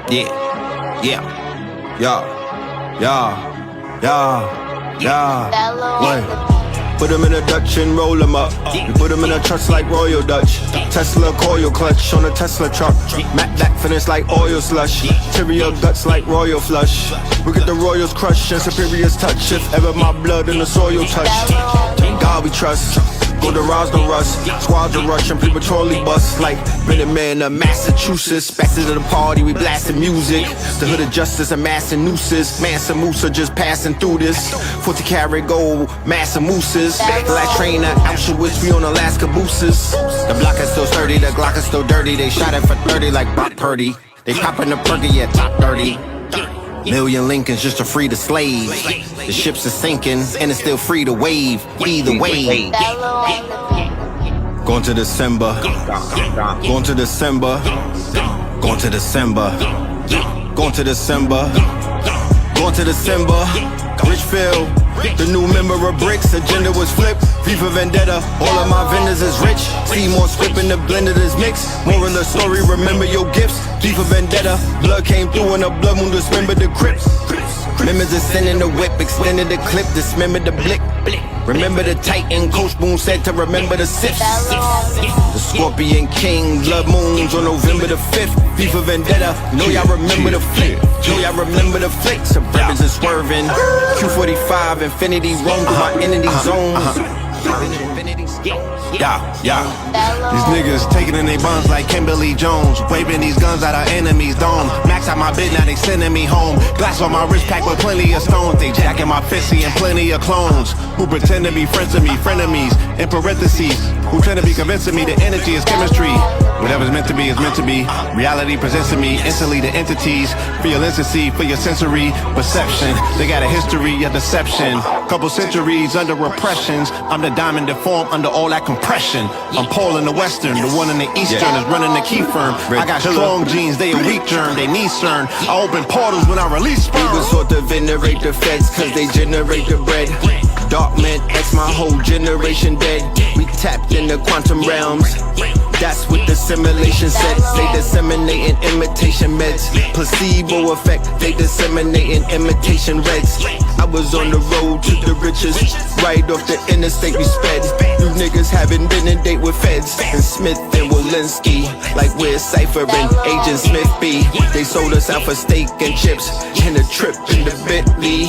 Yeah, yeah, yeah. What? Put them in a Dutch and roll them up. We put them in a trust like Royal Dutch. Tesla coil clutch on a Tesla truck. Matte black finish like oil slush. Interior guts like royal flush. We get the royals crushed and superiors touch. If ever my blood in the soil touch. God we trust. Go to Ross, no rust. Squads are rushing, prematurely bust. Like Minutemen of Massachusetts. Back to the party, we blasting music. The hood of justice, amassing nooses. Mansa Musa just passing through this. 40 karat gold, massive mooses. The last train to Auschwitz, we on Alaska boosters. The block is still sturdy, the Glock is still dirty. They shot it for 30 like Brock Purdy. They popping the perky, yeah, top 30. Million Lincolns just to free the slaves. The ships are sinking and it's still free to wave. Either way. Going to December. Going to December. Going to December. Going to December. Going to December. Richfield. The new member of Bricks, agenda was flipped. FIFA Vendetta, all of my vendors is rich. Seymour script the blend of this mix. Moral of the story, remember your gifts. FIFA Vendetta, blood came through and the blood moon dismembered the Crips. Members ascending the whip, extended the clip, dismembered the blick. Remember the Titan, Coach Boone said to remember the sips. The Scorpion King, blood moons on November the 5th. FIFA Vendetta, know y'all remember the flick. Know y'all remember the flick. Suburbans is swerving. Q45, Infinity roam through my entity zone. These niggas taking in they buns like Kimberly Jones. Waving these guns at our enemies' dome. Max out my bid, now they sending me home. Glass on my wrist packed with plenty of stones. They jacking my fist, and plenty of clones who pretend to be friends of me, frenemies. In parentheses, who trying to be convincing me that energy is chemistry. Whatever's meant to be is meant to be. Reality presents to me instantly the entities. For your lenses, for your sensory perception. They got a history of deception. Couple centuries under repressions. I'm the diamond deformed under all that compression. I'm Paul in the Western, the one in the Eastern is running the key firm. I got strong genes, they a weak germ, they need CERN. I open portals when I release sperm. We was sort to venerate the feds cause they generate the bread. Dark man, X my whole generation dead. We tapped in the quantum realms. That's what the simulation said. They disseminating imitation meds. Placebo effect, they disseminating imitation reds. I was on the road to the riches. Right off the interstate we sped. You niggas haven't been in date with feds. And Smith and Walensky. Like we're Cypher and Agent Smith B. They sold us out for steak and chips. And a trip in the Bentley.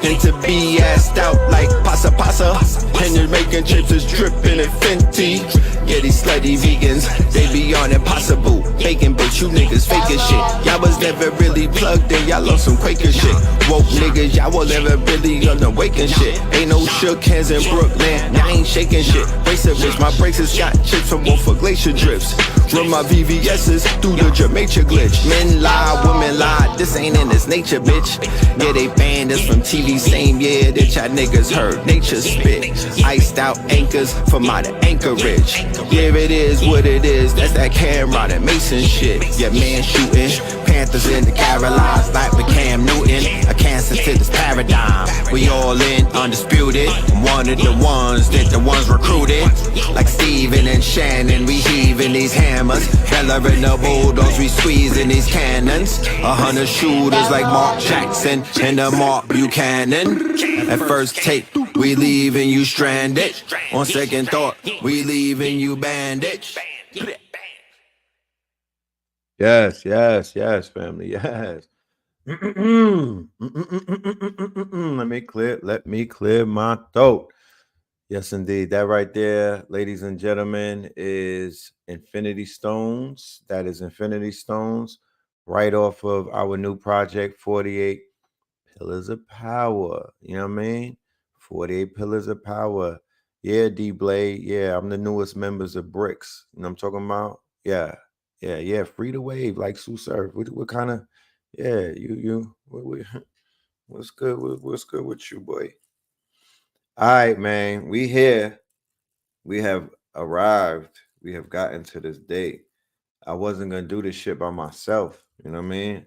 And to be assed out like Pasa Pasa. And you're making chips is dripping in Fenty. Yeah, these slutty vegans, they be on impossible. Bacon, bitch, you niggas faking shit. Y'all was never really plugged in, y'all on some Quaker shit. Woke niggas, y'all was never really on the waking shit. Ain't no shook hands in Brooklyn, I ain't shaking shit. Brace of bitch, my braces got chips from both for glacier drifts. Run my VVS's through the Jamaica glitch. Men lie, women lie, this ain't in its nature, bitch. Yeah, they banned us from TV same year that y'all niggas heard nature spit. Iced out anchors from out of Anchorage. Yeah, it is what it is, that's that Cameron and Mason shit. Yeah, man shooting, Panthers in the Carolines like with Cam Newton. A cancer to this paradigm, we all in, undisputed. One of the ones that the ones recruited. Like Steven and Shannon, we heaving these hammers. Bella and the Bulldogs, we squeezing these cannons. 100 shooters like Mark Jackson and the Mark Buchanan. At first take, we leaving you stranded. On second thought, we leaving you bandaged. Yes, family, yes. Let me clear my throat. Yes, indeed. That right there, ladies and gentlemen, is Infinity Stones. That is Infinity Stones, right off of our new project, 48 Pillars of Power. You know what I mean? 48 Pillars of Power. Yeah, D-Blade. Yeah, I'm the newest members of Bricks. You know what I'm talking about? Yeah. Free to wave like Sue Surf. What kind of, yeah, what's good? What's good with you, boy? All right, man. We here. We have arrived. We have gotten to this day. I wasn't gonna do this shit by myself. You know what I mean?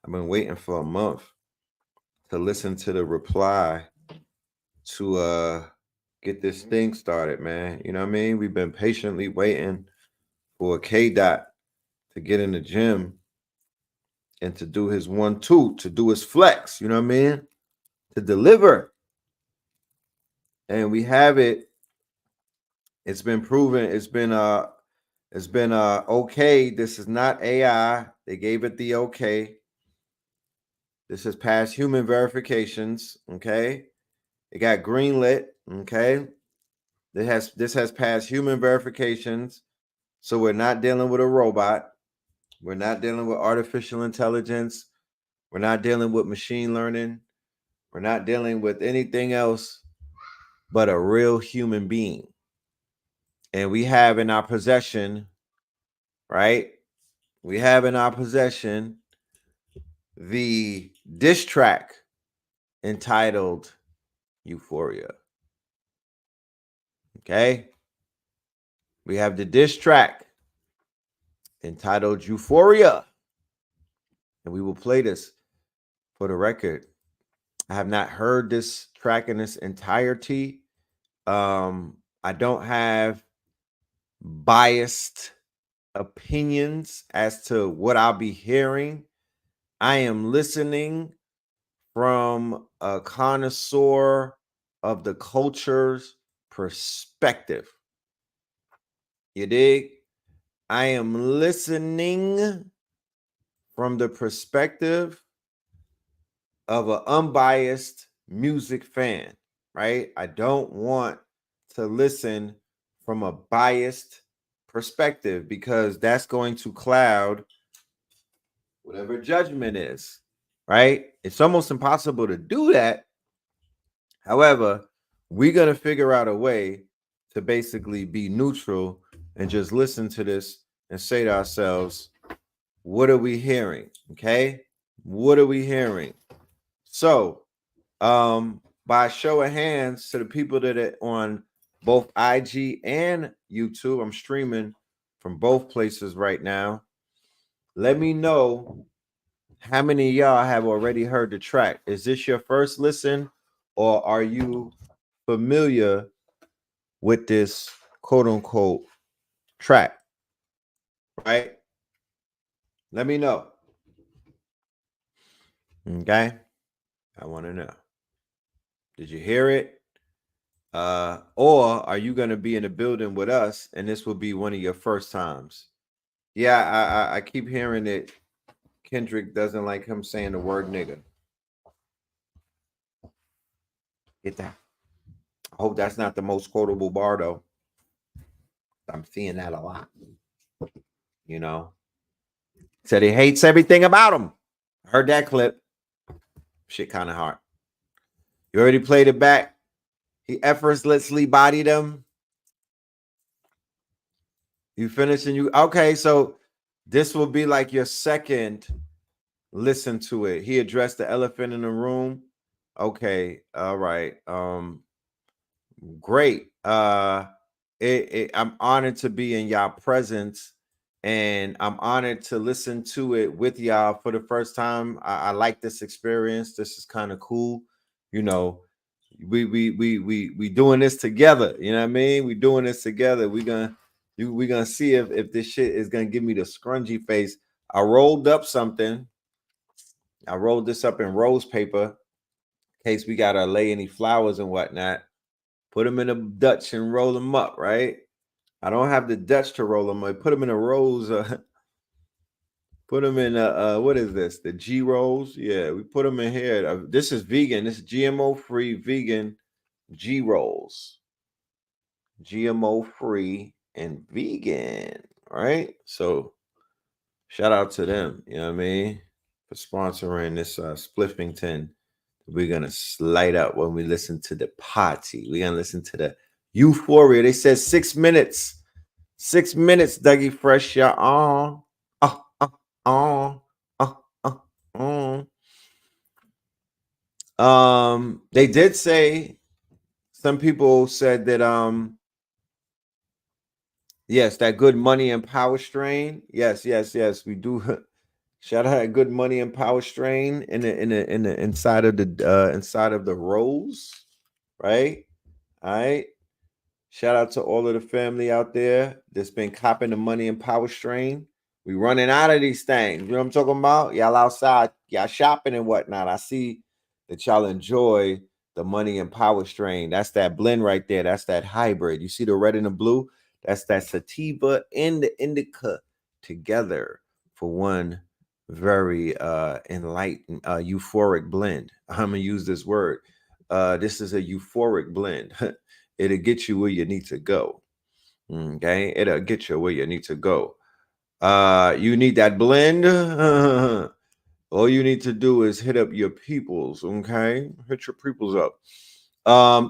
I've been waiting for a month to listen to the reply to get this thing started, man. You know what I mean? We've been patiently waiting for K Dot to get in the gym and to do his 1-2, to do his flex, you know what I mean? To deliver. And we have it. It's been proven. It's been okay. This is not AI. They gave it the okay. This has passed human verifications. Okay. It got greenlit. Okay. This has passed human verifications. So we're not dealing with a robot. We're not dealing with artificial intelligence. We're not dealing with machine learning. We're not dealing with anything else but a real human being. And we have in our possession, right? We have in our possession the diss track entitled Euphoria. Okay? We have the diss track entitled Euphoria. And we will play this for the record. I have not heard this track in its entirety. I don't have biased opinions as to what I'll be hearing. I am listening from a connoisseur of the culture's perspective. You dig? I am listening from the perspective of an unbiased music fan, right? I don't want to listen from a biased perspective because that's going to cloud whatever judgment is, right? It's almost impossible to do that. However, we're going to figure out a way to basically be neutral and just listen to this and say to ourselves, what are we hearing? Okay. What are we hearing? So, by show of hands to the people that are on both IG and YouTube, I'm streaming from both places right now. Let me know how many of y'all have already heard the track. Is this your first listen, or are you familiar with this quote unquote track? Right? Let me know. Okay. I want to know. Did you hear it? Or are you going to be in the building with us and this will be one of your first times? Yeah, I keep hearing that Kendrick doesn't like him saying the word nigga. Get that. I hope that's not the most quotable bar though. I'm seeing that a lot. You know, said he hates everything about him. Heard that clip. Shit kind of hard. You already played it back. He effortlessly bodied him. You finished and you okay. So this will be like your second listen to it. He addressed the elephant in the room. Okay, all right. Great. I'm honored to be in y'all presence, and I'm honored to listen to it with y'all for the first time. I like this experience. This is kind of cool. You know, we doing this together. You know what I mean? We doing this together. We gonna see if this shit is gonna give me the scrungy face. I rolled up something. I rolled this up in rose paper in case we gotta lay any flowers and whatnot. Put them in a Dutch and roll them up, right? I don't have the Dutch to roll them. I put them in a rose. Put them in what is this? The G rolls. Yeah, we put them in here. This is vegan. This is GMO free vegan G rolls. GMO free and vegan. All right. So shout out to them. You know what I mean? For sponsoring this Spliffington. We're gonna slide up when we listen to the party. We're gonna listen to the Euphoria. They said 6 minutes. 6 minutes, Dougie Fresh. Y'all they did say some people said that yes, that Good Money and Power Strain. Yes, we do. Shout out Good Money and Power Strain in the inside of the rose, right? All right. Shout out to all of the family out there that's been copping the Money and Power Strain. We running out of these things. You know what I'm talking about? Y'all outside, y'all shopping and whatnot. I see that y'all enjoy the money and power strain. That's that blend right there. That's that hybrid. You see the red and the blue? That's that sativa and the indica together for one very enlightened, euphoric blend. I'm gonna use this word. This is a euphoric blend. It'll get you where you need to go. Okay, it'll get you where you need to go. You need that blend. All you need to do is hit up your peoples, okay? Hit your peoples up.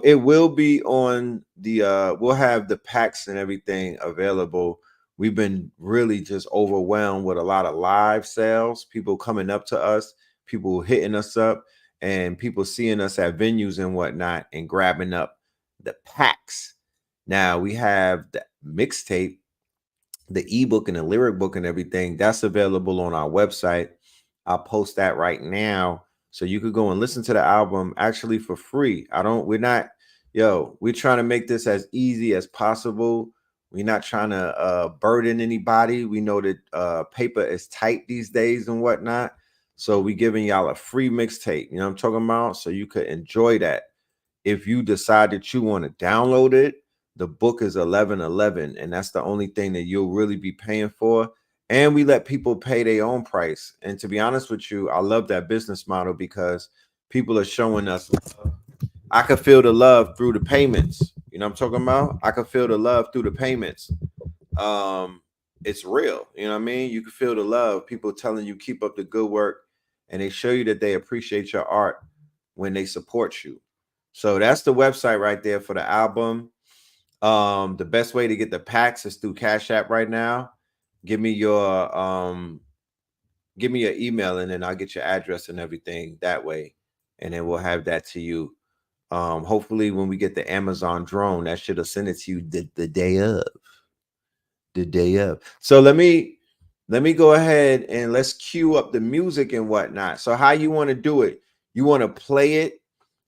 It will be on the we'll have the packs and everything available. We've been really just overwhelmed with a lot of live sales, people coming up to us, people hitting us up, and people seeing us at venues and whatnot and grabbing up the packs. Now we have the mixtape, the ebook and the lyric book and everything. That's available on our website. I'll post that right now so you could go and listen to the album actually for free. We're trying to make this as easy as possible. We're not trying to burden anybody. We know that paper is tight these days and whatnot. So we giving y'all a free mixtape. You know what I'm talking about? So you could enjoy that. If you decide that you want to download it, the book is $11.11, and that's the only thing that you'll really be paying for. And we let people pay their own price. And to be honest with you, I love that business model because people are showing us. I can feel the love through the payments. You know what I'm talking about? I can feel the love through the payments. It's real. You know what I mean? You can feel the love. People telling you keep up the good work, and they show you that they appreciate your art when they support you. So that's the website right there for the album. The best way to get the packs is through Cash App right now. Give me your email, and then I'll get your address and everything that way, and then we'll have that to you. Hopefully when we get the Amazon drone, that should have sent it to you the day of. The day of. So let me go ahead and let's cue up the music and whatnot. So how you want to do it? You want to play it.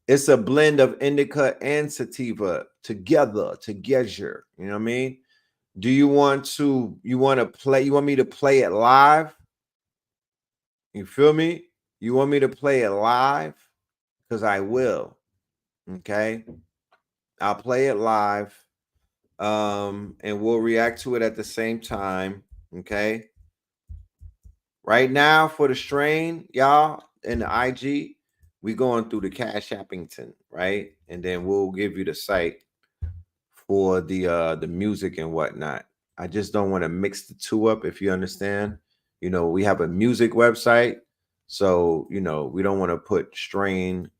It's a blend of indica and sativa together. You know what I mean? Do you want me to play it live? You feel me? You want me to play it live? Because I will. Okay. I'll play it live. And we'll react to it at the same time. Okay. Right now for the strain, y'all, in the IG, we going through the Cash Appington, right? And then we'll give you the site for the music and whatnot. I just don't want to mix the two up, if you understand. You know, we have a music website, so you know we don't want to put strain.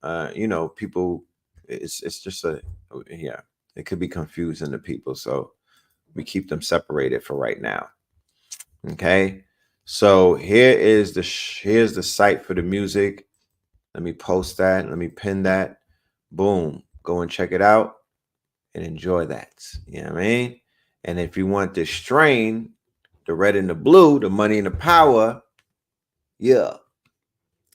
People, it's just it could be confusing to people, so we keep them separated for right now. Okay, so here's the site for the music. Let me post that. Let me pin that. Boom. Go and check it out and enjoy that. You know what I mean? And if you want the strain, the red and the blue, the money and the power, yeah,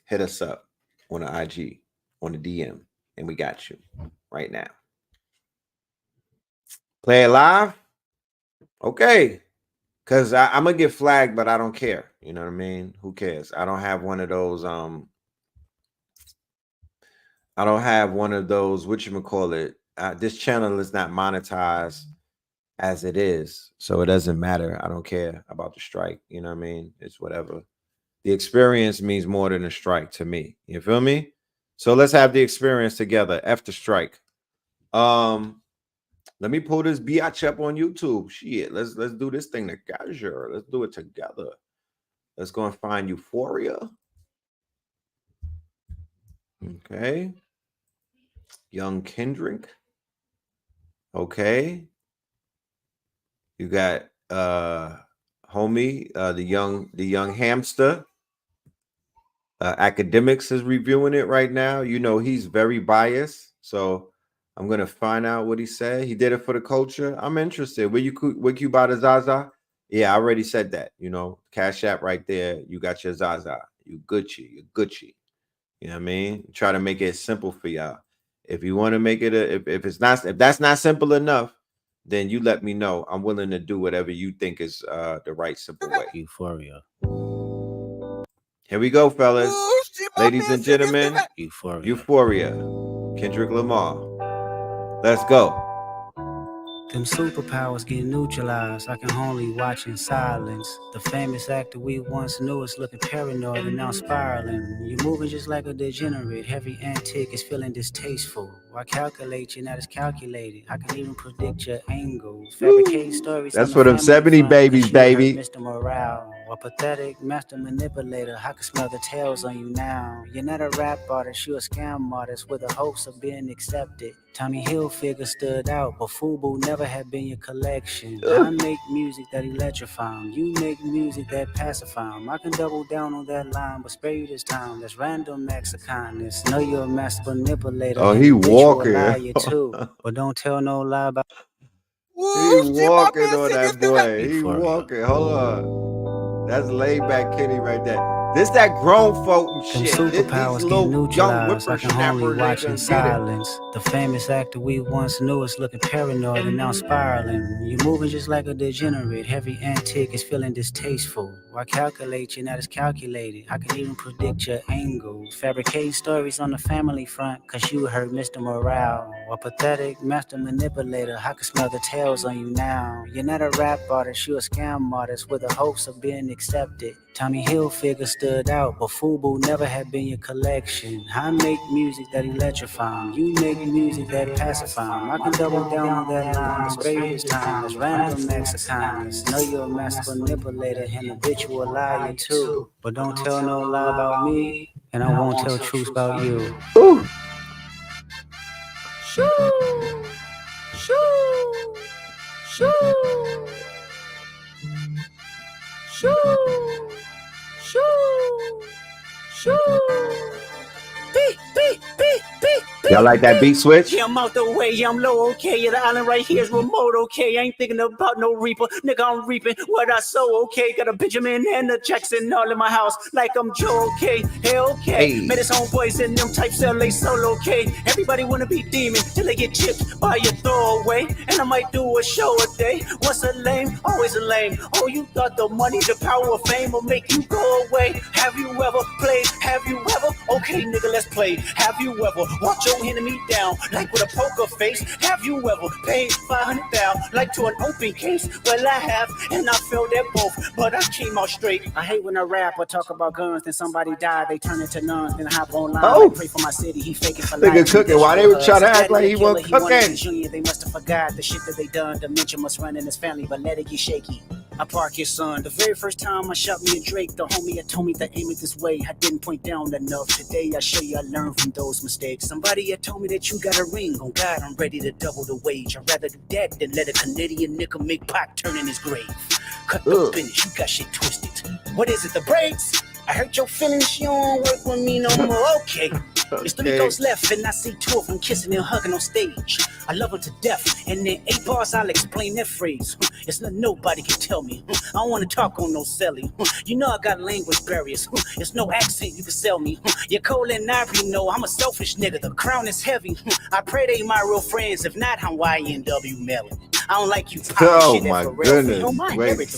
hit us up on the IG, on the DM, and we got you right now. Play it live? Okay. Because I'm going to get flagged, but I don't care. You know what I mean? Who cares? I don't have one of those, whatchamacallit. This channel is not monetized as it is, so it doesn't matter. I don't care about the strike. You know what I mean? It's whatever. The experience means more than a strike to me. You feel me? So let's have the experience together. F the strike. Let me pull this biatch up on YouTube. Shit, let's do this thing together. Let's do it together. Let's go and find Euphoria. Okay. Young Kendrick. Okay. You got homie, the young hamster. Academics is reviewing it right now. You know he's very biased, so I'm gonna find out what he said. He did it for the culture. I'm interested. Where you buy the Zaza? Yeah, I already said that. You know, Cash App right there. You got your Zaza. You Gucci. You know what I mean? Try to make it simple for y'all. If you want to make it if that's not simple enough, then you let me know. I'm willing to do whatever you think is the right simple way. Euphoria. Here we go, fellas. Ladies and gentlemen, Euphoria. Euphoria. Kendrick Lamar. Let's go. Them superpowers get neutralized. I can only watch in silence. The famous actor we once knew is looking paranoid and now spiraling. You're moving just like a degenerate. Every antic is feeling distasteful. Why calculate you not as calculated? I can even predict your angles. Fabricate stories. That's on for the them family 70 front, babies, 'cause you hurt baby. Mr. Morale, a pathetic master manipulator. I can smell the tails on you now. You're not a rap artist, you're a scam artist with the hopes of being accepted. Tommy Hilfiger stood out, but FUBU never had been your collection. I make music that electrify 'em. You make music that pacify 'em. I can double down on that line, but spare you this time. That's random acts of kindness. Know you're a master manipulator. Oh, and he a bitch walking. will lie you too. But don't tell no lie about. He walking on that boy. He walking. Hold on. That's laid back Kenny right there. This that grown folk and Them shit. superpowers These get little young neutralized. I can only whippersnapper watch in niggas get it. silence. The famous actor we once knew is looking paranoid and now spiraling. You're moving just like a degenerate. Every antic is feeling distasteful. Why calculate you not as calculated? I can even predict your angles. Fabricate stories on the family front, 'cause you hurt Mr. Morale, a pathetic master manipulator. I can smell the tails on you now. You're not a rap artist, you're a scam artist with the hopes of being accepted. Tommy Hilfiger stood out, but FUBU never had been your collection. I make music that electrify 'em. You make music that pacify 'em. I can double down on that line, but spare you this time. That's random acts of kindness. Know you're a master manipulator and a bitch will lie you too. But don't tell no lie about me, and I won't tell truth about you. Ooh. Y'all like that beat switch? Yeah, I'm out the way, yeah, I'm low, okay. Yeah, the island right here is remote, okay. I ain't thinking about no reaper, nigga, I'm reaping what I sow, okay. Got a Benjamin and a Jackson all in my house, like I'm Joe, okay. Hell, okay. Hey. Met his homeboys and them types LA solo, okay. Everybody wanna be demon till they get chipped by your throwaway. And I might do a show a day. Once a lame, always a lame. Oh, you thought the money, the power of fame will make you go away. Have you ever played? Have you ever? Okay, nigga, let's play. Have you ever watch your enemy down like with a poker face? Have you ever paid $500,000 like to an open case? Well, I have, and I felt that both, but I came out straight. I hate when a rapper talk about guns, then somebody die, they turn into nuns, then hop online. Oh. Like, pray for my city, he faking for Nigga life. cooking. Why they were trying to act like he wasn't cooking? Junior, they must have forgot the shit that they done. Dementia must run in his family, but let it get shaky. I park his son. The very first time I shot me a Drake, the homie had told me to aim it this way. I didn't point down enough. Today I show you I learned from those mistakes. Somebody had told me that you got a ring. On God, I'm ready to double the wage. I'd rather do that than let a Canadian nigga make Pac turn in his grave. Cut the finish, you got shit twisted. What is it, the braids? I hurt your feelings, you don't work with me no more. Okay. It's 3 goes left, and I see 2 of them kissing and hugging on stage. I love her to death, and in 8 bars I'll explain that phrase. It's not nobody can tell me. I don't want to talk on no celly. You know I got language barriers. It's no accent you can sell me. You're Cole and Ivory, no, I'm a selfish nigga. The crown is heavy. I pray they my real friends. If not, I'm YNW Melon. I don't like you popping Oh shit my for real. goodness. Oh my, Wait, Eric,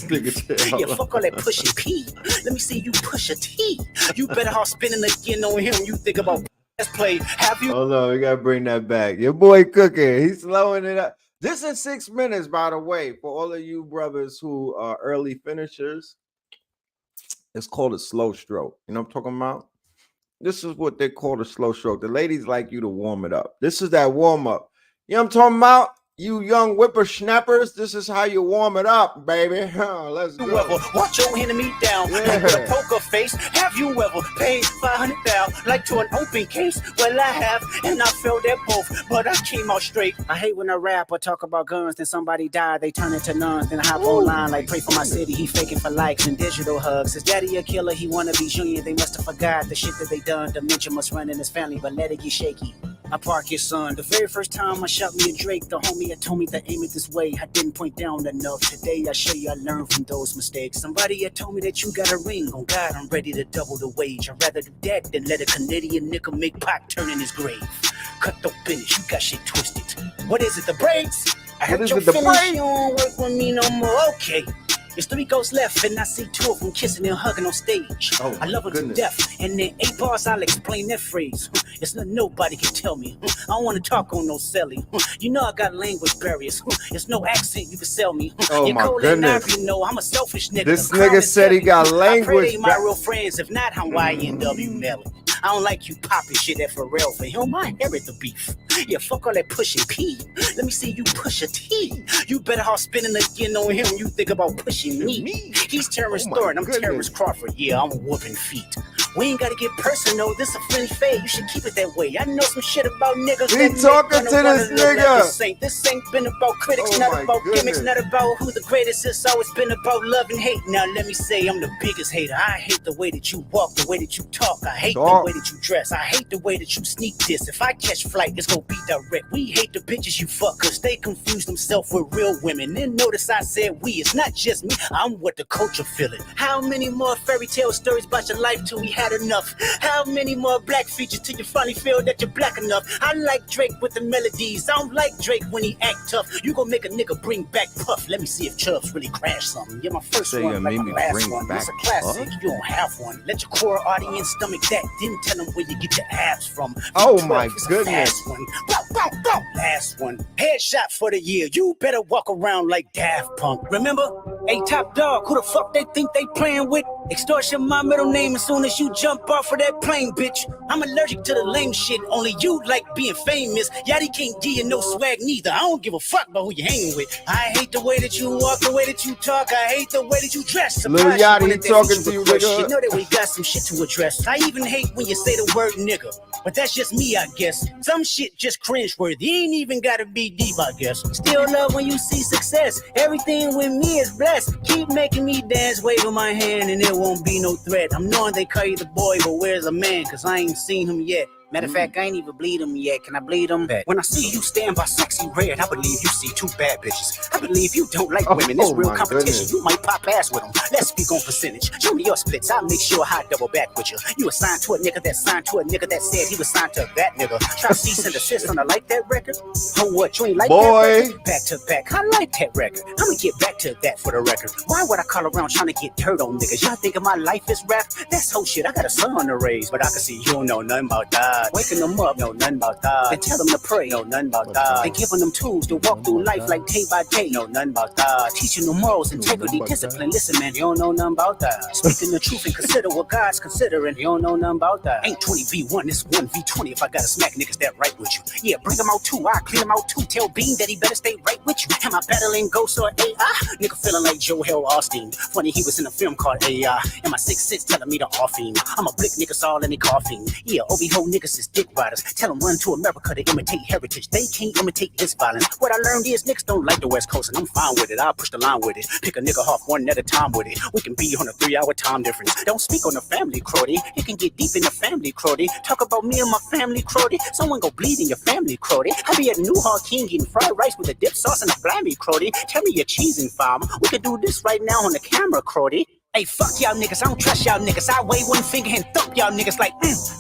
yeah, fuck all that pushing P. Let me see you push a T. You better off spinning again on him. You think about let's play. Have you? Hold on, we gotta bring that back. Your boy cooking. He's slowing it up. This is 6 minutes, by the way, for all of you brothers who are early finishers. It's called a slow stroke. You know what I'm talking about? This is what they call a slow stroke. The ladies like you to warm it up. This is that warm up. You know what I'm talking about? You young whippersnappers, this is how you warm it up, baby. Let's go. You ever watch your enemy down like with a poker face? Have you ever paid $500,000 like to an open case? Well, I have, and I felt that both, but I came out straight. I hate when a rapper talk about guns, then somebody die, they turn into nuns, then hop online like pray for my city. He faking for likes and digital hugs. His daddy a killer, he wanna be junior. They must have forgot the shit that they done. Dementia must run in his family, but let it get shaky. I park his son. The very first time I shot me a Drake, the homie had told me to aim it this way. I didn't point down enough. Today I show you I learned from those mistakes. Somebody had told me that you got a ring. On God, I'm ready to double the wage. I'd rather do that than let a Canadian nigga make Pac turn in his grave. Cut the finish, you got shit twisted. What is it, the braids? I heard your feelings, you don't work with me no more. Okay. There's 3 ghosts left, and I see 2 of them kissing and hugging on stage. Oh, I love her to death, and in 8 bars I'll explain that phrase. It's nothing nobody can tell me. I don't want to talk on no celly. You know I got language barriers. It's no accent you can sell me. Oh You're my cold goodness. and you know I'm a selfish nigga. This nigga said he got I pray language. they my real friends. If not, Hawaiian W Melly. I don't like you popping shit at Pharrell for him. I inherit the beef. Yeah, fuck all that pushing P. Let me see you push a T. You better off spinning again on him. You think about pushing me. He's Terrence Thornton. I'm Terrence Crawford. Yeah, I'm whooping feet. We ain't gotta get personal. This a friendly fade. You should keep it that way. I know some shit about niggas. He talking to this nigga. This ain't been about critics, not about gimmicks, not about who the greatest. It's always been about love and hate. Now let me say I'm the biggest hater. I hate the way that you walk, the way that you talk. I hate the way that you dress. I hate the way that you sneak this. If I catch flight, it's gonna be direct. We hate the bitches you fuck, cause they confuse themselves with real women. And notice I said we, it's not just me. I'm what the culture feeling. How many more fairy tale stories about your life till we had enough? How many more black features till you finally feel that you're black enough? I like Drake with the melodies. I don't like Drake when he act tough. You gon' make a nigga bring back Puff. Let me see if Chubbs really crashed something. You're my first one, like my last one. It's a classic. You don't have one. Let your core audience stomach that. Then tell them where you get your abs from. Oh my goodness. Last one. Headshot for the year. You better walk around like Daft Punk. Remember? Hey, Top Dog, who the fuck they think they playing with? Extortion my middle name as soon as you jump off of that plane, bitch. I'm allergic to the lame shit. Only you like being famous. Yachty can't give you no swag neither. I don't give a fuck about who you hanging with. I hate the way that you walk, the way that you talk. I hate the way that you dress. Lil Yachty talking to you, nigga. You know that we got some shit to address. I even hate when you say the word nigga. But that's just me, I guess. Some shit just cringeworthy. Ain't even gotta be deep, I guess. Still love when you see success. Everything with me is blessed. Keep making me dance, waving my hand, and it won't be no threat. I'm knowing they call you the boy, but where's the man? Cause I ain't seen him yet. Matter of fact, I ain't even bleed him yet. Can I bleed him? When I see you stand by sexy red, I believe you see 2 bad bitches. I believe you don't like women. It's real competition. Goodness. You might pop ass with them. Let's speak on percentage. Show me your splits. I'll make sure I double back with you. You assigned to a nigga that signed to a nigga that said he was signed to that nigga. Try to cease and desist on a like that record. Oh, what? You ain't like that record? Back to back. I like that record. I'm gonna get back to that for the record. Why would I call around trying to get dirt on niggas? Y'all thinking my life is rap? That's whole shit. I got a son to raise, but I can see you don't know nothing about that. Waking them up, know nothing about that. Then tell them to pray, know nothing about that. They giving them tools to walk through life like day by day, know nothing about that. Teaching them morals, integrity, discipline. Listen, man, you don't know nothing about that. Speaking the truth and consider what God's considering. You don't know nothing about that. Ain't 20v1, it's 1v20 if I gotta smack niggas that right with you. Yeah, bring them out too, I clean them out too. Tell Bean that he better stay right with you. Am I battling ghosts or AI? Nigga feeling like Joel Austin. Funny, he was in a film called AI. And my 6 6 telling me to off him. I'm a blick niggas all in the coughing. Yeah, OB-ho niggas is dick riders. Tell them run to America to imitate heritage. They can't imitate this violence. What I learned is niggas don't like the West Coast, and I'm fine with it. I'll push the line with it. Pick a nigga off one at a time with it. We can be on a 3-hour time difference. Don't speak on the family, Crody. It can get deep in the family, Crody. Talk about me and my family, Crody. Someone go bleed in your family, Crody. I be at Newhall King eating fried rice with a dip sauce and a blammy, Crody. Tell me your cheesing farm. We can do this right now on the camera, Crody. Hey, fuck y'all niggas, I don't trust y'all niggas. I wave one finger and thump y'all niggas like,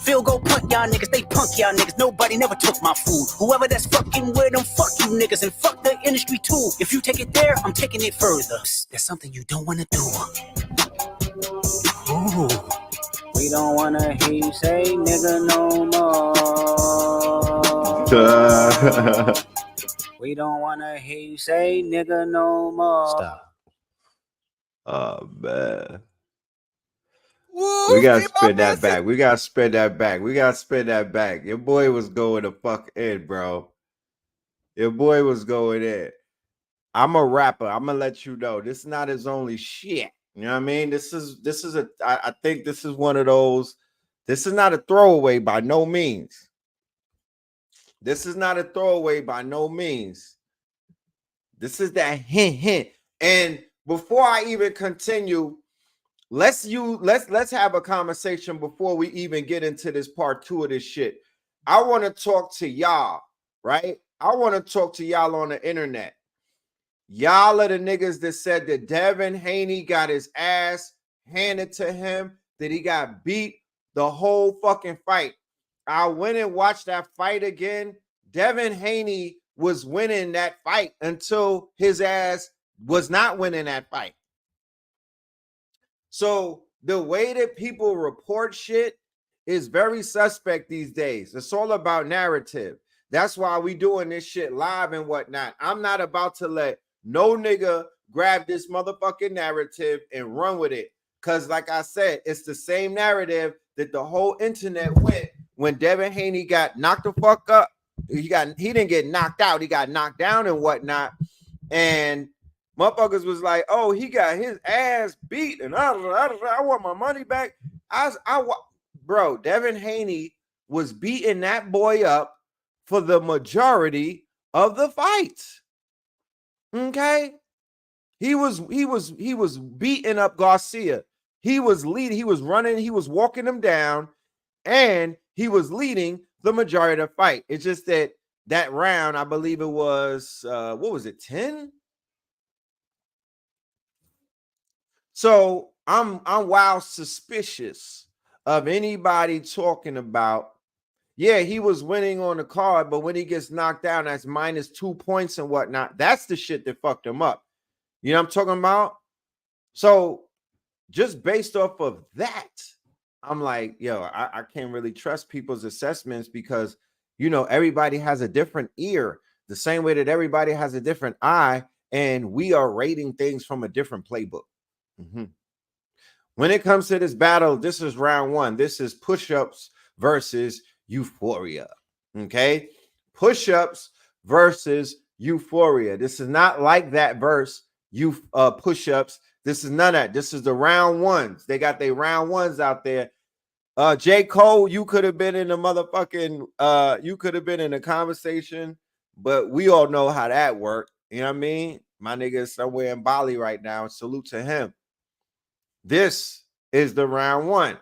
field goal punt y'all niggas, they punk y'all niggas. Nobody never took my food. Whoever that's fucking with them, fuck you niggas and fuck the industry too. If you take it there, I'm taking it further. That's something you don't wanna do. Ooh. We don't wanna hear you say nigga no more. We don't wanna hear you say nigga no more. Stop. Oh man. We gotta spin that back. We gotta spin that back. We gotta spin that back. Your boy was going to fuck in, bro. Your boy was going in. I'm a rapper. I'm gonna let you know. This is not his only shit. You know what I mean? This is a I think this is one of those. This is not a throwaway by no means. This is not a throwaway by no means. This is that hint. And before I even continue, let's have a conversation before we even get into this part 2 of this shit. I want to talk to y'all, right? I want to talk to y'all on the internet. Y'all are the niggas that said that Devin Haney got his ass handed to him, that he got beat the whole fucking fight. I went and watched that fight again. Devin Haney was winning that fight until his ass was not winning that fight. So the way that people report shit is very suspect these days. It's all about narrative. That's why we doing this shit live and whatnot. I'm not about to let no nigga grab this motherfucking narrative and run with it. Cause like I said, it's the same narrative that the whole internet went when Devin Haney got knocked the fuck up. He didn't get knocked out, he got knocked down and whatnot. And motherfuckers was like, oh, he got his ass beat, and I want my money back. Bro, Devin Haney was beating that boy up for the majority of the fight. Okay, he was beating up Garcia. He was leading. He was running. He was walking him down, and he was leading the majority of the fight. It's just that round, I believe it was what was it, 10? So I'm wild suspicious of anybody talking about, yeah, he was winning on the card, but when he gets knocked down, that's -2 points and whatnot. That's the shit that fucked him up. You know what I'm talking about? So just based off of that, I'm like, yo, I can't really trust people's assessments because, you know, everybody has a different ear, the same way that everybody has a different eye, and we are rating things from a different playbook. When it comes to this battle, this is round one. This is push-ups versus Euphoria. Okay, push-ups versus Euphoria. This is not like that verse. Push-ups. This is none of that. This is the round ones. They got their round ones out there. J. Cole, you could have been in the motherfucking. You could have been in a conversation, but we all know how that worked. You know what I mean? My nigga is somewhere in Bali right now. Salute to him. This is the round one.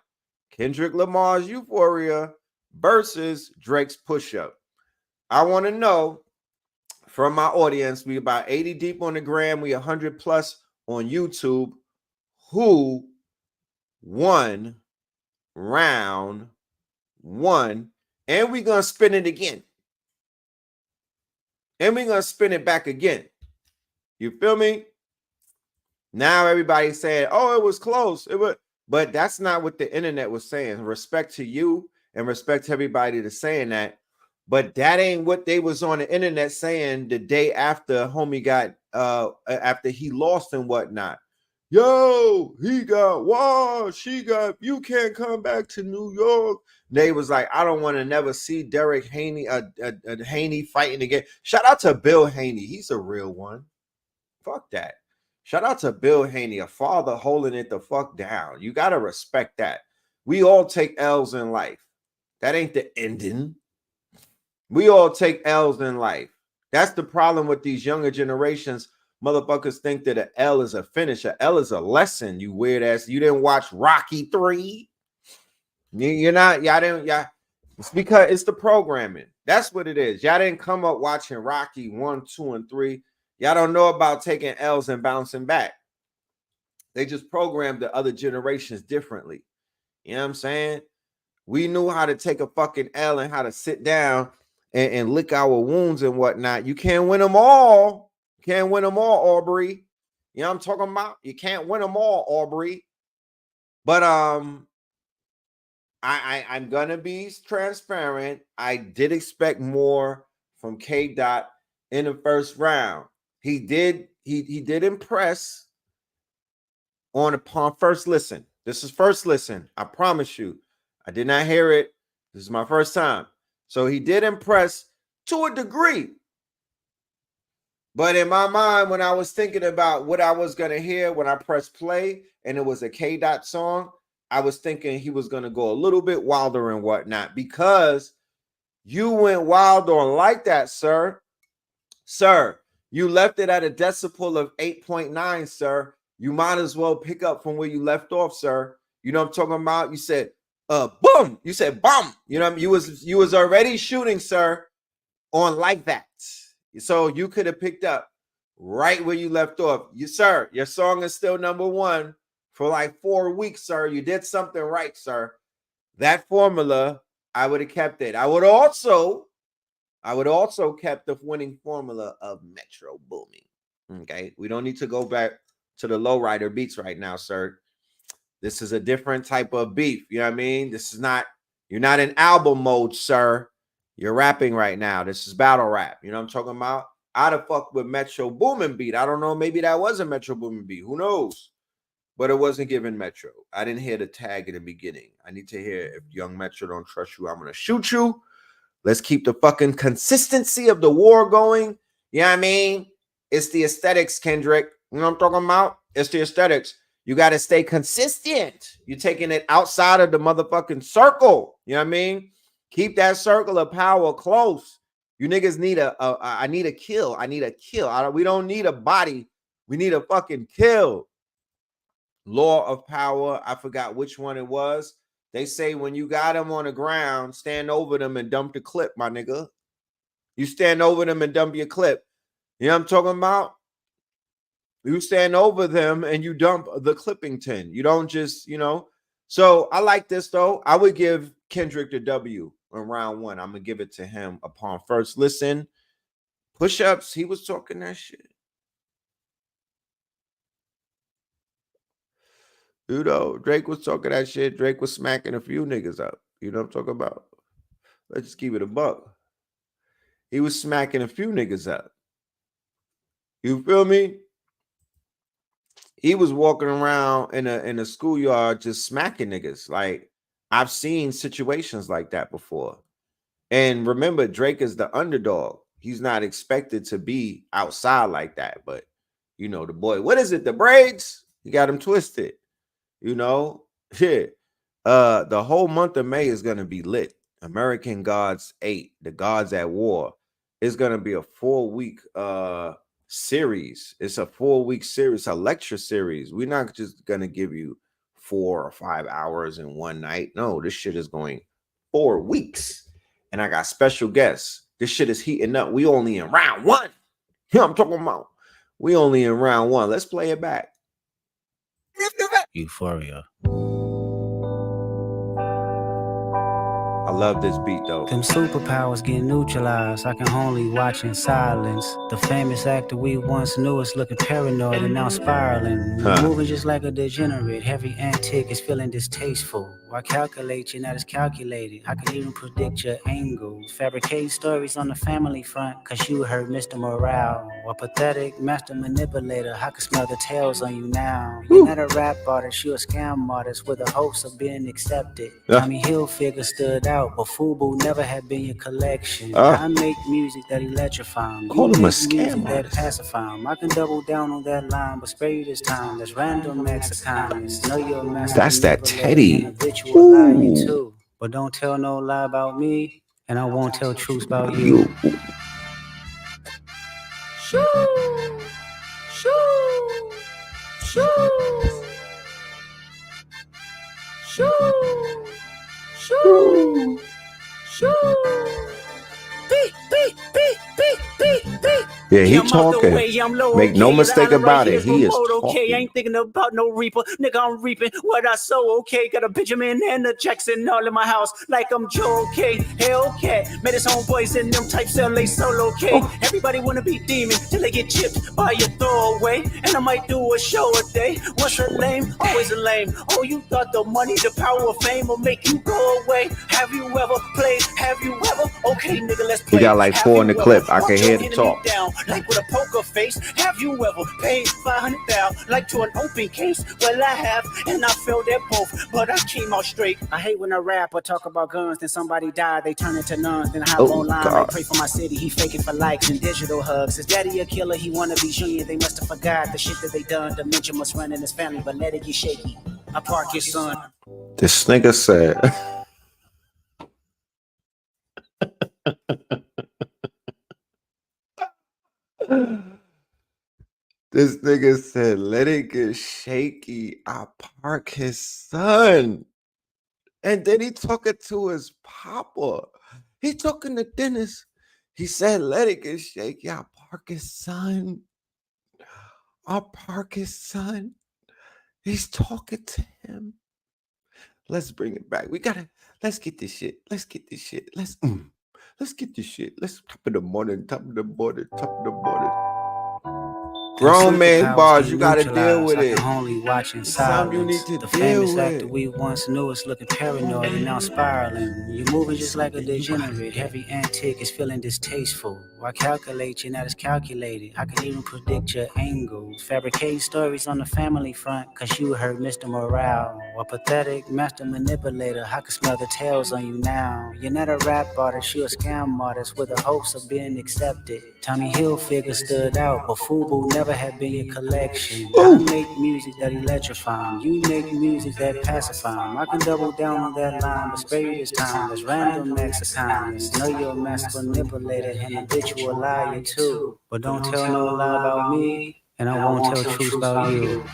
Kendrick Lamar's Euphoria versus Drake's Push-Up. I want to know from my audience, we about 80 deep on the gram, we 100 plus on YouTube, who won round one, and we're going to spin it again. And we're going to spin it back again. You feel me? Now everybody's saying, oh, it was close. But that's not what the internet was saying. Respect to you and respect to everybody that's saying that. But that ain't what they was on the internet saying the day after homie got after he lost and whatnot. Yo, he got washed. You can't come back to New York. They was like, I don't want to never see Derek Haney, Haney fighting again. Shout out to Bill Haney. He's a real one. Fuck that. Shout out to Bill Haney, a father holding it the fuck down. You got to respect that. We all take L's in life. That ain't the ending. We all take L's in life. That's the problem with these younger generations. Motherfuckers think that an L is a finish. An L is a lesson, you weird ass. You didn't watch Rocky 3? You're not, y'all didn't, y'all. It's because it's the programming. That's what it is. Y'all didn't come up watching Rocky 1, 2, and 3. Y'all don't know about taking L's and bouncing back. They just programmed the other generations differently. You know what I'm saying? We knew how to take a fucking L and how to sit down and lick our wounds and whatnot. You can't win them all. You can't win them all, Aubrey. You know what I'm talking about? You can't win them all, Aubrey. But I'm gonna be transparent. I did expect more from K. Dot in the first round. He did impress upon first listen. This is first listen. I promise you. I did not hear it. This is my first time. So he did impress to a degree. But in my mind, when I was thinking about what I was going to hear when I pressed play and it was a K. Dot song, I was thinking he was going to go a little bit wilder and whatnot because you went wild on like that, sir. Sir, you left it at a decibel of 8.9, sir. You might as well pick up from where you left off, sir. You know what I'm talking about? You said, boom. You said, bum. You know what I mean? You was already shooting, sir, on like that. So you could have picked up right where you left off. Sir, your song is still number one for like 4 weeks, sir. You did something right, sir. That formula, I would have kept it. I would also I would also kept the winning formula of Metro Booming. Okay, we don't need to go back to the lowrider beats right now, sir. This is a different type of beef. You know what I mean? This is not, you're not in album mode, sir. You're rapping right now. This is battle rap. You know what I'm talking about? I'd have fucked with Metro Boomin beat. I don't know. Maybe that was a Metro Boomin beat. Who knows? But it wasn't given Metro. I didn't hear the tag in the beginning. I need to hear, if Young Metro don't trust you, I'm going to shoot you. Let's keep the fucking consistency of the war going. You know what I mean? It's the aesthetics, Kendrick. You know what I'm talking about? It's the aesthetics. You got to stay consistent. You're taking it outside of the motherfucking circle. You know what I mean? Keep that circle of power close. You niggas need I need a kill. I need a kill. We don't need a body. We need a fucking kill. Law of power. I forgot which one it was. They say when you got them on the ground, stand over them and dump the clip, my nigga. You stand over them and dump your clip. You know what I'm talking about? You stand over them and you dump the clipping tin. You don't just, you know. So I like this, though. I would give Kendrick the W in round one. I'm going to give it to him upon first listen. Push-ups, he was talking that shit. You know, Drake was talking that shit. Drake was smacking a few niggas up. You know what I'm talking about? Let's just keep it a buck. He was smacking a few niggas up. You feel me? He was walking around in a schoolyard just smacking niggas. Like, I've seen situations like that before. And remember, Drake is the underdog. He's not expected to be outside like that. But, you know, the boy, what is it? The braids? He got him twisted. You know? Yeah. The whole month of May is going to be lit. American Gods 8, The Gods at War. It's going to be a 4-week series. It's a 4-week series, a lecture series. We're not just going to give you 4 or 5 hours in one night. No, this shit is going 4 weeks. And I got special guests. This shit is heating up. We only in round one. You know what I'm talking about? We only in round one. Let's play it back. Euphoria. I love this beat, though. Them superpowers get neutralized. I can only watch in silence. The famous actor we once knew is looking paranoid and now spiraling. Moving just like a degenerate. Heavy antic is feeling distasteful. Why calculate? You're not as calculated. I can even predict your angles. Fabricating stories on the family front, cause you heard Mr. Morale. A pathetic master manipulator. I can smell the tails on you now. You're not a rap artist, you're a scam artist with the hopes of being accepted. Tommy Hilfiger stood out, but FUBU never had been your collection. I make music that electrify him. Call him a scam music artist. that pacify him. I can double down on that line, but spare you this time. There's random acts of kindness. Know you're a master. That's that Teddy. Too. But don't tell no lie about me, and I won't tell truths about you. Shoo! Shoo! Shoo! Shoo! Shoo! Shoo! Beep, beep, beep, beep, beep, beep. Yeah, he talking. Make no mistake about it. He is talking. I ain't thinking about no reaper. Nigga, I'm reaping what I sow, okay? Got a Benjamin and a Jackson all in my house like I'm Joe, okay? Hellcat. Met his homeboys in them types LA solo, okay? Everybody wanna be demon till they get chipped by your throwaway. And I might do a show a day. Once a lame, always a lame. Oh, you thought the money, the power of fame will make you go away? Have you ever played? Have you ever? Okay, nigga, let's play. He got like 4 in the clip. I can hear the talk. Down, like with a poker face. Have you ever paid 500,000 like to an open case? Well, I have, and I failed at both, but I came out straight. I hate when a rapper talk about guns, then somebody died, they turn into nuns, then I hop online, I pray for my city, he faking for likes and digital hugs. His daddy a killer, he wanna be junior, they must have forgot the shit that they done. Dementia must run in his family, but let it get shaky. I park his son. This nigga said. This nigga said, let it get shaky. I park his son. And then he talking to his papa. He talking to Dennis. He said, let it get shaky. I park his son. I park his son. He's talking to him. Let's bring it back. Let's get this shit. Let's get this shit. Let's get this shit. Let's top of the morning. Grown man bars, you gotta deal with it. Only watching It's something you need silence. to The deal famous actor with. we once knew is looking paranoid and now spiraling. You're moving just like a degenerate. Every antic is feeling distasteful. Why calculate? You're not as calculated. I can even predict your angles. Fabricating stories on the family front, cause you heard Mr. Morale. A pathetic master manipulator. I can smell the tails on you now. You're not a rap artist, you're a scam artist with the hopes of being accepted. Tommy Hilfiger stood out, but FUBU never had been your collection. I make music that electrify. You make music that pacify. I can double down on that line, but spare you this time. There's random acts of kindness. Know you're a master manipulator and habitual liar too. But don't tell no lie about me, and I won't tell truth about you.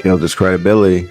Killed his credibility.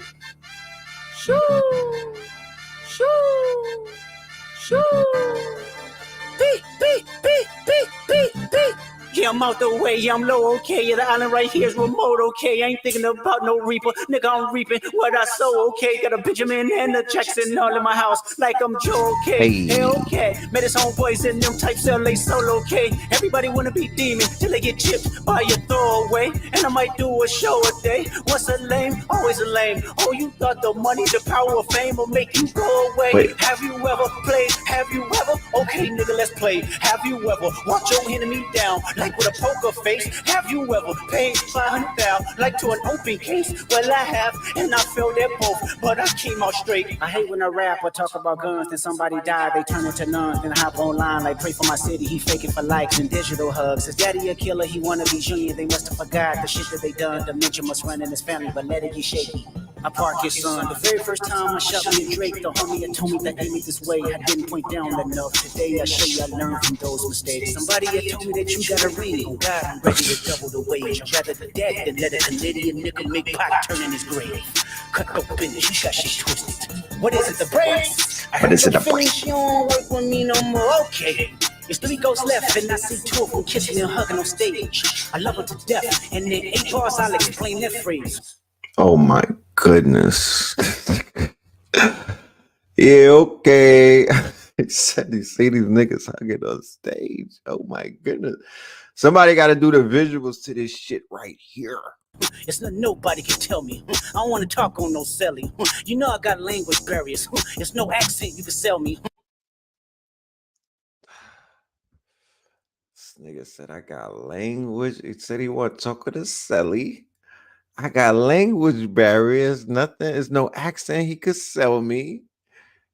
Yeah, I'm out the way, yeah, I'm low, okay. Yeah, the island right here is remote, okay. I ain't thinking about no reaper, nigga, I'm reaping what I sow, okay. Got a Benjamin and a Jackson all in my house, like I'm Joe, okay. Hey, okay. Met his homeboys in them types LA solo, okay. Everybody wanna be demon till they get chipped by your throwaway. And I might do a show a day. What's a lame? Always a lame. Oh, you thought the money, the power of fame will make you go away. Wait. Have you ever played? Have you ever? Okay, nigga, let's play. Have you ever walked your enemy down like with a poker face? Have you ever paid 500,000 like to an open case? Well, I have, and I failed at both, but I came out straight. I hate when a rapper talk about guns, then somebody died, they turn into nuns, then I hop online like pray for my city, he faking for likes and digital hugs. His daddy a killer, he wanna be junior, they must have forgot the shit that they done. Dementia must run in his family, but let it get shaky. I park his son. The very first time I shot me a Drake, the homie had told me that aim it this way. I didn't point down enough. Today I show you I learned from those mistakes. Somebody had told me that you got a ring. Oh God, I'm ready to double the wage. I'd rather be dead than let a Canadian nickel make pot turn in his grave. Cut the business, you got shit twisted. What is it, the brakes? I heard your feelings, you don't work with me no more. Okay. It's 3 ghosts left, and I see 2 of them kissing and hugging on stage. I love her to death, and in 8 bars I'll explain that phrase. Oh my goodness. Yeah, okay. He said he see these niggas hugging on stage. Oh my goodness. Somebody got to do the visuals to this shit right here. It's not nobody can tell me. I don't want to talk on no celly. You know I got language barriers. It's no accent you can sell me. This nigga said I got language. He said he want to talk with a celly. I got language barriers. Nothing. There's no accent he could sell me.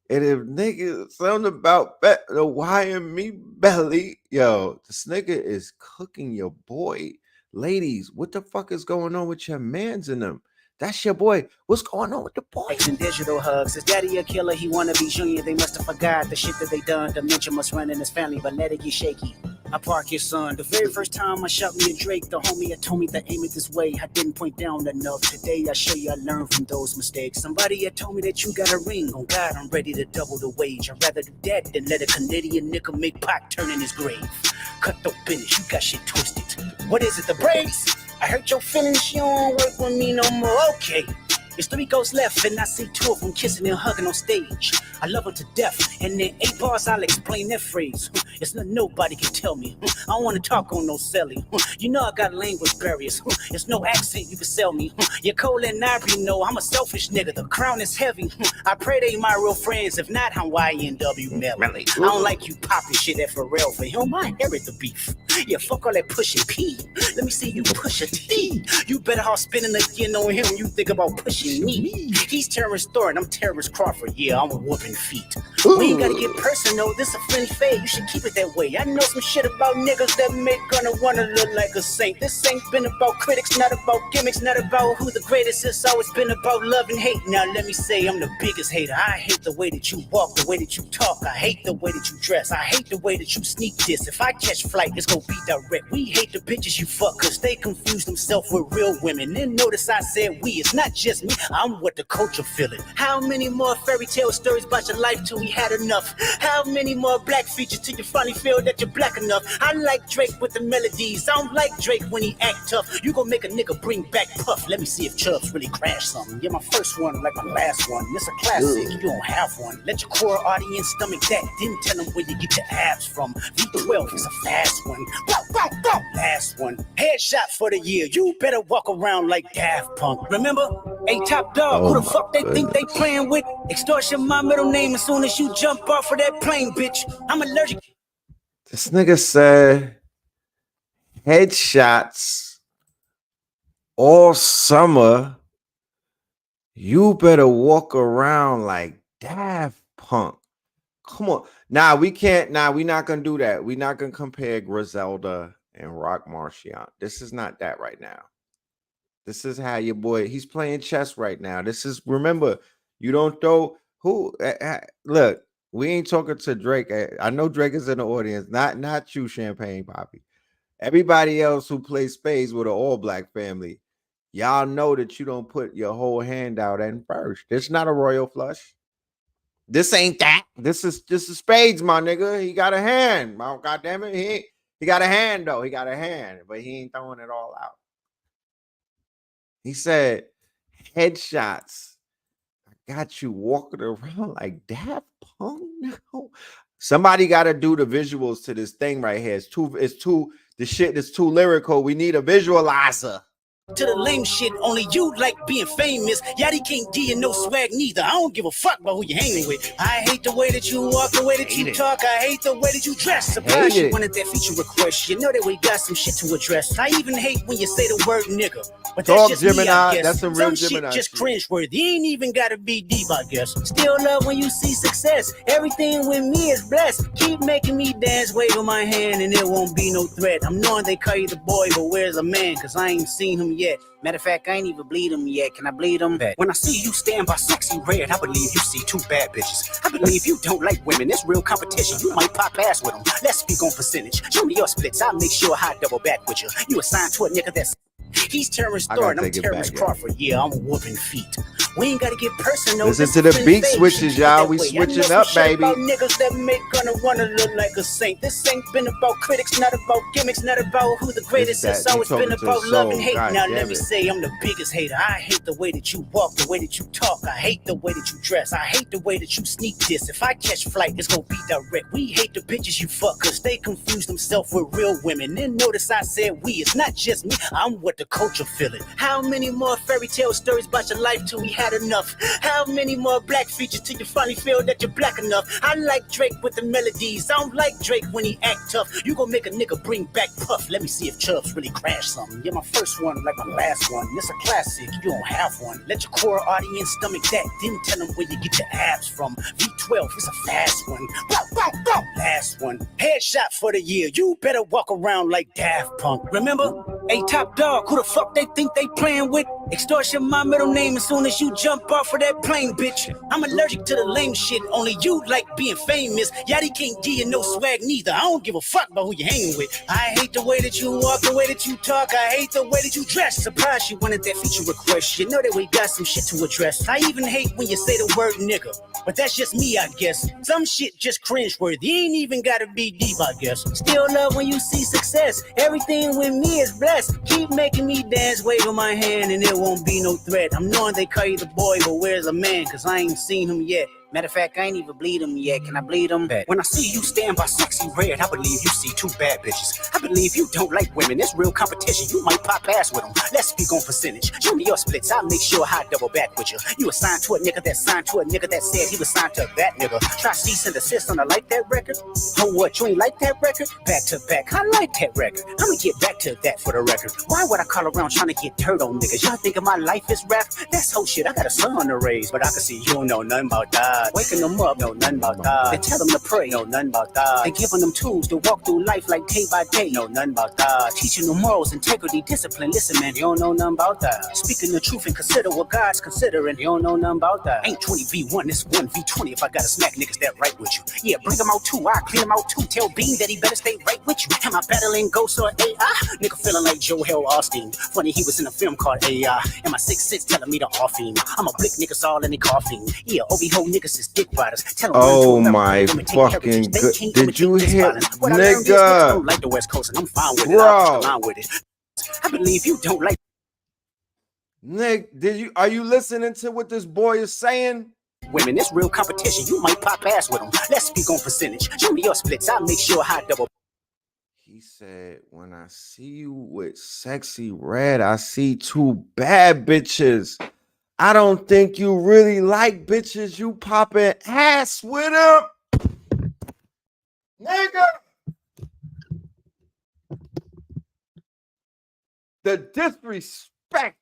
And if nigga something about the why in me belly, yo, this nigga is cooking your boy. Ladies, what the fuck is going on with your mans in them? That's your boy. What's going on with the boy? And digital hugs. His daddy a killer. He wanna be junior. They must have forgot the shit that they done. Dementia must run in his family, but let it get shaky. I park his son. The very first time I shot me a Drake, the homie had told me to aim it this way. I didn't point down enough. Today I show you I learned from those mistakes. Somebody had told me that you got a ring. Oh God, I'm ready to double the wage. I'd rather do that than let a Canadian nickel make pot turn in his grave. Cut the business, you got shit twisted. What is it, the brakes? I hurt your feelings, you don't work with me no more. Okay. It's 3 ghosts left, and I see 2 of them kissing and hugging on stage. I love her to death, and in 8 bars I'll explain that phrase. It's not nobody can tell me. I don't want to talk on no celly. You know I got language barriers. It's no accent you can sell me. You're cold and ivory, no, I'm a selfish nigga. The crown is heavy. I pray they my real friends. If not, I'm YNW Melly. I don't like you popping shit at Pharrell. For him, I inherit the beef. Yeah, fuck all that pushing P. Let me see you push a T. You better off spending a year on him. You think about pushing me. He's Terrence Thornton, I'm Terrence Crawford. Yeah, I'm a whooping feet. We ain't gotta get personal, this a friendly fade. You should keep it that way. I know some shit about niggas that make gonna wanna look like a saint. This ain't been about critics, not about gimmicks, not about who the greatest. It's always been about love and hate. Now let me say I'm the biggest hater. I hate the way that you walk, the way that you talk. I hate the way that you dress. I hate the way that you sneak this. If I catch flight, it's gonna be direct. We hate the bitches you fuck, cause they confuse themselves with real women. And notice I said we, it's not just me, I'm what the culture feeling. How many more fairy tale stories about your life till we had enough? How many more black features till you finally feel that you're black enough? I like Drake with the melodies, I don't like Drake when he act tough. You gon' make a nigga bring back Puff. Let me see if Chubbs really crashed something. You're my first one like my last one. It's a classic, you don't have one. Let your core audience stomach that, then tell them where you get your abs from. V12 is a fast one. Bow, bow, bow. Last one. Headshot for the year. You better walk around like Daft Punk. Remember? Hey, top dog, who the fuck they think they playing with? Extortion my middle name as soon as you jump off of that plane, bitch. I'm allergic. This nigga said headshots all summer. You better walk around like Daft Punk. Come on. Nah, we can't. Nah, we're not gonna do that. We're not gonna compare Griselda and Rock Marcion. This is not that right now. This is how your boy, he's playing chess right now. This is, remember, you don't throw who look, we ain't talking to Drake. I know Drake is in the audience, not you, Champagne Poppy. Everybody else who plays spades with an all-black family, y'all know that you don't put your whole hand out in first. This is not a royal flush. This ain't that. This is spades, my nigga. He got a hand. Oh, God damn it. He got a hand, though. He got a hand, but he ain't throwing it all out. He said, headshots. I got you walking around like Daft Punk now. Somebody got to do the visuals to this thing right here. The shit is too lyrical. We need a visualizer. To the lame shit, only you like being famous. Yachty can't give you no swag neither. I don't give a fuck about who you hanging with. I hate the way that you walk, the way that you talk. I hate the way that you dress. Surprise you wanted that feature request. You know that we got some shit to address. I even hate when you say the word nigga. But that's just Gemini, me, I guess. That's some real Gemini shit just cringeworthy. Ain't even gotta be deep, I guess. Still love when you see success. Everything with me is blessed. Keep making me dance, wave on my hand, and it won't be no threat. I'm knowing they call you the boy, but where's a man? Cause I ain't seen him yet. Matter of fact, I ain't even bleed him yet. Can I bleed him? When I see you stand by sexy red, I believe you see two bad bitches. I believe you don't like women. It's real competition. You might pop ass with them. Let's speak on percentage. Show me your splits. I'll make sure I double back with you. You assigned to a nigga that's... He's Terrence Thorne, I'm Terrence Crawford. Yeah, I'm whooping feet. We ain't gotta get personal. Listen to the beat switches, y'all. We switching up, baby. About niggas that make gonna wanna look like a saint. This ain't been about critics, not about gimmicks, not about who the greatest is. It's always been about love and hate. Now let me say I'm the biggest hater. I hate the way that you walk, the way that you talk. I hate the way that you dress. I hate the way that you sneak this. If I catch flight, it's gonna be direct. We hate the bitches you fuck, cause they confuse themselves with real women. And notice I said we, it's not just me, I'm what the culture feeling. How many more fairy tale stories about your life till we had enough? How many more black features till you finally feel that you're black enough? I like Drake with the melodies, I don't like Drake when he act tough. You gon' make a nigga bring back Puff. Let me see if Chubbs really crashed something. You're my first one like my last one. It's a classic, you don't have one. Let your core audience stomach that, then tell them where you get your abs from. V12 is a fast one. Bow, bow, bow. Last one. Headshot for the year. You better walk around like Daft Punk. Remember? Hey, top dog, who the fuck they think they playing with? Extortion my middle name as soon as you jump off of that plane, bitch. I'm allergic to the lame shit, only you like being famous. Yachty can't give you no swag neither. I don't give a fuck about who you hanging with. I hate the way that you walk, the way that you talk. I hate the way that you dress. Surprise you wanted that feature request. You know that we got some shit to address. I even hate when you say the word nigga. But that's just me, I guess. Some shit just cringeworthy. Ain't even gotta be deep, I guess. Still love when you see success. Everything with me is blessed. Keep making me dance, wave on my hand, and it won't be no threat. I'm knowing they call you the boy, but where's a man? Cause I ain't seen him yet. Matter of fact, I ain't even bleed him yet. Can I bleed him? When I see you stand by sexy red, I believe you see two bad bitches. I believe you don't like women. It's real competition. You might pop ass with them. Let's speak on percentage. Show me your splits. I'll make sure I double back with you. You assigned to a nigga that signed to a nigga that said he was signed to that nigga. Try cease and desist on a like that record. Oh, what? You ain't like that record? Back to back. I like that record. I'ma get back to that for the record. Why would I call around trying to get dirt on niggas? Y'all thinking my life is rap? That's whole shit. I got a son to raise, but I can see you don't know nothing about that. that. Waking them up, know nothing about that. They tell them to pray, know nothing about that. They giving them tools to walk through life like day by day, know nothing about that. Teaching them morals, integrity, discipline. Listen, man, you don't know nothing about that. Speaking the truth and consider what God's considering. You don't know nothing about that. Ain't 20v1, it's 1v20. If I gotta smack niggas that right with you, yeah, bring them out too. I clean them out too. Tell Bean that he better stay right with you. Am I battling ghosts or AI? Nigga feeling like Joel Austin. Funny, he was in a film called AI. And my 6'6" telling me to off him. I'm a blick niggas all in the coughing. Yeah, Obi-Ho niggas is dick riders. Tell them oh my fucking good. Did you hear, nigga? Don't like the West Coast, and I'm fine with it. I'll push the line with it. I believe you don't like. Nick, are you listening to what this boy is saying? Women, it's real competition. You might pop ass with them. Let's speak on percentage. Show me your splits. I'll make sure I double. He said, when I see you with sexy red, I see two bad bitches. I don't think you really like bitches. You popping ass with them. Nigga. The disrespect.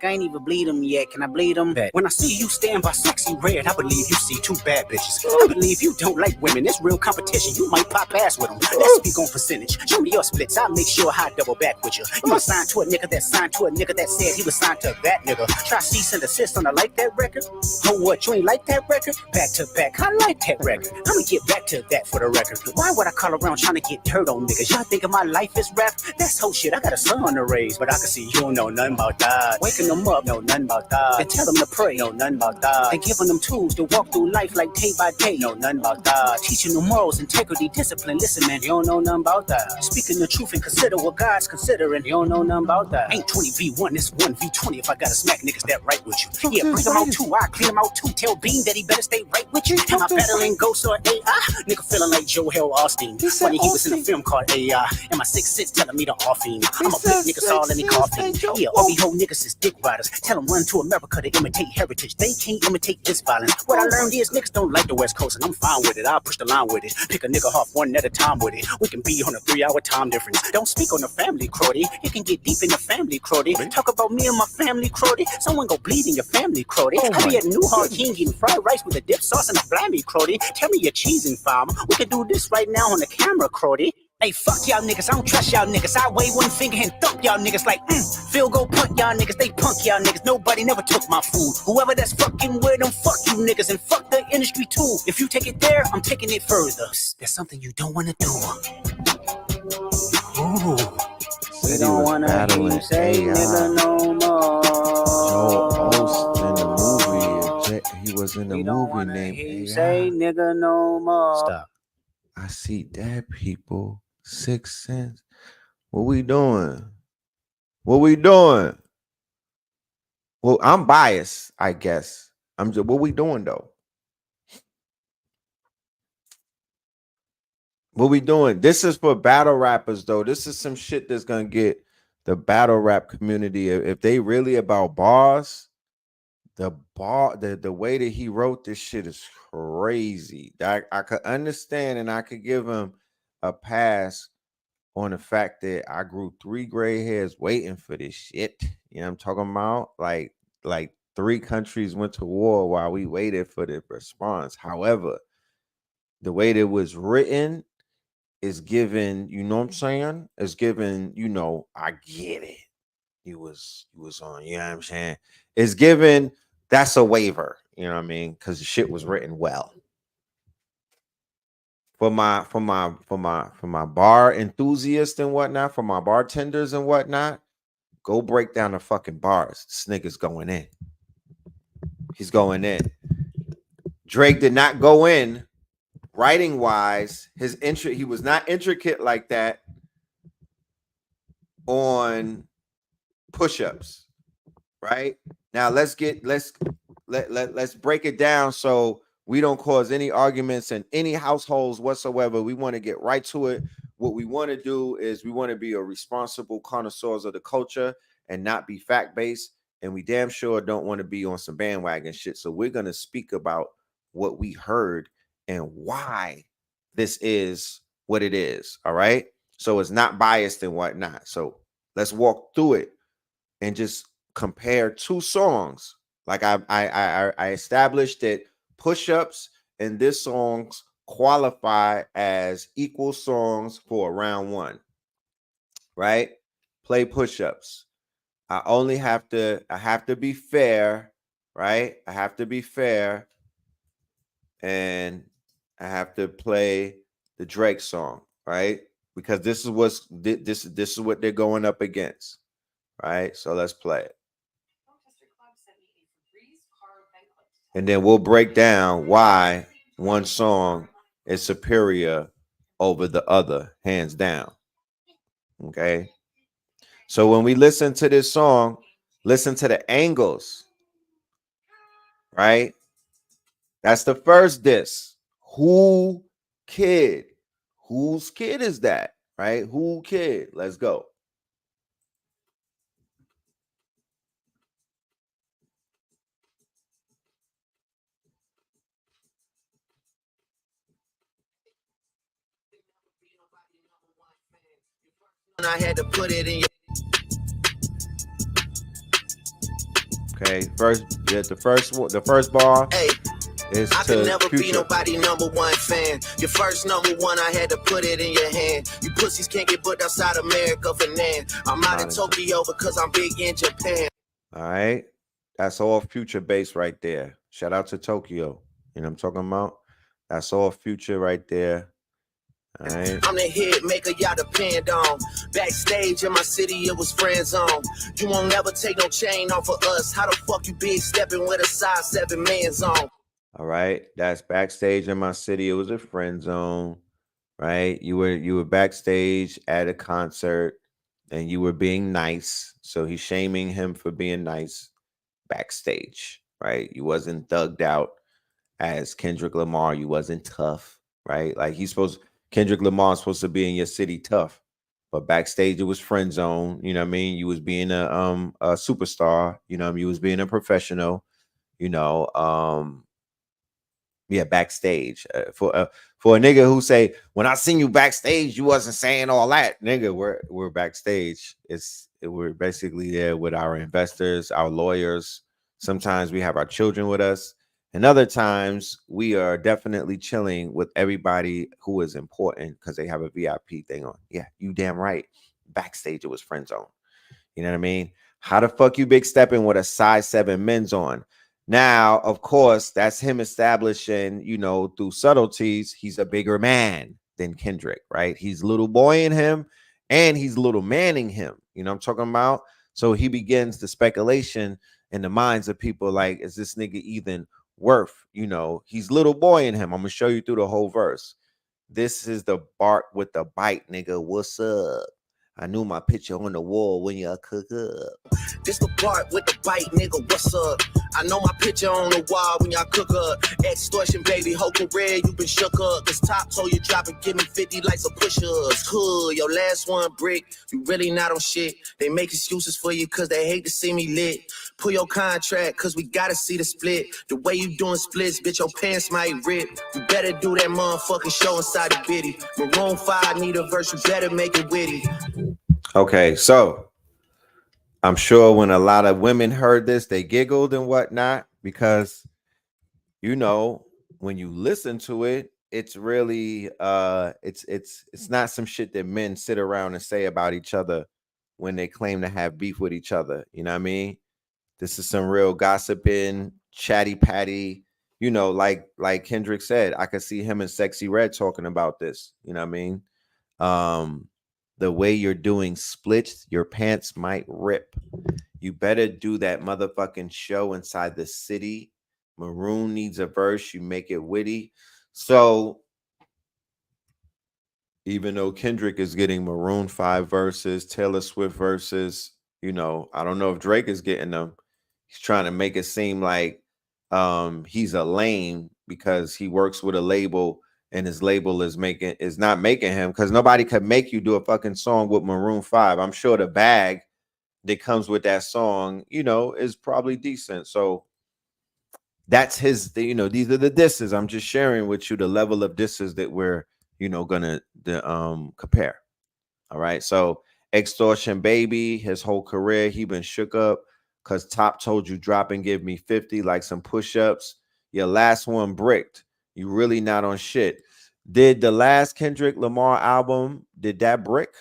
I ain't even bleed them yet. Can I bleed them? When I see you stand by sexy red, I believe you see two bad bitches. I believe you don't like women. It's real competition. You might pop ass with them. Let's speak on percentage. Show me your splits. I'll make sure I double back with you. You assigned to a nigga that signed to a nigga that said he was signed to that nigga. Try cease and desist on a like that record. Oh, what? You ain't like that record? Back to back. I like that record. I'ma get back to that for the record. Why would I call around trying to get dirt on niggas? Y'all thinking my life is rap? That's whole shit. I got a son to raise, but I can see you don't know nothing about that. Waking them up, know nothing about that. They tell them to pray, know nothing about that. They giving them tools to walk through life like day by day, know nothing about that. Teaching them morals, integrity, discipline. Listen, man, you don't know nothing about that. Speaking the truth and consider what God's considering. You don't know nothing about that. Ain't 20v1, it's 1v20. If I gotta smack niggas that right with you, yeah, bring them out too. I clean them out too. Tell Bean that he better stay right with you. Am I battling ghosts or AI? Nigga feeling like Joel Austin. Funny, he was in a film called AI. And my 6'6" telling me to off him. I'm a blick niggas all in the coughing. Yeah, Obi-Ho niggas is dick riders. Tell them run to America to imitate heritage. They can't imitate this violence. What I learned is niggas don't like the West Coast, and I'm fine with it. I'll push the line with it. Pick a nigga off one at a time with it. We can be on a 3-hour time difference. Don't speak on the family, Crody. You can get deep in the family, Crody. Talk about me and my family, Crody. Someone go bleed in your family, Crody. I be at New Hard King eating fried rice with a dip sauce and a blammy, Crody. Tell me your cheesing farm. We can do this right now on the camera, Crody. Hey, fuck y'all niggas, I don't trust y'all niggas. I wave one finger and thump y'all niggas like, field goal punt y'all niggas, they punk y'all niggas. Nobody never took my food. Whoever that's fucking with them, fuck you niggas and fuck the industry too. If you take it there, I'm taking it further. There's something you don't wanna do. Ooh. We don't wanna hear you say nigga no more. Joel Osteen in the movie. He was in the movie named AI. Say nigga no more. Stop. I see dead people. 6 cents. What we doing? What we doing? Well, I'm biased, I guess. I'm just, what we doing though? What we doing? This is for battle rappers though. This is some shit that's gonna get the battle rap community. If they really about bars, the way that he wrote this shit is crazy. I could understand and I could give him a pass on the fact that I grew 3 gray hairs waiting for this shit. You know what I'm talking about? Like 3 countries went to war while we waited for the response. However, the way that it was written is given, you know what I'm saying? It's given, you know, I get it. He was on, you know what I'm saying? It's given, that's a waiver, you know what I mean? Because the shit was written well. For my bar enthusiasts and whatnot, for my bartenders and whatnot, go break down the fucking bars. This nigga's going in. He's going in. Drake did not go in writing wise. He was not intricate like that on push-ups. Right now, let's break it down so we don't cause any arguments in any households whatsoever. We want to get right to it. What we want to do is we want to be a responsible connoisseurs of the culture and not be fact-based. And we damn sure don't want to be on some bandwagon shit. So we're going to speak about what we heard and why this is what it is. All right. So it's not biased and whatnot. So let's walk through it and just compare 2 songs. Like I established that push-ups and this songs qualify as equal songs for round one, right? Play push-ups. I have to be fair, right? I have to be fair, and I have to play the Drake song, right? Because this is what they're going up against, right? So let's play it. And then we'll break down why one song is superior over the other, hands down. Okay. So when we listen to this song, listen to the angles, right? That's the first diss. Who kid? Whose kid is that? Right? Who kid? Let's go. I had to put it in your Okay, the first bar hey. is I could to never be Future. nobody number one fan. Your first number one, I had to put it in your hand. You pussies can't get booked outside America for nan. I'm out in Tokyo because I'm big in Japan. All right, that's all Future bass right there. Shout out to Tokyo. You know what I'm talking about? That's all Future right there. All right. I'm the hit maker y'all depend on. Backstage in my city, it was friend zone. You won't never take no chain off of us. How the fuck you big stepping with a size 7 man zone? All right, that's backstage in my city. It was a friend zone, right? You were backstage at a concert, and you were being nice. So he's shaming him for being nice backstage, right? You wasn't thugged out as Kendrick Lamar. You wasn't tough, right? Like Kendrick Lamar is supposed to be in your city tough, but backstage it was friend zone. You know what I mean? You was being a superstar. You know, you was being a professional. You know, yeah, backstage for a nigga who say when I seen you backstage, you wasn't saying all that, nigga. We're backstage. We're basically there with our investors, our lawyers. Sometimes we have our children with us, and other times we are definitely chilling with everybody who is important because they have a VIP thing on. Yeah, you damn right. Backstage it was friend zone. You know what I mean? How the fuck you big stepping with a size 7 men's on? Now, of course, that's him establishing, you know, through subtleties, he's a bigger man than Kendrick, right? He's little boy in him and he's little manning him. You know what I'm talking about? So he begins the speculation in the minds of people like, is this nigga even worth, you know, he's little boy in him. I'm going to show you through the whole verse. This is the bark with the bite, nigga. What's up? I knew my picture on the wall when you cook up. This the part with the bite, nigga, what's up? I know my picture on the wall when y'all cook up. Extortion, baby, whole career, you been shook up. Cause Top told you drop and give me 50 like some push-ups. Cool, your last one brick, you really not on shit. They make excuses for you cause they hate to see me lit. Pull your contract cause we gotta see the split. The way you doing splits, bitch, your pants might rip. You better do that motherfucking show inside the bitty. Maroon 5 need a verse, you better make it witty. Okay, so I'm sure when a lot of women heard this, they giggled and whatnot because, you know, when you listen to it, it's really it's not some shit that men sit around and say about each other when they claim to have beef with each other. You know what I mean? This is some real gossiping, chatty patty. You know, like Kendrick said, I could see him and Sexy Red talking about this. You know what I mean? The way you're doing splits, your pants might rip. You better do that motherfucking show inside the city. Maroon needs a verse, you make it witty. So even though Kendrick is getting Maroon 5 verses, Taylor Swift verses, you know, I don't know if Drake is getting them. He's trying to make it seem like he's a lame because he works with a label and his label is not making him, because nobody could make you do a fucking song with Maroon 5. I'm sure the bag that comes with that song, you know, is probably decent. So that's his, you know, these are the disses. I'm just sharing with you the level of disses that we're, you know, gonna compare. All right. So Extortion Baby, his whole career, he been shook up. Cause Top told you drop and give me 50 like some push-ups. Your last one bricked. You really not on shit. Did the last Kendrick Lamar album, did that brick,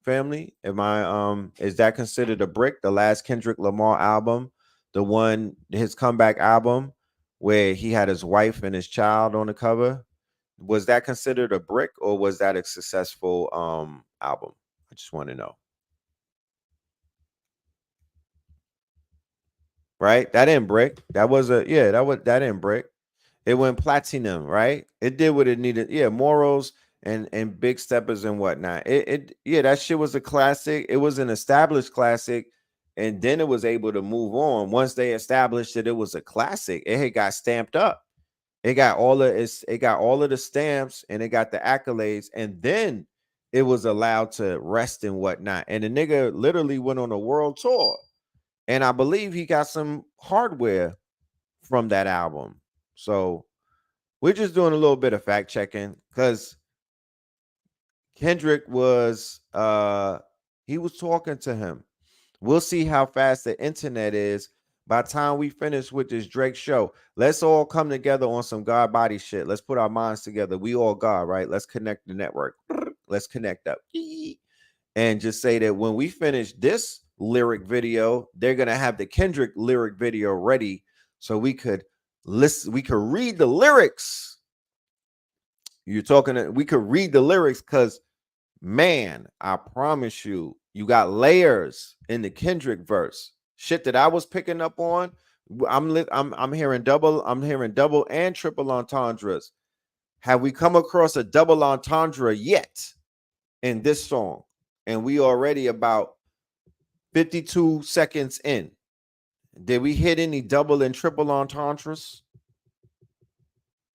family? Is that considered a brick? The last Kendrick Lamar album, the one, his comeback album, where he had his wife and his child on the cover. Was that considered a brick, or was that a successful album? I just want to know. Right? That didn't break. That didn't break. It went platinum, right? It did what it needed. Yeah, morals and big steppers and whatnot. That shit was a classic. It was an established classic, and then it was able to move on. Once they established that it was a classic, it had got stamped up. It got all of the stamps, and it got the accolades, and then it was allowed to rest and whatnot. And the nigga literally went on a world tour. And I believe he got some hardware from that album. So we're just doing a little bit of fact checking, because Kendrick was he was talking to him. We'll see how fast the internet is by the time we finish with this Drake show. Let's all come together on some God body shit. Let's put our minds together. We all God, right? Let's connect the network. Let's connect up. And just say that when we finish this lyric video, they're gonna have the Kendrick lyric video ready, so we could listen. We could read the lyrics. We could read the lyrics, because man, I promise you, you got layers in the Kendrick verse. Shit that I was picking up on. I'm hearing double and triple entendres. Have we come across a double entendre yet in this song? And we already about 52 seconds in. Did we hit any double and triple entendres?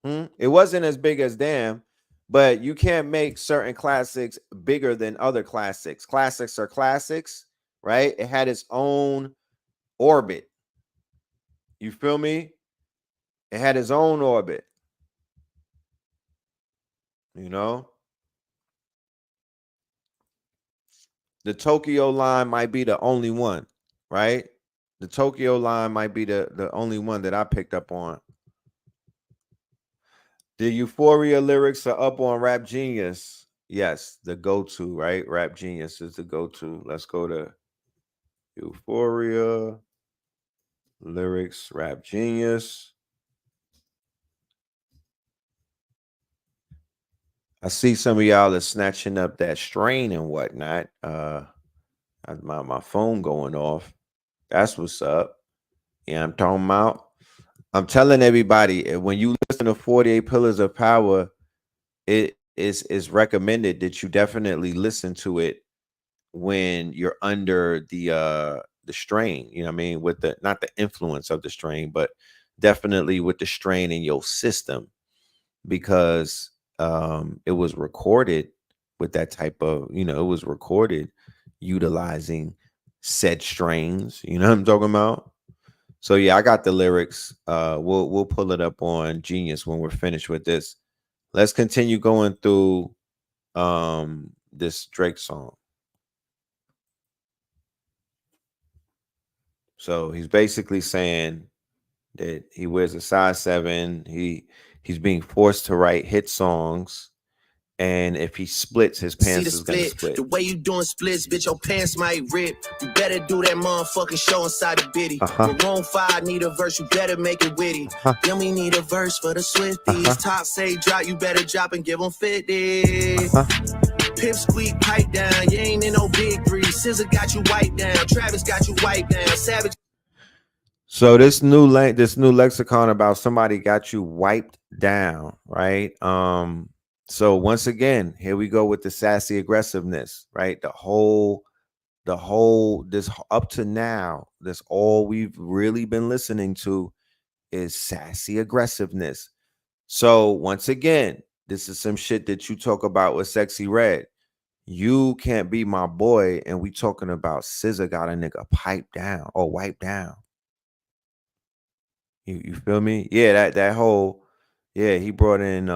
It wasn't as big as Damn, but you can't make certain classics bigger than other classics. Classics are classics, right? It had its own orbit. You feel me? It had its own orbit. You know? The Tokyo line might be the only one, right? The Tokyo line might be the only one that I picked up on. The Euphoria lyrics are up on Rap Genius. Yes, the go-to, right? Rap Genius is the go-to. Let's go to Euphoria lyrics, Rap Genius. I see some of y'all are snatching up that strain and whatnot. My phone going off. That's what's up. Yeah, I'm talking about. I'm telling everybody, when you listen to 48 Pillars of Power, it is recommended that you definitely listen to it when you're under the strain. You know what I mean? With the, not the influence of the strain, but definitely with the strain in your system, because it was recorded with that type of, it was recorded utilizing said strains. You know what I'm talking about? So yeah, I got the lyrics. We'll pull it up on Genius when we're finished with this. Let's continue going through this Drake song. So he's basically saying that he wears a size 7. He's being forced to write hit songs, and if he splits, his pants is gonna split. The way you doing splits, bitch, your pants might rip. You better do that motherfucking show inside the bitty. Room 5 need a verse, you better make it witty. Then we need a verse for the Swifties. Top say drop, you better drop and give them 50. Pip squeak, pipe down, you ain't in no big three. SZA got you wiped down, Travis got you wiped down, Savage. So this new lexicon about somebody got you wiped down, right? So once again, here we go with the sassy aggressiveness, right? The whole this up to now, this all we've really been listening to is sassy aggressiveness. So once again, this is some shit that you talk about with Sexy Red. You can't be my boy, and we talking about SZA got a nigga piped down or wiped down. You feel me? Yeah, that whole, yeah, he brought in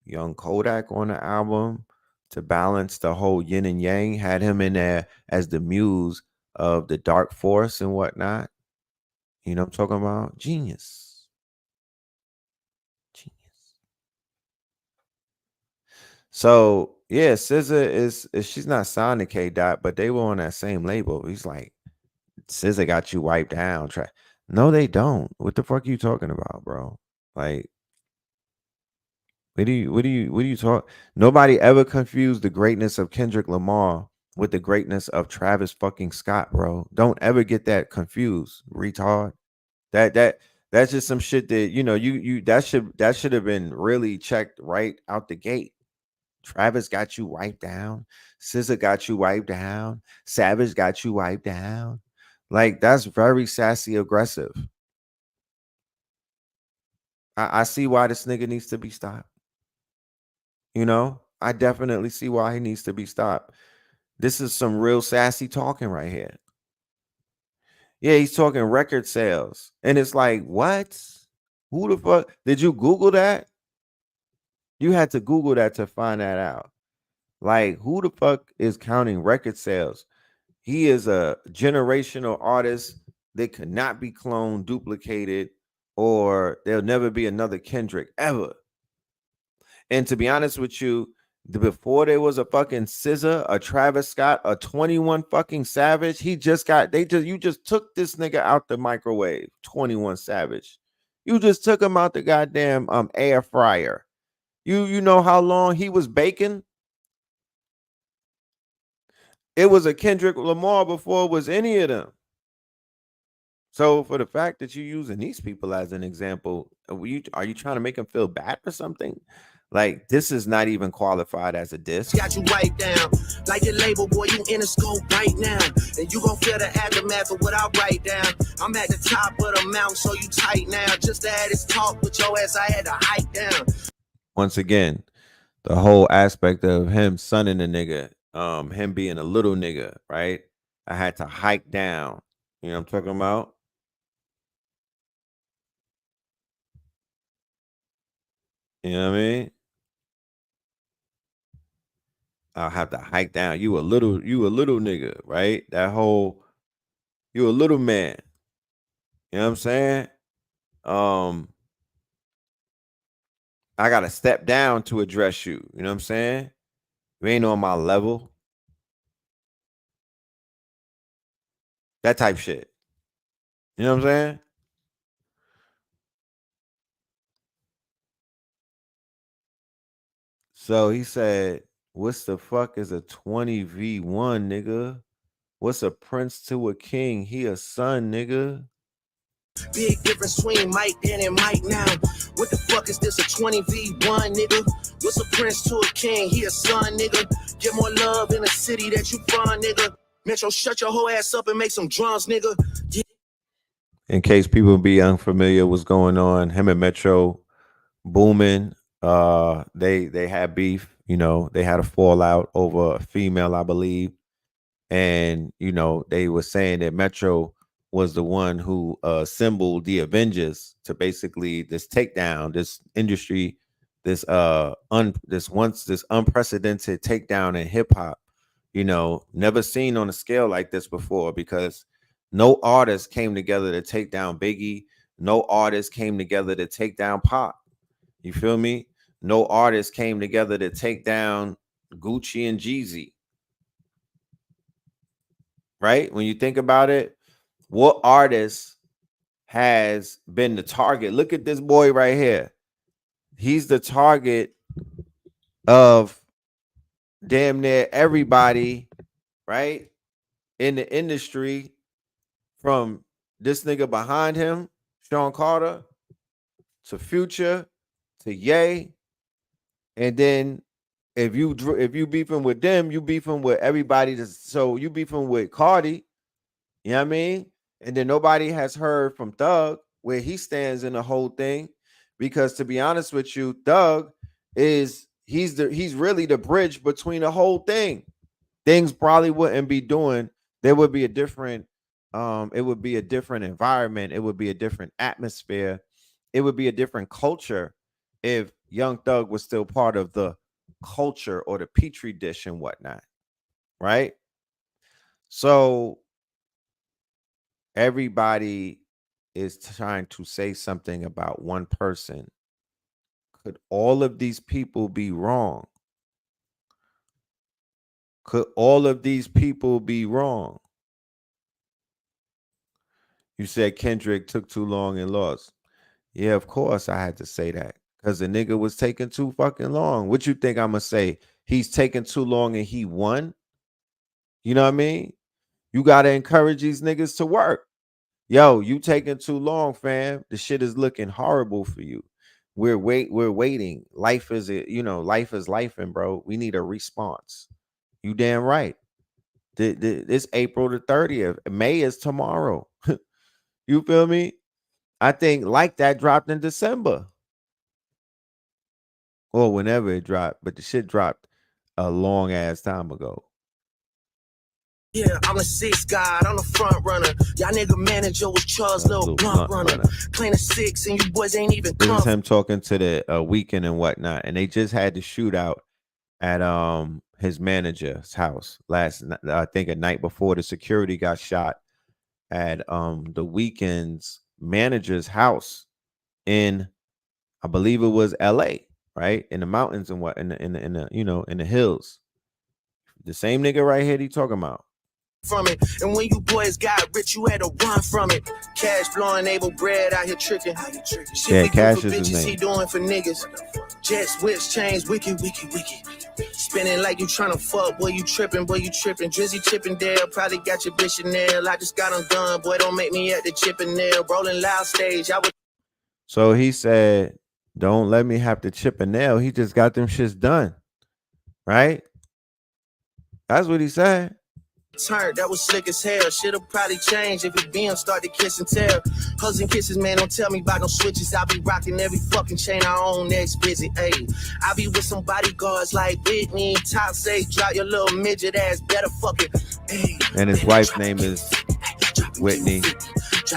Young Kodak on the album to balance the whole yin and yang, had him in there as the muse of the dark force and whatnot. You know what I'm talking about? Genius. Genius. So yeah, SZA is she's not signed to K Dot, but they were on that same label. He's like, SZA got you wiped down. No, they don't. What the fuck are you talking about, bro? Like, what do you talk? Nobody ever confused the greatness of Kendrick Lamar with the greatness of Travis fucking Scott, bro. Don't ever get that confused, retard. That's just some shit that you that should have been really checked right out the gate. Travis got you wiped down. SZA got you wiped down. Savage got you wiped down. Like, that's very sassy aggressive. I see why this nigga needs to be stopped. I definitely see why he needs to be stopped. This is some real sassy talking right here. Yeah, he's talking record sales. And it's like, what? Who the fuck? Did you Google that? You had to Google that to find that out. Like, who the fuck is counting record sales? He is a generational artist that could not be cloned, duplicated, or there'll never be another Kendrick ever. And to be honest with you, before there was a fucking SZA, a Travis Scott, a 21 fucking Savage, you just took this nigga out the microwave, 21 Savage. You just took him out the goddamn air fryer. You know how long he was baking? It was a Kendrick Lamar before it was any of them. So for the fact that you're using these people as an example, are you trying to make them feel bad for something? Like, this is not even qualified as a diss. Got you wiped down. Like your label, boy, you in a scope right now. And you gon' feel the aftermath of what I write down. I'm at the top of the mountain, so you tight now. Just to have this talk with your ass, I had to hike down. Once again, the whole aspect of him sunning the nigga, him being a little nigga, right? I had to hike down. You know what I'm talking about? You know what I mean? I'll have to hike down. You a little nigga, right? You a little man. You know what I'm saying? I gotta step down to address you. You know what I'm saying? You ain't on my level. That type shit. You know what I'm saying? So he said, what's the fuck is a 20v1, nigga? What's a prince to a king? He a son, nigga. Big difference between Mike then and Mike now. What the fuck is this, a 20v1, nigga? What's a prince to a king? He a son, nigga. Get more love in the city that you from, nigga. Metro, shut your whole ass up and make some drums, nigga. Yeah. In case people be unfamiliar what's going on, him and Metro booming. They had beef. They had a fallout over a female, I believe. And, they were saying that Metro was the one who assembled the Avengers to basically this takedown, this industry, this unprecedented takedown in hip hop, never seen on a scale like this before, because no artist came together to take down Biggie. No artist came together to take down Pop. You feel me? No artist came together to take down Gucci and Jeezy. Right? When you think about it, what artist has been the target? Look at this boy right here. He's the target of damn near everybody, right? In the industry, from this nigga behind him, Sean Carter, to Future, to Ye. And then if you beefing with them, you beefing with everybody. So you beefing with Cardi, you know what I mean? And then nobody has heard from Thug where he stands in the whole thing, because to be honest with you, Thug he's really the bridge between the whole thing. Things probably wouldn't be doing. There would be a different it would be a different environment. It would be a different atmosphere. It would be a different culture if Young Thug was still part of the culture or the petri dish and whatnot, right? So everybody is trying to say something about one person. Could all of these people be wrong? Could all of these people be wrong? You said Kendrick took too long and lost. Yeah, of course I had to say that because the nigga was taking too fucking long. What you think I'm gonna say? He's taking too long and he won? You know what I mean? You gotta encourage these niggas to work. Yo, you taking too long, fam. The shit is looking horrible for you. We're waiting. Life is life is life, and bro. We need a response. You damn right. This April the 30th. May is tomorrow. You feel me? I think like that dropped in December. Or whenever it dropped, but the shit dropped a long ass time ago. Yeah, I'm a six god, I'm the front runner. Y'all nigga manager was Charles' little blunt runner. Playing a six and you boys ain't even come. This is him talking to the Weekend and whatnot. And they just had the shootout at his manager's house I think a night before. The security got shot at the Weekend's manager's house in, I believe it was LA, right? In the mountains and what in the in the hills. The same nigga right here he talking about. From it, and when you boys got rich, you had to run from it. Cash flowing, able bread out here tricking. Shit Yeah, we Cash do for is his bitches, name. he doing for niggas. Jets, whips, chains, wicked. Spinning like you trying to fuck, boy, you tripping. Drizzy Chippendale, probably got your bitch Chanel. I just got them done, boy, don't make me at the Chippendale. Rolling loud stage, I would. So he said, don't let me have to chip a nail. He just got them shits done. Right? That's what he said. Turn, that was slick as hell. Shit'll probably change if your BM start to kiss and tell. Hugs and kisses, man, don't tell me about no switches. I be rocking every fucking chain I own next visit. Ayy, I be with some bodyguards like Whitney. Top say, drop your little midget ass, better fucking. Ayy, and his wife's name is Whitney. I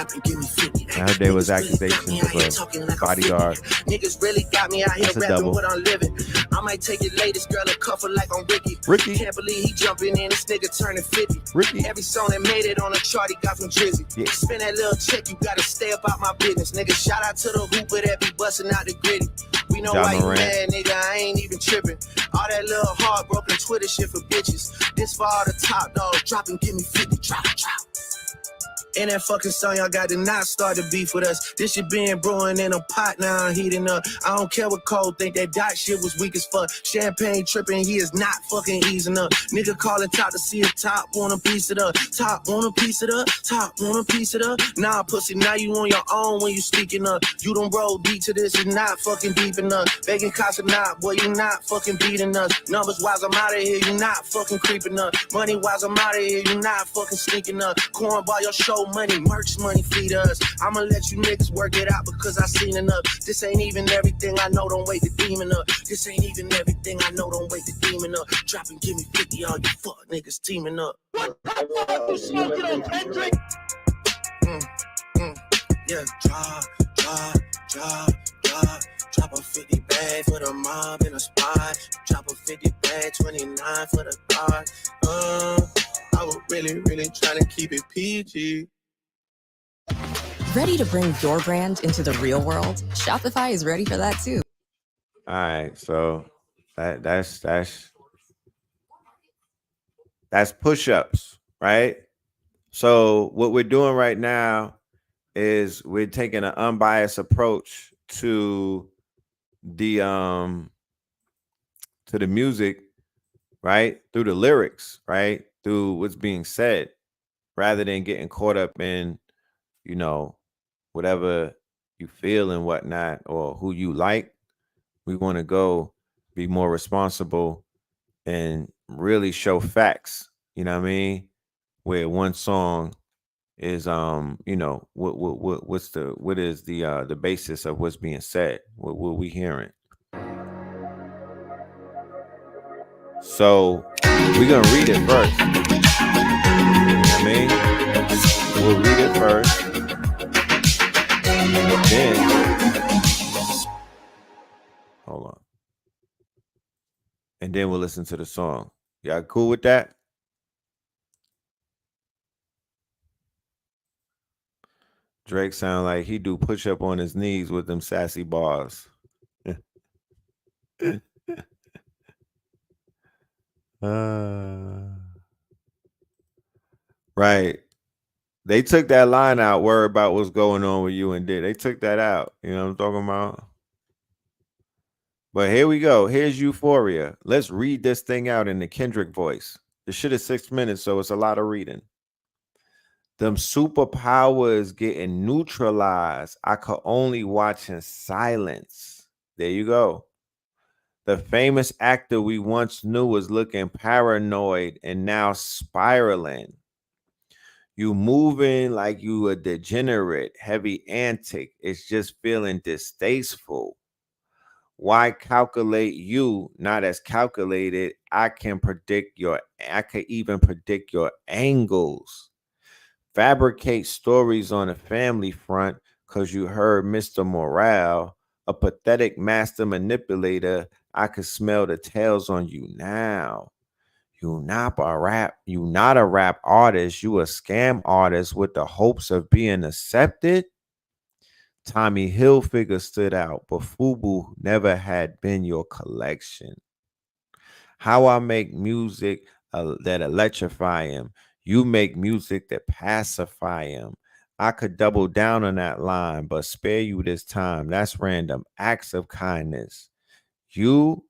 heard there was accusations of a bodyguard. Niggas really got me out here rapping what I'm living. I might take your latest girl and cuff her like I'm Ricky. Can't believe he jumping in, this nigga turning 50. Every song that made it on the chart, he got from Drizzy. Yeah. Spend that little check, you gotta stay up out my business. Nigga, shout out to the hooper that be busting out the gritty. We know why you mad, nigga, I ain't even tripping. All that little heartbroken Twitter shit for bitches. This for all the top dogs, drop and give me 50, drop. And that fucking song y'all got to not start to beef with us. This shit been brewing in a pot, now I'm heating up. I don't care what Cole think, that dot shit was weak as fuck. Champagne tripping, he is not fucking easing up. Nigga calling top to see if top want a piece of the top, want a piece of the top, want a piece of the. Nah, pussy, now you on your own when you speaking up. You don't roll deep to this, you not fucking deep enough. Begging cops or not, boy, you not fucking beating us. Numbers wise, I'm out of here, you not fucking creeping up. Money wise, I'm out of here, you not fucking sneaking up. Cornball your show money, merch money feed us. I'ma let you niggas work it out because I seen enough. This ain't even everything I know, don't wait the demon up. This ain't even everything I know, don't wait the demon up. Drop and give me 50, all you fuck niggas teaming up. What you smoking on, Kendrick? Yeah, drop a 50 bag for the mob in a spot. Drop a 50 bag, 29 for the car. I was really trying to keep it PG. Ready to bring your brand into the real world? Shopify is ready for that too. All right, so that's push-ups, right? So what we're doing right now is we're taking an unbiased approach to the music, right? Through the lyrics, right? Through what's being said, rather than getting caught up in, whatever you feel and whatnot, or who you like. We want to go be more responsible and really show facts. You know what I mean? Where one song is what is the basis of what's being said, what we hearing. So we're gonna read it first. You know what I mean? We'll read it first. Then hold on. And then we'll listen to the song. Y'all cool with that? Drake sound like he do push up on his knees with them sassy bars. Right. They took that line out, worry about what's going on with you and did. They took that out. You know what I'm talking about? But here we go. Here's Euphoria. Let's read this thing out in the Kendrick voice. The shit is 6 minutes, so it's a lot of reading. Them superpowers getting neutralized. I could only watch in silence. There you go. The famous actor we once knew was looking paranoid and now spiraling. You moving like you a degenerate, heavy antic. It's just feeling distasteful. Why calculate you not as calculated? I can even predict your angles. Fabricate stories on a family front because you heard Mr. Morale, a pathetic master manipulator. I could smell the tails on you now. You not a rap artist, you a scam artist with the hopes of being accepted. Tommy Hilfiger stood out, but Fubu never had been your collection. How I make music that electrify him. You make music that pacify him. I could double down on that line, but spare you this time. That's random acts of kindness. You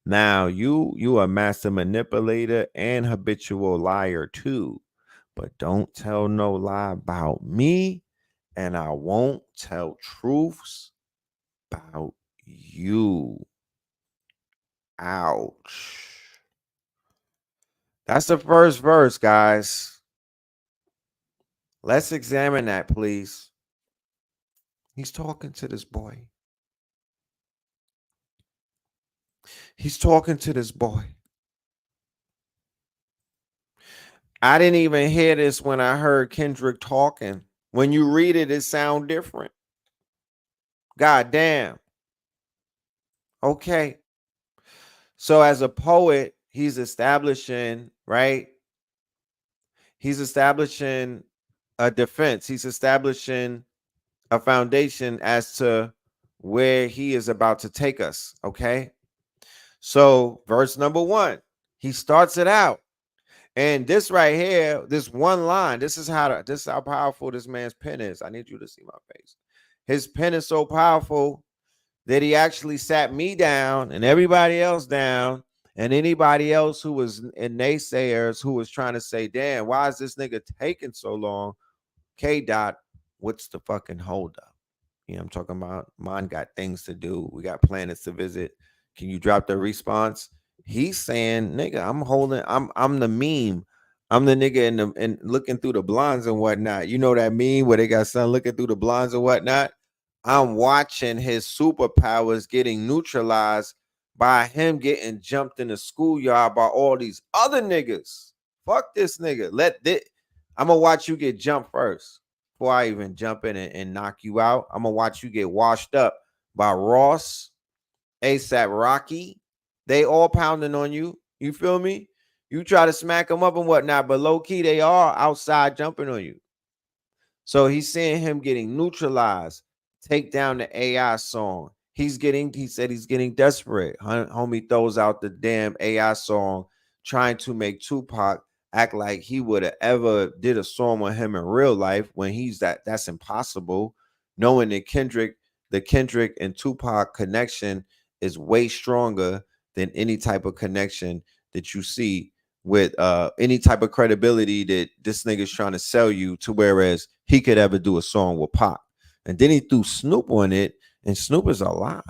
a master manipulator and habitual liar too. But don't tell no lie about me, and I won't tell truths about you. Ouch. That's the first verse, guys. Let's examine that, please. He's talking to this boy. He's talking to this boy. I didn't even hear this when I heard Kendrick talking. When you read it, it sounds different. God damn. Okay. So as a poet, he's establishing, right? He's establishing a defense. He's establishing a foundation as to where he is about to take us. Okay. So verse number 1, he starts it out. And this right here, this one line, this is how powerful this man's pen is. I need you to see my face. His pen is so powerful that he actually sat me down and everybody else down, and anybody else who was in naysayers who was trying to say, damn, why is this nigga taking so long? K Dot, what's the fucking holdup? You know, I'm talking about mine got things to do. We got planets to visit. Can you drop the response? He's saying, nigga, I'm the meme. I'm the nigga and looking through the blinds and whatnot. You know that meme where they got son looking through the blinds and whatnot? I'm watching his superpowers getting neutralized by him getting jumped in the schoolyard by all these other niggas. Fuck this nigga. I'm gonna watch you get jumped first before I even jump in and knock you out. I'm gonna watch you get washed up by Ross, ASAP Rocky. They all pounding on you. You feel me? You try to smack them up and whatnot, but low key they are outside jumping on you. So he's seeing him getting neutralized. Take down the AI song. He said he's getting desperate. Homie throws out the damn AI song, trying to make Tupac act like he would have ever did a song with him in real life when that's impossible. Knowing that the Kendrick and Tupac connection is way stronger than any type of connection that you see with any type of credibility that this nigga's trying to sell you to, whereas he could ever do a song with Pac. And then he threw Snoop on it, and Snoop is alive.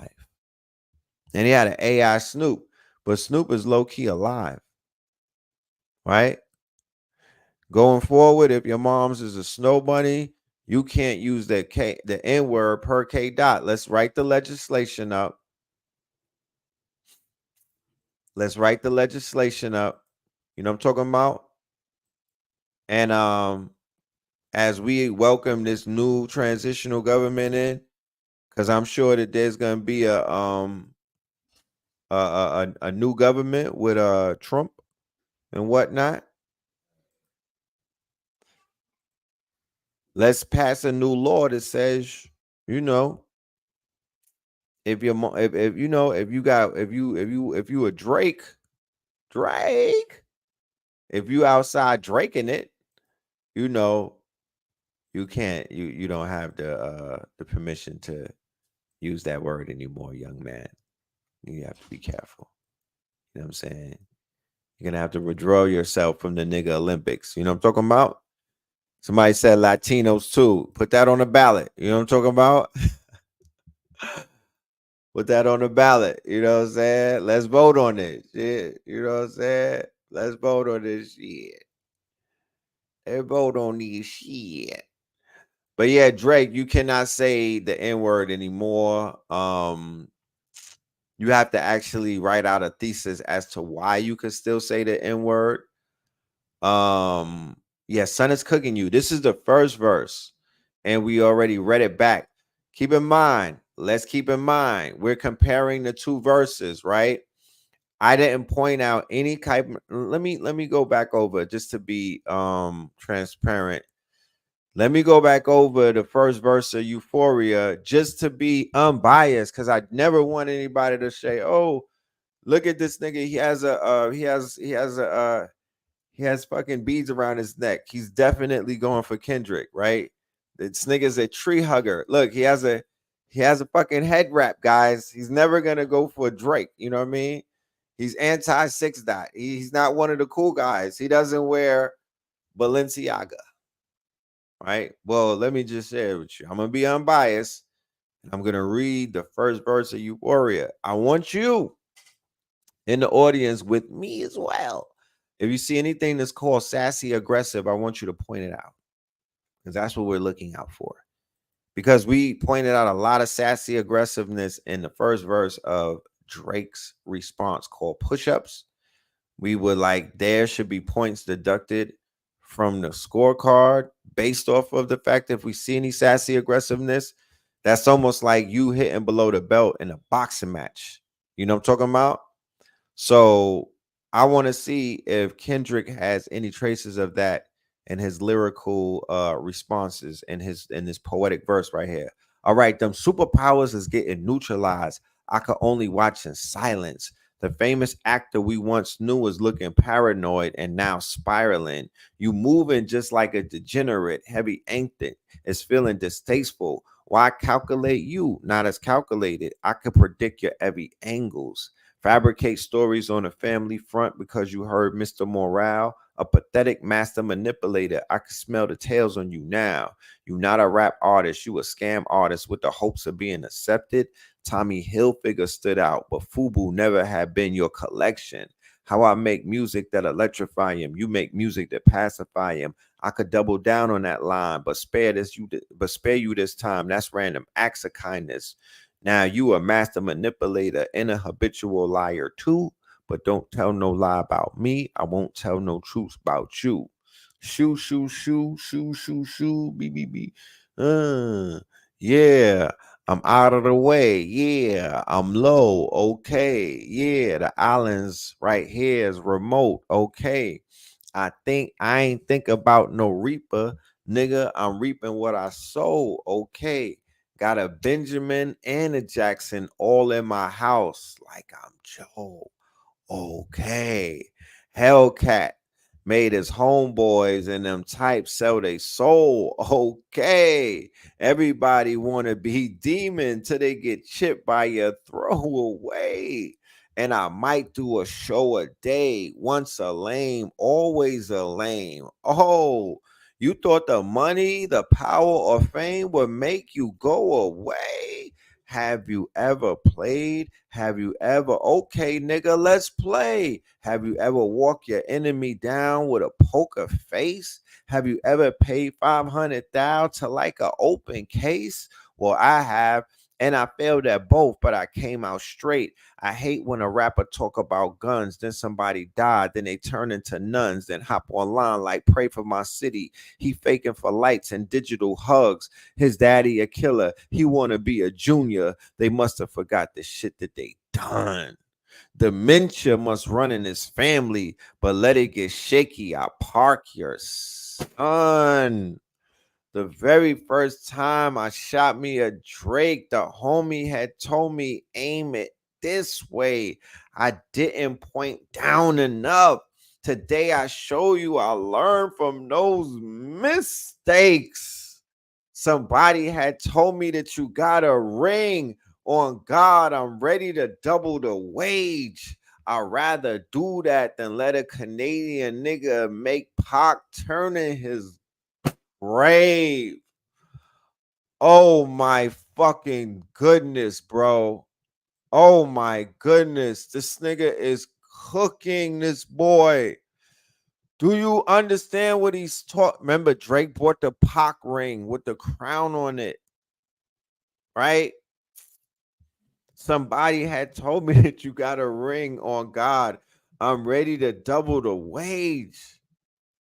And he had an AI Snoop, but Snoop is low-key alive. Right? Going forward, if your mom's is a snow bunny, you can't use the N-word per K Dot. Let's write the legislation up. Let's write the legislation up. You know what I'm talking about? And as we welcome this new transitional government in, because I'm sure that there's gonna be a new government with Trump and whatnot. let's pass a new law that says, you know, if you know, if you a Drake, if you outside Draking it, you know, you can't, you don't have the permission to use that word anymore, young man. You have to be careful. You know what I'm saying? You're gonna have to withdraw yourself from the nigga Olympics. You know what I'm talking about? Somebody said Latinos too. Put that on the ballot. You know what I'm talking about? Put that on the ballot. You know what I'm saying? Let's vote on this shit. You know what I'm saying? Let's vote on this shit. Let's vote on this shit. But yeah, Drake, you cannot say the N-word anymore. You have to actually write out a thesis as to why you could still say the N-word. Yeah, Son is cooking you. This is the first verse, and we already read it back. Keep in mind, let's keep in mind, we're comparing the two verses, right? I didn't point out any type. Let me go back over just to be transparent. Let me go back over the first verse of Euphoria just to be unbiased, because I never want anybody to say, "Oh, look at this nigga. He has fucking beads around his neck. He's definitely going for Kendrick, right? This nigga's a tree hugger. Look, he has a fucking head wrap, guys. He's never gonna go for Drake. You know what I mean? He's anti 6ix9ine. He's not one of the cool guys. He doesn't wear Balenciaga, right? Well, let me just share with you. I'm gonna be unbiased. I'm gonna read the first verse of Euphoria. I want you in the audience with me as well. If you see anything that's called sassy aggressive, I want you to point it out, because that's what we're looking out for. Because we pointed out a lot of sassy aggressiveness in the first verse of Drake's response called push-ups. We would like, there should be points deducted from the scorecard based off of the fact that if we see any sassy aggressiveness, that's almost like you hitting below the belt in a boxing match. You know what I'm talking about? So I want to see if Kendrick has any traces of that in his lyrical responses in this poetic verse right here. All right, them superpowers is getting neutralized. I could only watch in silence. The famous actor we once knew was looking paranoid and now spiraling. You moving just like a degenerate, heavy anklet is feeling distasteful. Why calculate you? Not as calculated. I could predict your every angles. Fabricate stories on the family front because you heard Mr. Morale, a pathetic master manipulator. I can smell the tails on you now. You not a rap artist, you a scam artist with the hopes of being accepted. Tommy Hilfiger stood out, but Fubu never had been your collection. How I make music that electrify him. You make music that pacify him. I could double down on that line, but spare you this time. That's random acts of kindness. Now you a master manipulator and a habitual liar too, but don't tell no lie about me. I won't tell no truth about you. Shoo, shoo, shoo, shoo, shoo, shoo, be. Yeah, I'm out of the way. Yeah, I'm low. Okay. Yeah, the island's right here is remote. Okay. I ain't think about no reaper. Nigga, I'm reaping what I sow. Okay. Got a Benjamin and a Jackson all in my house like I'm Joe. Okay. Hellcat made his homeboys and them types sell they soul. Okay. Everybody want to be demon till they get chipped by your throwaway. And I might do a show a day. Once a lame, always a lame. Oh, you thought the money, the power, or fame would make you go away? Have you ever played? Have you ever, okay, nigga, let's play. Have you ever walked your enemy down with a poker face? Have you ever paid 500,000 to like an open case? Well, I have, and I failed at both, but I came out straight. I hate when a rapper talk about guns, then somebody died, then they turn into nuns, then hop online like pray for my city. He faking for lights and digital hugs. His daddy a killer. He want to be a junior. They must have forgot the shit that they done. Dementia must run in his family, but let it get shaky. I park your son. The very first time I shot me a Drake, the homie had told me aim it this way. I didn't point down enough. Today I show you I learned from those mistakes. Somebody had told me that you got a ring. On God, I'm ready to double the wage. I'd rather do that than let a Canadian nigga make Pac turn in his grave. Oh my fucking goodness, bro. Oh my goodness. This nigga is cooking this boy. Do you understand what he's taught? Remember, Drake bought the Pac ring with the crown on it, right? Somebody had told me that you got a ring. On God. I'm ready to double the wage.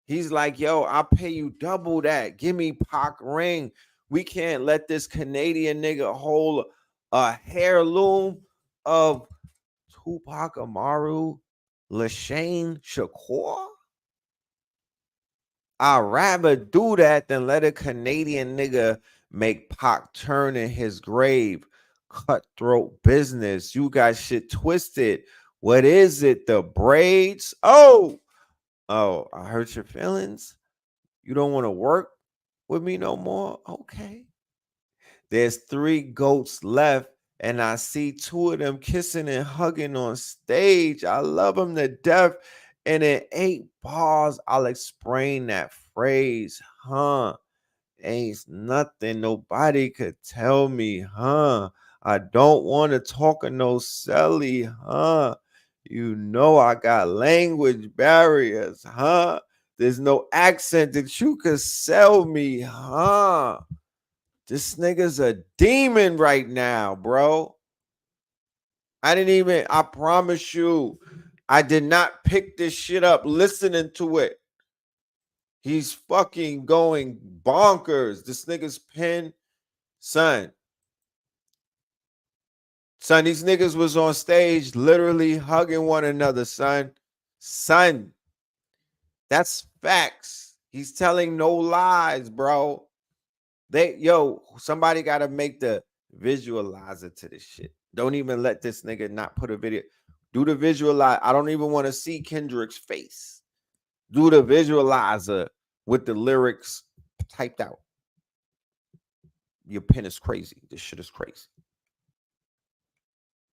He's like, yo, I'll pay you double that. Give me Pac ring. We can't let this Canadian nigga hold a heirloom of Tupac Amaru, LaShane Shakur. I'd rather do that than let a Canadian nigga make Pac turn in his grave. Cutthroat business. You got shit twisted. What is it? The braids? Oh, I hurt your feelings. You don't want to work with me no more? Okay. There's 3 goats left, and I see 2 of them kissing and hugging on stage. I love them to death. And in 8 bars, I'll explain that phrase, huh? Ain't nothing nobody could tell me, huh? I don't want to talk of no celly, huh? You know I got language barriers, huh? There's no accent that you could sell me, huh? This nigga's a demon right now, bro. I promise you, I did not pick this shit up listening to it. He's fucking going bonkers. This nigga's pen, son, these niggas was on stage literally hugging one another, son. That's facts. He's telling no lies, bro. Somebody got to make the visualizer to this shit. Don't even let this nigga not put a video. Do the visualize. I don't even want to see Kendrick's face. Do the visualizer with the lyrics typed out. Your pen is crazy. This shit is crazy.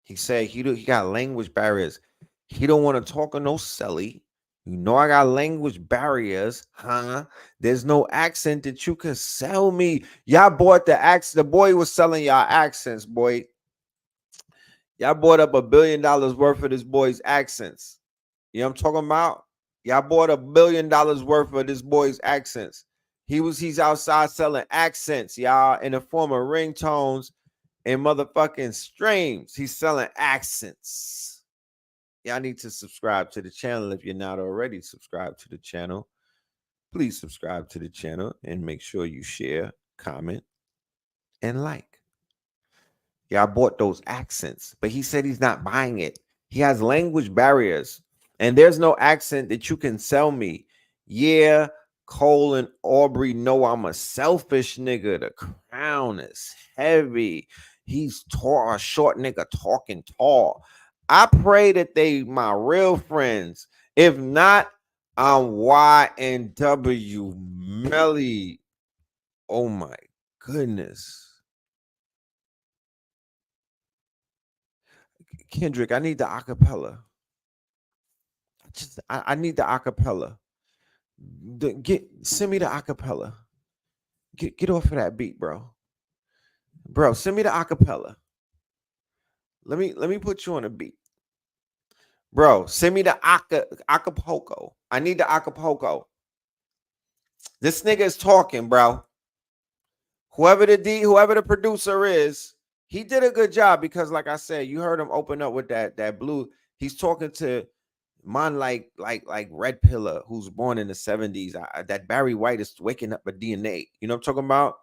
He said he got language barriers. He don't want to talk to no celly. You know I got language barriers, huh? There's no accent that you can sell me. Y'all bought the accent. The boy was selling y'all accents, boy. Y'all bought up $1 billion worth of this boy's accents. You know what I'm talking about? Y'all bought $1 billion worth of this boy's accents. He's outside selling accents, y'all, in the form of ringtones and motherfucking streams. He's selling accents. Y'all need to subscribe to the channel if you're not already subscribed to the channel. Please subscribe to the channel and make sure you share, comment, and like. Y'all bought those accents, but he said he's not buying it. He has language barriers, and there's no accent that you can sell me. Yeah, Cole and Aubrey know I'm a selfish nigga. The crown is heavy. He's tall, a short nigga talking tall. I pray that they my real friends. If not, I'm Y&W Melly. Oh my goodness. Kendrick, I need the acapella. I need the acapella. Send me the acapella. Get off of that beat, bro. Bro, send me the acapella. Let me put you on a beat. Bro, send me the Acapulco. I need the Acapulco. This nigga is talking, bro. Whoever the producer is, he did a good job because, like I said, you heard him open up with that blue. He's talking to man like Red Pillar, who's born in the 70s. That Barry White is waking up a DNA. You know what I'm talking about?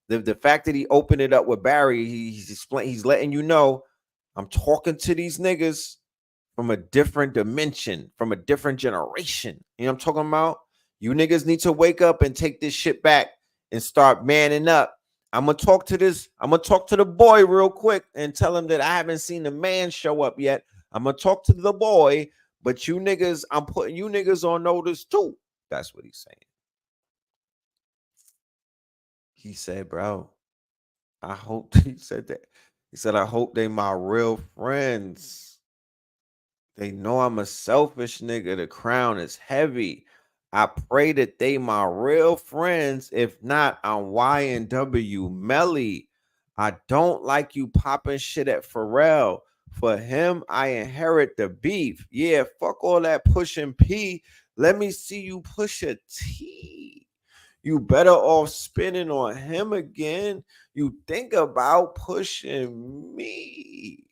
The fact that he opened it up with Barry, he's letting you know I'm talking to these niggas from a different dimension, from a different generation. You know what I'm talking about? You niggas need to wake up and take this shit back and start manning up. I'm gonna talk to the boy real quick and tell him that I haven't seen the man show up yet. I'm gonna talk to the boy, but you niggas, I'm putting you niggas on notice too. That's what he's saying. He said, bro, I hope he said that. He said, I hope they my real friends. They know I'm a selfish nigga. The crown is heavy. I pray that they my real friends. If not, I'm YNW Melly. I don't like you popping shit at Pharrell. For him, I inherit the beef. Yeah, fuck all that pushing P. Let me see you push a T. You better off spinning on him again. You think about pushing me.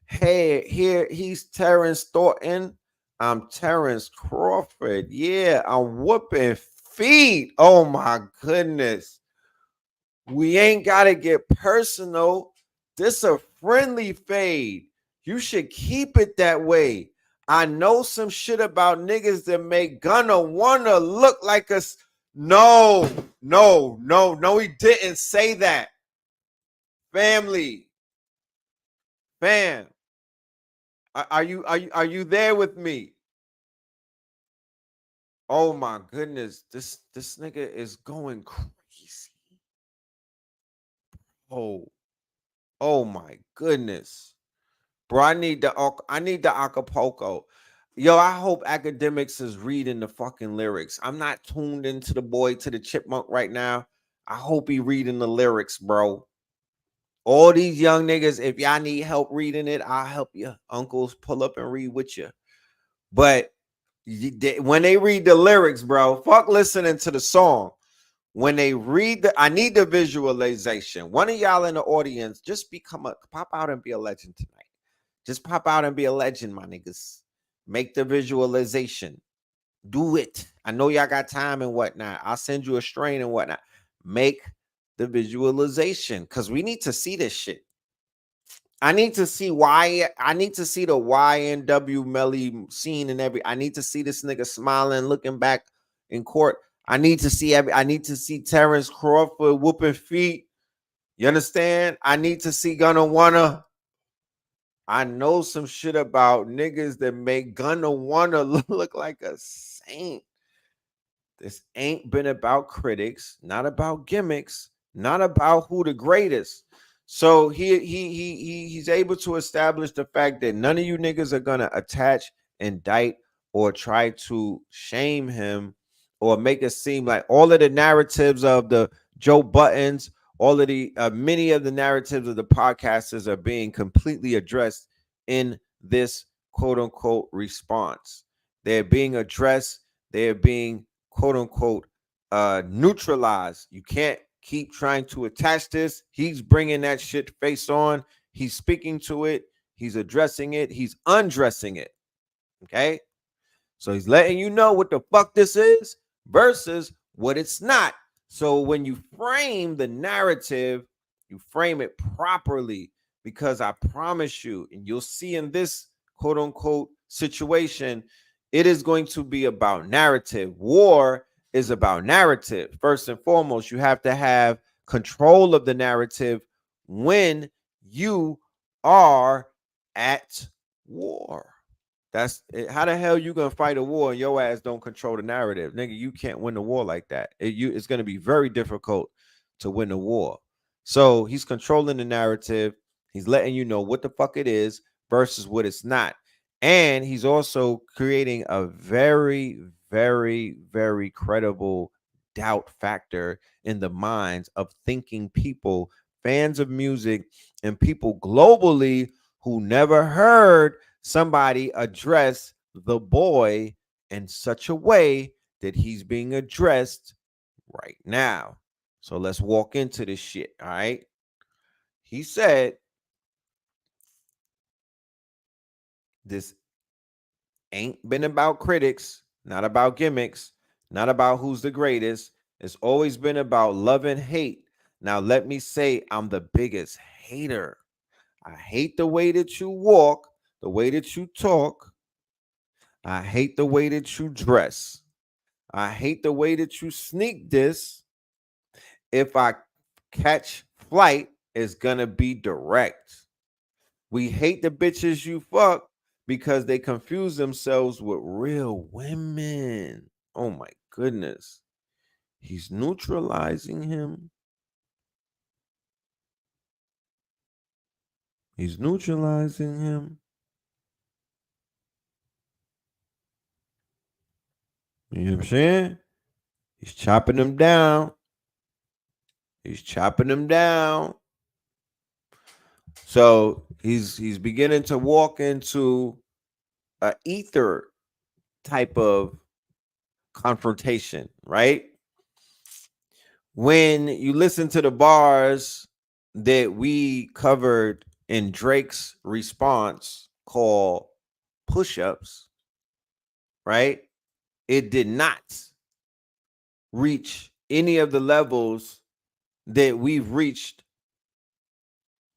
Hey, here he's Terrence Thornton. I'm Terrence Crawford. Yeah, I'm whooping feet. Oh my goodness. We ain't gotta get personal. This a friendly fade. You should keep it that way. I know some shit about niggas that make Gunna wanna look like us. No, he didn't say that. Family, fam. Are you there with me? Oh my goodness, this nigga is going crazy. Oh my goodness, bro. I need the Acapulco. Yo, I hope Academics is reading the fucking lyrics. I'm not tuned into the boy to the chipmunk right now. I hope he reading the lyrics, bro. All these young niggas, if y'all need help reading it, I'll help you. Uncles, pull up and read with you. But when they read the lyrics, bro, fuck listening to the song. When they read I need the visualization. One of y'all in the audience, just pop out and be a legend tonight. Just pop out and be a legend, my niggas. Make the visualization. Do it. I know y'all got time and whatnot. I'll send you a strain and whatnot. Make the visualization because we need to see this shit. I need to see why. I need to see the YNW Melly scene and I need to see this nigga smiling, looking back in court. I need to see Terrence Crawford whooping feet. You understand? I need to see Gunna Wanna. I know some shit about niggas that make Gunna Wanna look like a saint. This ain't been about critics, not about gimmicks, not about who the greatest. So he's able to establish the fact that none of you niggas are gonna attach, indict, or try to shame him or make it seem like all of the narratives of the Joe Buttons, all of the many of the narratives of the podcasters are being completely addressed in this quote unquote response. They're being addressed. They're being quote unquote neutralized. You can't keep trying to attach this. He's bringing that shit face on. He's speaking to it. He's addressing it. He's undressing it. Okay. So he's letting you know what the fuck this is versus what it's not. So when you frame the narrative, you frame it properly because I promise you, and you'll see in this quote unquote situation, it is going to be about narrative. War is about narrative. First and foremost, you have to have control of the narrative when you are at war. That's it. How the hell you gonna fight a war and your ass don't control the narrative, nigga? You can't win the war like that. It's gonna be very difficult to win the war. So he's controlling the narrative. He's letting you know what the fuck it is versus what it's not, and he's also creating a very, very, very credible doubt factor in the minds of thinking people, fans of music, and people globally who never heard somebody address the boy in such a way that he's being addressed right now. So let's walk into this shit. All right. He said, this ain't been about critics, not about gimmicks, not about who's the greatest. It's always been about love and hate. Now, let me say, I'm the biggest hater. I hate the way that you walk, the way that you talk. I hate the way that you dress. I hate the way that you sneak this. if I catch flight, it's gonna be direct. We hate the bitches you fuck because they confuse themselves with real women. Oh my goodness. He's neutralizing him. He's neutralizing him. You know what I'm saying? He's chopping them down. He's chopping them down. So he's beginning to walk into a ether type of confrontation, right? When you listen to the bars that we covered in Drake's response called push-ups, right? It did not reach any of the levels that we've reached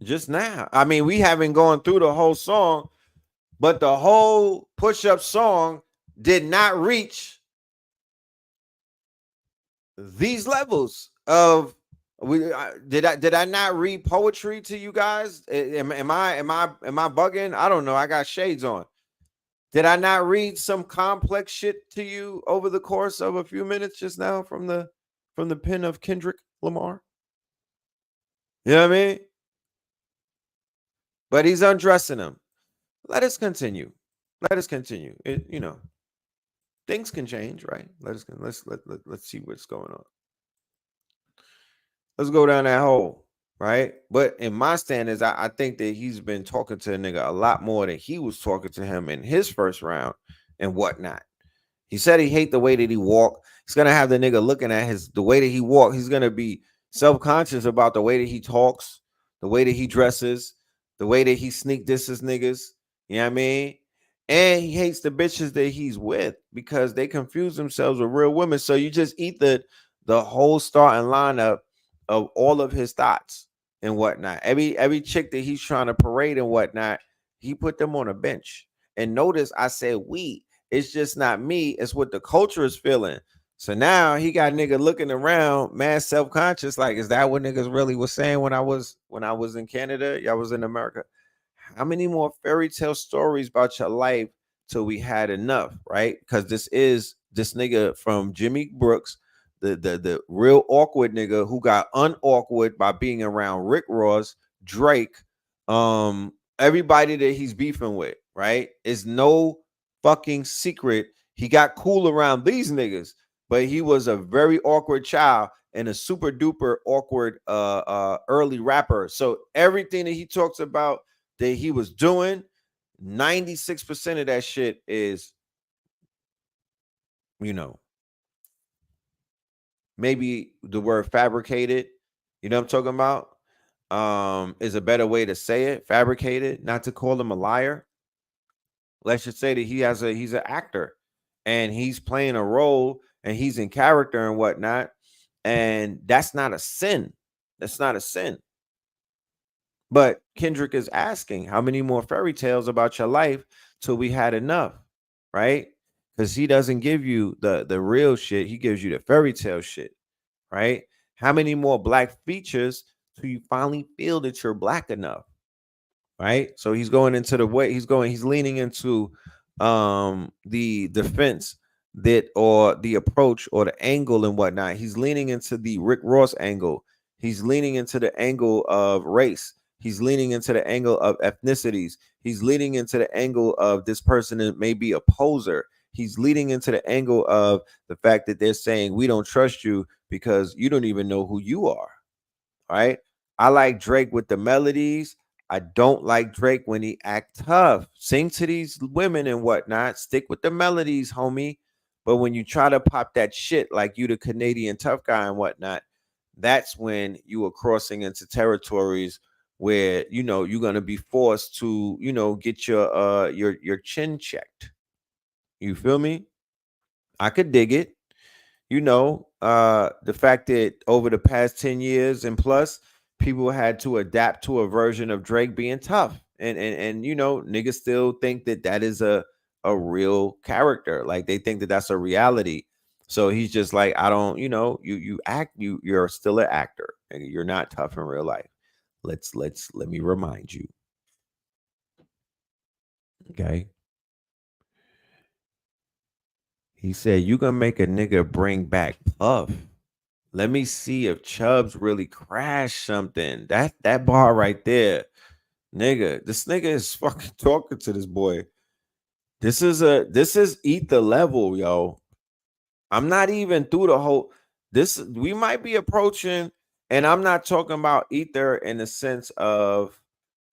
just now. I mean, we haven't gone through the whole song, but the whole push-up song did not reach these levels of did I not read poetry to you guys? Am I bugging? I don't know. I got shades on. Did I not read some complex shit to you over the course of a few minutes just now from the pen of Kendrick Lamar? You know what I mean? But he's undressing him. Let us continue. Let us continue. Things can change, right? Let's see what's going on. Let's go down that hole, right? But in my stand is I think that he's been talking to a nigga a lot more than he was talking to him in his first round and whatnot. He said he hate the way that he walk. He's gonna have the nigga looking at the way that he walk. He's gonna be self-conscious about the way that he talks, the way that he dresses, the way that he sneak disses niggas. You know what I mean? And he hates the bitches that he's with because they confuse themselves with real women. So you just eat the whole starting lineup of all of his thoughts and whatnot. Every chick that he's trying to parade and whatnot, he put them on a bench. And notice I said we. It's just not me. It's what the culture is feeling. So now he got nigga looking around, mad self-conscious. Like, is that what niggas really was saying when I was in Canada? Y'all was in America. How many more fairy tale stories about your life till we had enough, right? Because this is this nigga from Jimmy Brooks, the real awkward nigga who got unawkward by being around Rick Ross, Drake, everybody that he's beefing with, right? Is no fucking secret. He got cool around these niggas, but he was a very awkward child and a super duper awkward early rapper. So everything that he talks about that he was doing, 96% of that shit is, maybe the word fabricated, you know what I'm talking about? Is a better way to say it, fabricated, not to call him a liar. Let's just say that he's an actor and he's playing a role and he's in character and whatnot. And that's not a sin. That's not a sin. But Kendrick is asking, how many more fairy tales about your life till we had enough, right? Because he doesn't give you the real shit. He gives you the fairy tale shit, right? How many more black features till you finally feel that you're black enough? Right, so he's going into he's leaning into the defense that, or the approach or the angle and whatnot. He's leaning into the Rick Ross angle. He's leaning into the angle of race. He's leaning into the angle of ethnicities. He's leaning into the angle of this person that may be a poser. He's leading into the angle of the fact that they're saying we don't trust you because you don't even know who you are. Right, I like Drake with the melodies. I don't like Drake when he act tough. Sing to these women and whatnot. Stick with the melodies, homie. But when you try to pop that shit like you the Canadian tough guy and whatnot, that's when you are crossing into territories where you're gonna be forced to get your chin checked. You feel me? I could dig it. The fact that over the past 10 years and plus, people had to adapt to a version of Drake being tough. And niggas still think that is a real character. Like they think that that's a reality. So he's just like, I don't, you're still an actor and you're not tough in real life. Let me remind you. Okay. He said, you gonna make a nigga bring back Puff. Let me see if Chubbs really crashed something. That bar right there. Nigga, this nigga is fucking talking to this boy. This is ether level, yo. I'm not even through the whole we might be approaching, and I'm not talking about ether in the sense of,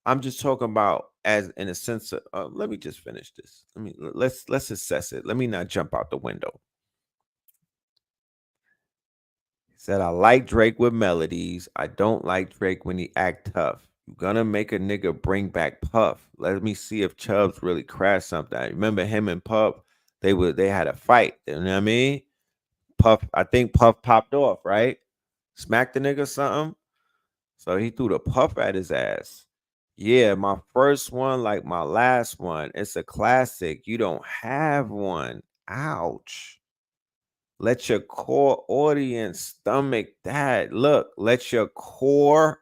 I'm just talking about as in a sense of let me just finish this. Let's assess it. Let me not jump out the window. He said, I like Drake with melodies. I don't like Drake when he act tough. You gonna make a nigga bring back Puff. Let me see if Chubbs really crashed something. I remember him and Puff, they had a fight. You know what I mean? Puff, I think Puff popped off, right? Smacked the nigga something. So he threw the Puff at his ass. Yeah, my first one, like my last one, it's a classic. You don't have one. Ouch. Let your core audience stomach that. Look, let your core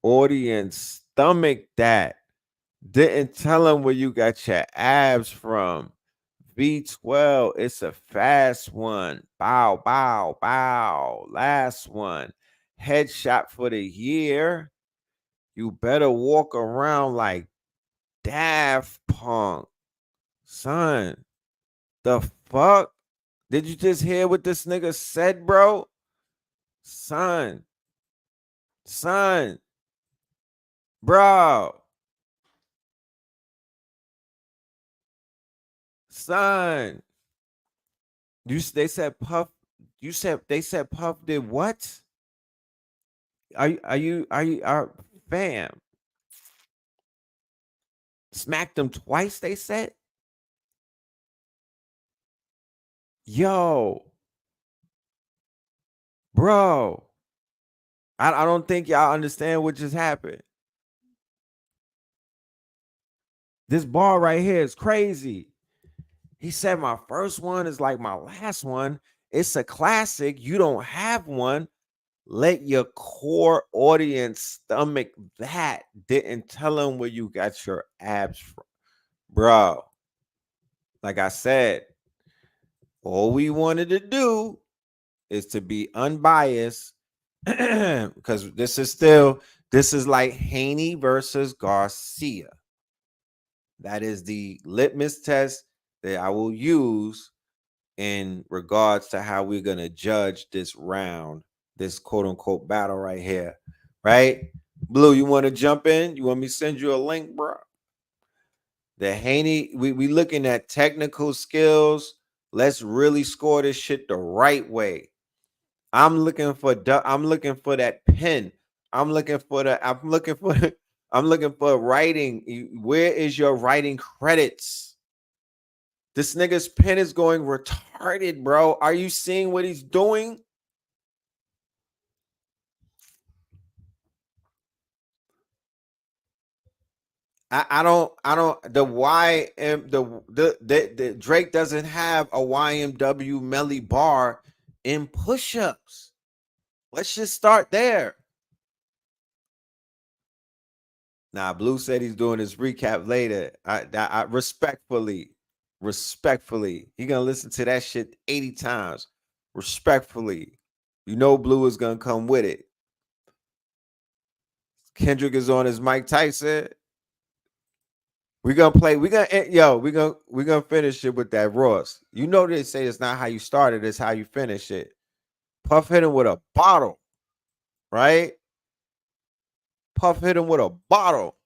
audience stomach that. Didn't tell them where you got your abs from. V12, it's a fast one. Bow, bow, bow. Last one. Headshot for the year. You better walk around like Daft Punk. Son, the fuck? Did you just hear what this nigga said, bro? Son, bro. Son. They said Puff. They said Puff did what? Are fam? Smacked him twice, they said. Yo, bro. I don't think y'all understand what just happened. This bar right here is crazy. He said my first one is like my last one. It's a classic. You don't have one. Let your core audience stomach that. Didn't tell them where you got your abs from. Bro, like I said, all we wanted to do is to be unbiased because this is like Haney versus Garcia. That is the litmus test that I will use in regards to how we're going to judge this round, this quote unquote battle right here. Right? Blue, you want to jump in? You want me to send you a link, bro? The Haney, we looking at technical skills. Let's really score this shit the right way. I'm looking for that pen. I'm looking for writing. Where is your writing credits? This nigga's pen is going retarded, bro. Are you seeing what he's doing? I don't the the Drake doesn't have a YMW Melly bar in push-ups. Let's just start there. Nah, Blue said he's doing his recap later. I respectfully, he gonna listen to that shit 80 times. Respectfully, you know Blue is gonna come with it. Kendrick is on his Mike Tyson. We're gonna finish it with that Ross. You know they say it's not how you start it, it's how you finish it. Puff hit him with a bottle, right? Puff hit him with a bottle.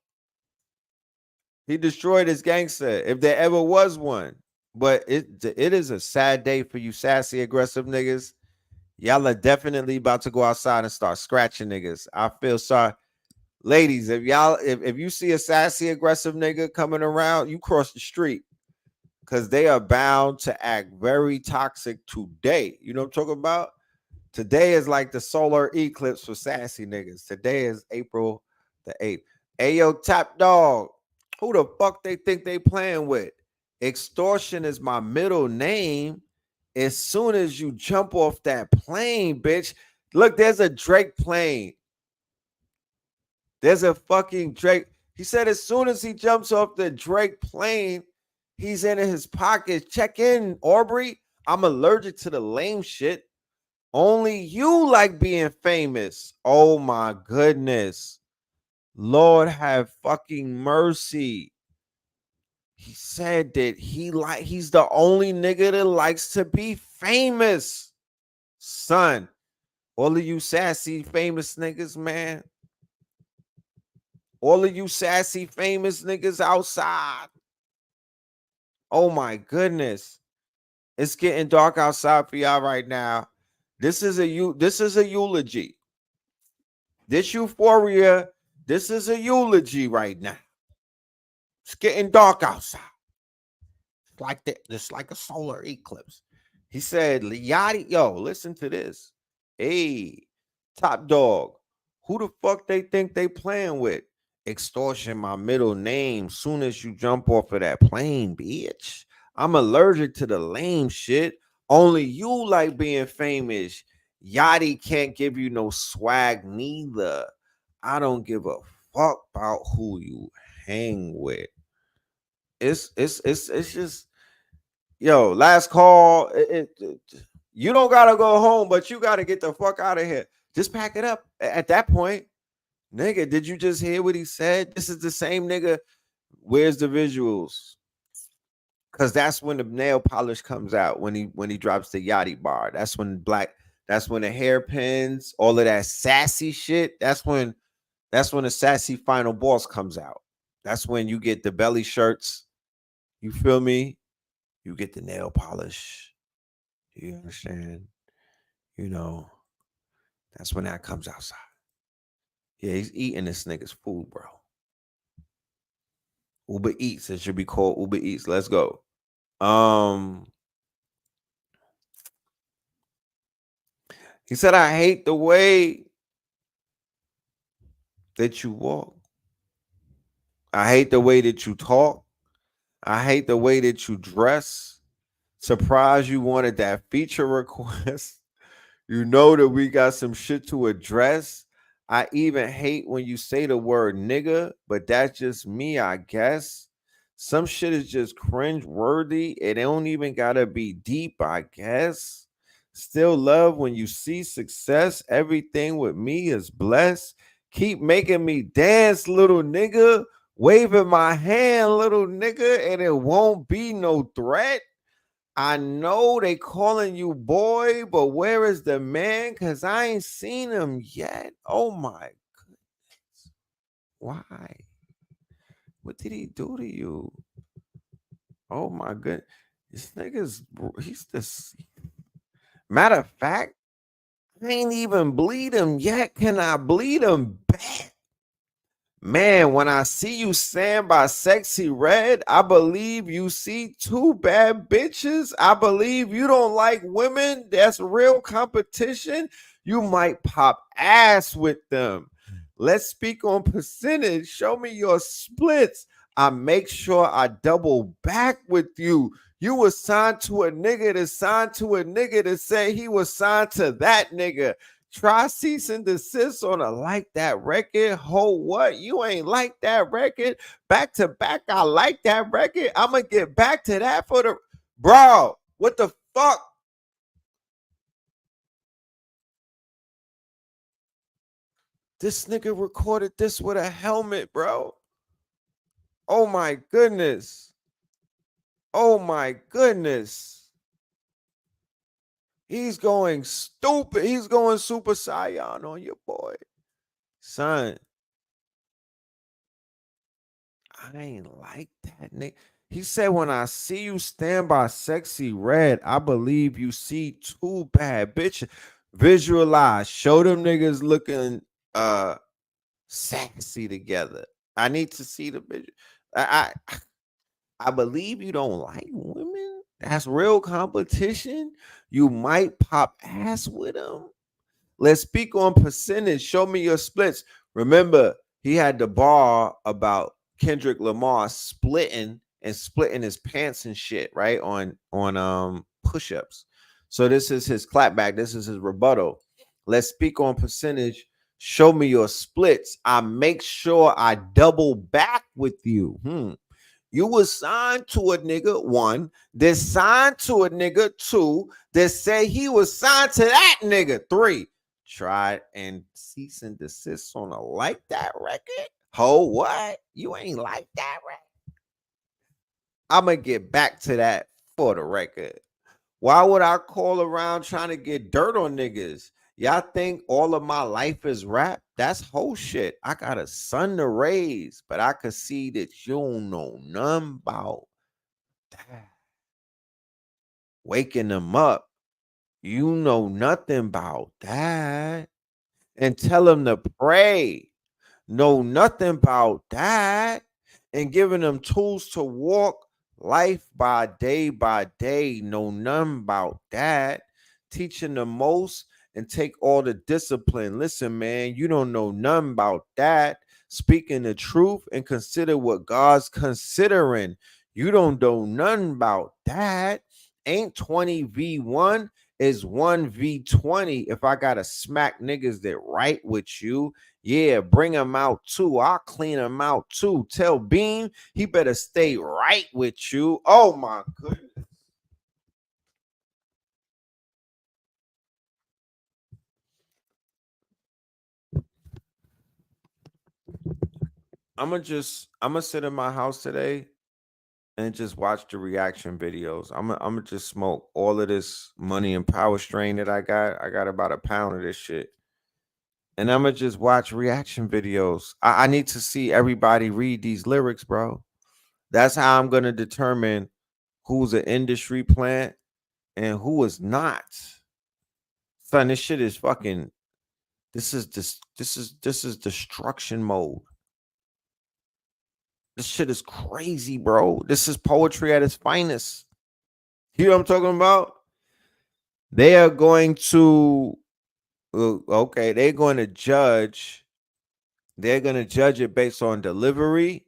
He destroyed his gangster, if there ever was one. But it is a sad day for you sassy, aggressive niggas. Y'all are definitely about to go outside and start scratching niggas. I feel sorry. Ladies, if you see a sassy, aggressive nigga coming around, you cross the street. Because they are bound to act very toxic today. You know what I'm talking about? Today is like the solar eclipse for sassy niggas. Today is April the 8th. Hey, yo, Top Dog. Who the fuck they think they playing with? Extortion is my middle name. as soon as you jump off that plane, bitch. Look, there's a Drake plane. There's a fucking Drake. He said as soon as he jumps off the Drake plane, he's in his pocket. Check in, Aubrey. I'm allergic to the lame shit. Only you like being famous. Oh my goodness. Lord have fucking mercy. He said that he's the only nigga that likes to be famous. Son, all of you sassy famous niggas, man. All of you sassy famous niggas outside. Oh my goodness. It's getting dark outside for y'all right now. This is a eulogy. This Euphoria, this is a eulogy right now. It's getting dark outside. It's like a solar eclipse. He said, Yachty, yo, listen to this. Hey, top dog. Who the fuck they think they playing with? Extortion my middle name soon as you jump off of that plane, bitch. I'm allergic to the lame shit. Only you like being famous. Yachty can't give you no swag neither. I don't give a fuck about who you hang with. It's just, yo, last call. You don't gotta go home, but you gotta get the fuck out of here. Just pack it up. At that point, nigga, did you just hear what he said? This is the same nigga. Where's the visuals? Because that's when the nail polish comes out, when he drops the Yachty bar. That's when the hairpins, all of that sassy shit. That's when the sassy final boss comes out. That's when you get the belly shirts. You feel me? You get the nail polish. You understand? You know, that's when that comes outside. Yeah, he's eating this nigga's food, bro. Uber Eats. It should be called Uber Eats. Let's go. He said, I hate the way that you walk. I hate the way that you talk. I hate the way that you dress. Surprised you wanted that feature request. You know that we got some shit to address. I even hate when you say the word nigga, but that's just me, I guess. Some shit is just cringe worthy. It don't even gotta be deep, I guess. Still love when you see success. Everything with me is blessed. Keep making me dance, little nigga. Waving my hand, little nigga, and it won't be no threat. I know they calling you boy, but where is the man? Because I ain't seen him yet. Oh my goodness. Why? What did he do to you? Oh my goodness. This nigga's, he's this. Matter of fact, I ain't even bleed him yet. Can I bleed him back? Man, when I see you stand by Sexy Red, I believe you see two bad bitches. I believe you don't like women. That's real competition. You might pop ass with them. Let's speak on percentage. Show me your splits. I make sure I double back with you. You was signed to a nigga that signed to a nigga that said he was signed to that nigga. Try cease and desist on a like that record. Ho, what? You ain't like that record. Back to back, I like that record. I'm gonna get back to that for the bro. What the fuck? This nigga recorded this with a helmet, bro. Oh my goodness. Oh my goodness. He's going stupid. He's going Super Saiyan on your boy. Son, I ain't like that, nigga. He said, when I see you stand by Sexy Red, I believe you see two bad bitches. Visualize. Show them niggas looking sexy together. I need to see the bitch. I believe you don't like women. That's real competition. You might pop ass with them. Let's speak on percentage. Show me your splits. Remember, he had the bar about Kendrick Lamar splitting his pants and shit, right? On push-ups. So this is his clapback. This is his rebuttal. Let's speak on percentage. Show me your splits. I make sure I double back with you. You was signed to a nigga, one. Then signed to a nigga, two. Then say he was signed to that nigga, three. Tried and cease and desist on a like that record. Ho, what? You ain't like that record? I'm going to get back to that for the record. Why would I call around trying to get dirt on niggas? Y'all think all of my life is rap? That's whole shit. I got a son to raise, but I could see that you don't know nothing about that. Waking them up, you know nothing about that. And tell them to pray, know nothing about that. And giving them tools to walk life by day, know nothing about that. Teaching the most and take all the discipline. Listen, man, you don't know nothing about that. Speaking the truth and consider what God's considering. You don't know nothing about that. Ain't 20v1 is 1v20. If I gotta smack niggas that right with you, yeah, bring them out too. I'll clean them out too. Tell Beam he better stay right with you. Oh my goodness. I'm gonna sit in my house today and just watch the reaction videos. I'm gonna just smoke all of this money and power strain that I got. I got about a pound of this shit. And I'm gonna just watch reaction videos. I need to see everybody read these lyrics, bro. That's how I'm gonna determine who's an industry plant and who is not. Son, this shit is fucking. This is destruction mode. This shit is crazy, bro. This is poetry at its finest. You know what I'm talking about? They are going to, okay, they're going to judge. They're going to judge it based on delivery.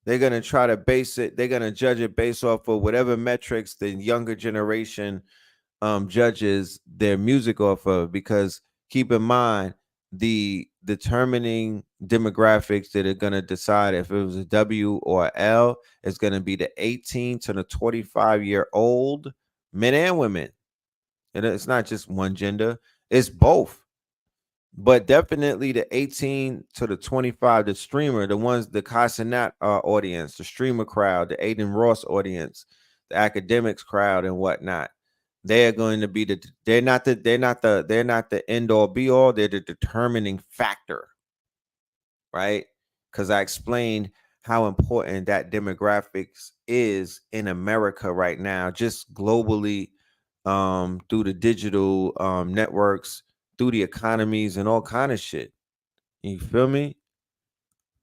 They're going to try to base it. They're going to judge it based off of whatever metrics the younger generation judges their music off of. Because keep in mind, the determining demographics that are going to decide if it was a W or a L is going to be the 18 to the 25-year-old men and women. And it's not just one gender, it's both. But definitely the 18 to the 25, the streamer, the ones, the Casanat audience, the streamer crowd, the Aiden Ross audience, the academics crowd and whatnot. They're going to be they're not the end all be all. They're the determining factor, right? Because I explained how important that demographics is in America right now, just globally, through the digital networks, through the economies and all kind of shit. You feel me?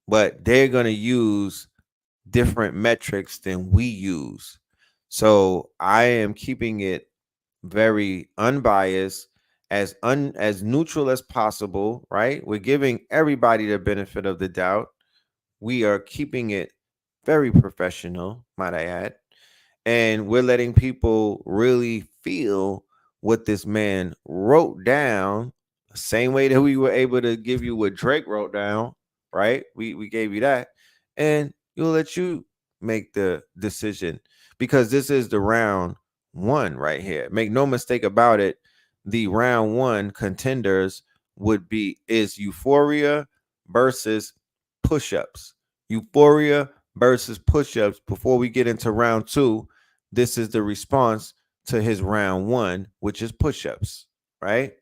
But they're gonna use different metrics than we use. So I am keeping it very unbiased, as neutral as possible, right? We're giving everybody the benefit of the doubt. We are keeping it very professional, might I add. And we're letting people really feel what this man wrote down, same way that we were able to give you what Drake wrote down, right? We gave you that, and we'll let you make the decision, because this is the round one right here. Make no mistake about it, the round one contenders is Euphoria versus Push-Ups. Euphoria versus Push-Ups. Before we get into round two, this is the response to his round one, which is Push-Ups, right?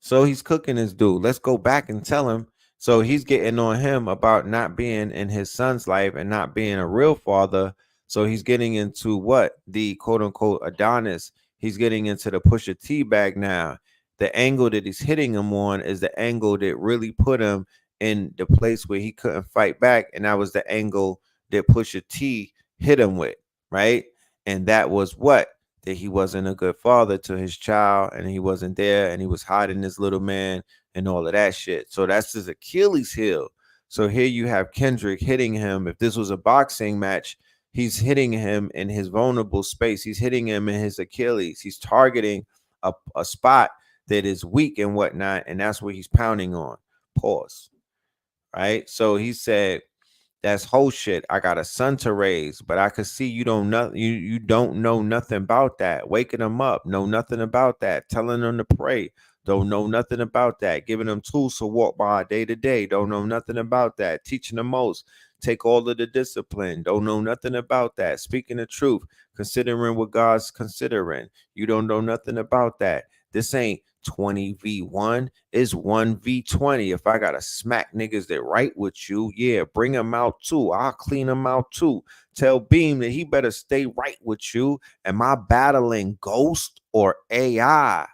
So he's cooking his dude. Let's go back and tell him. So he's getting on him about not being in his son's life and not being a real father. So he's getting into what? The quote unquote Adonis. He's getting into the Pusha T bag now. The angle that he's hitting him on is the angle that really put him in the place where he couldn't fight back. And that was the angle that Pusha T hit him with, right? And that was what? That he wasn't a good father to his child, and he wasn't there, and he was hiding this little man and all of that shit. So that's his Achilles heel. So here you have Kendrick hitting him. If this was a boxing match, He's hitting him in his vulnerable space. He's hitting him in his Achilles. He's targeting a spot that is weak and whatnot, and that's what he's pounding on. Pause. Right? So he said, that's whole shit. I got a son to raise, but I could see you don't know you don't know nothing about that. Waking them up, know nothing about that. Telling them to pray, don't know nothing about that. Giving them tools to walk by day to day, don't know nothing about that. Teaching them most, take all of the discipline, don't know nothing about that. Speaking the truth, considering what God's considering, you don't know nothing about that. This ain't 20v1, is 1v20. If I gotta smack niggas that right with you, yeah, bring them out too. I'll clean them out too. Tell Beam that he better stay right with you. Am I battling Ghost or AI?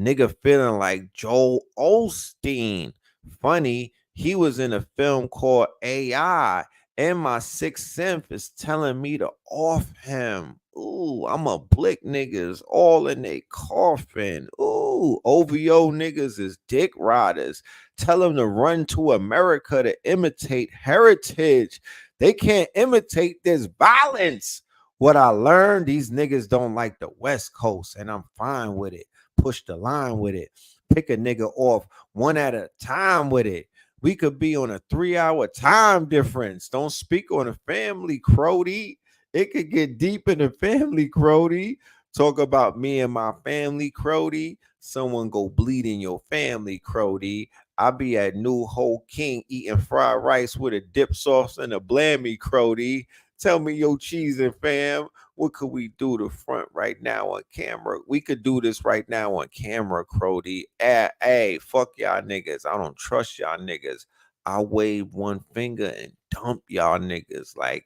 Nigga feeling like Joel Osteen. Funny, he was in a film called AI, and my sixth sense is telling me to off him. Ooh, I'm a blick niggas all in they coffin. Ooh, OVO niggas is dick riders. Tell them to run to America to imitate heritage. They can't imitate this violence. What I learned, these niggas don't like the West Coast, and I'm fine with it. Push the line with it. Pick a nigga off one at a time with it. We could be on a 3-hour time difference. Don't speak on a family, Crody. It could get deep in the family, Crody. Talk about me and my family, Crody. Someone go bleed in your family, Crody. I be at New Whole King eating fried rice with a dip sauce and a blammy, Crody. Tell me your cheese and fam. What could we do to front right now on camera? We could do this right now on camera, Crody. Hey, fuck y'all niggas. I don't trust y'all niggas. I wave one finger and dump y'all niggas like,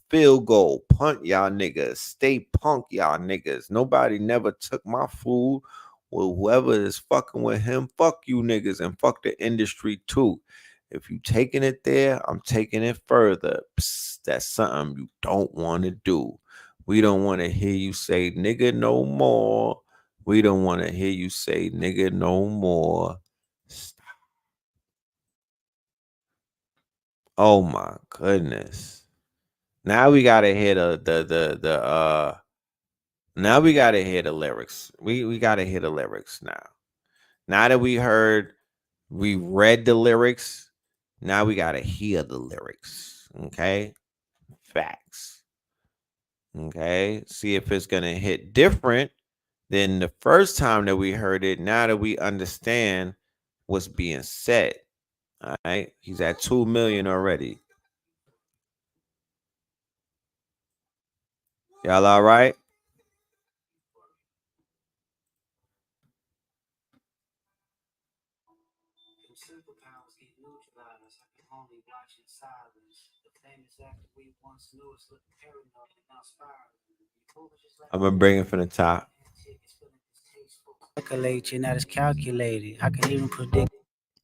field goal, punt y'all niggas, stay punk y'all niggas. Nobody never took my food. Well, whoever is fucking with him, fuck you niggas and fuck the industry too. If you taking it there, I'm taking it further. Psst, that's something you don't want to do. We don't want to hear you say nigga no more. We don't want to hear you say nigga no more. Stop. Oh my goodness. Now we gotta hear now we gotta hear the lyrics. We gotta hear the lyrics now. Now that we read the lyrics, now we gotta hear the lyrics. Okay? Facts. Okay. See if it's gonna hit different than the first time that we heard it. Now that we understand what's being said. All right. He's at 2 million already. Y'all all right? I'm gonna bring it from the top. Calculate, you're not as calculated. I can even predict.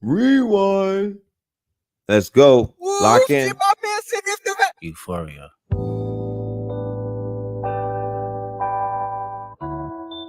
Rewind. Let's go. Lock in. Euphoria.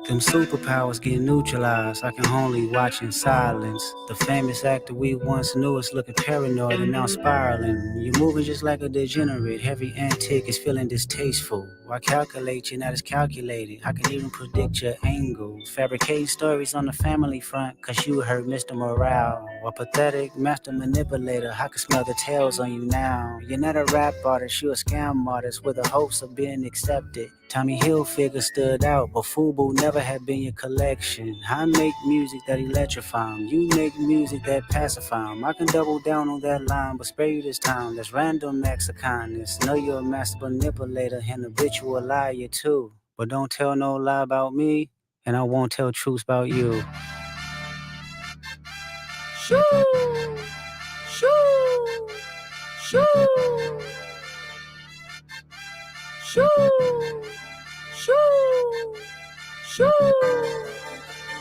Them superpowers get neutralized. I can only watch in silence. The famous actor we once knew is looking paranoid and now spiraling. You're moving just like a degenerate. Every antic is feeling distasteful. Why calculate? You're not as calculated. I can even predict your angles. Fabricating stories on the family front, cause you heard Mr. Morale. A pathetic master manipulator. I can smell the tails on you now. You're not a rap artist, you're a scam artist with the hopes of being accepted. Tommy Hilfiger stood out, but FUBU never had been your collection. I make music that electrify 'em. You make music that pacify 'em. I can double down on that line, but spare you this time. That's random acts of kindness. Know you're a master manipulator and habitual liar too. But don't tell no lie about me, and I won't tell truths about you. Shoo! Shoo! Shoo! Shoo! Shoo! Shoo!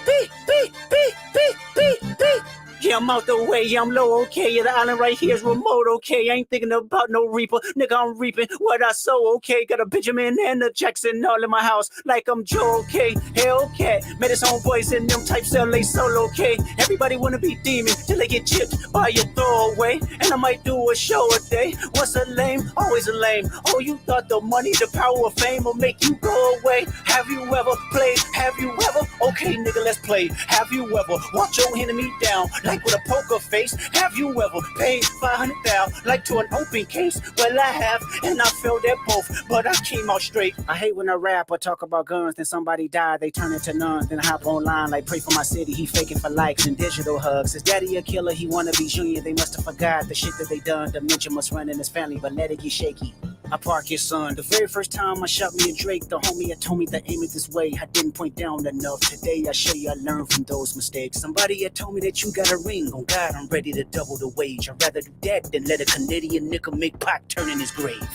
Beat, beat, beat, beat, beat, beat. You I'm out the way, I'm low, okay. Yeah, the island right here is remote, okay. I ain't thinking about no reaper, nigga, I'm reaping what I sow, okay. Got a Benjamin and a Jackson all in my house, like I'm Joe, okay. Hellcat, met his homeboys in them types LA solo, okay. Everybody wanna be demon till they get chipped by your throwaway. And I might do a show a day. What's a lame? Always a lame. Oh, you thought the money, the power of fame will make you go away? Have you ever played? Have you ever? Okay, nigga, let's play. Have you ever walked your enemy down like with a poker face? Have you ever paid $500,000 like to an open case? Well, I have, and I felt that both, but I came out straight. I hate when I rap or talk about guns, then somebody died, they turn into nuns, then hop online like pray for my city. He faking for likes and digital hugs. His daddy a killer, he wanna be junior. They must have forgot the shit that they done. Dementia must run in his family, but let it get shaky. I park his son. The very first time I shot me a Drake, the homie had told me to aim it this way. I didn't point down enough. Today I show you I learned from those mistakes. Somebody had told me that you got a ring. On God, I'm ready to double the wage. I'd rather do that than let a Canadian nigga make Pac turn in his grave.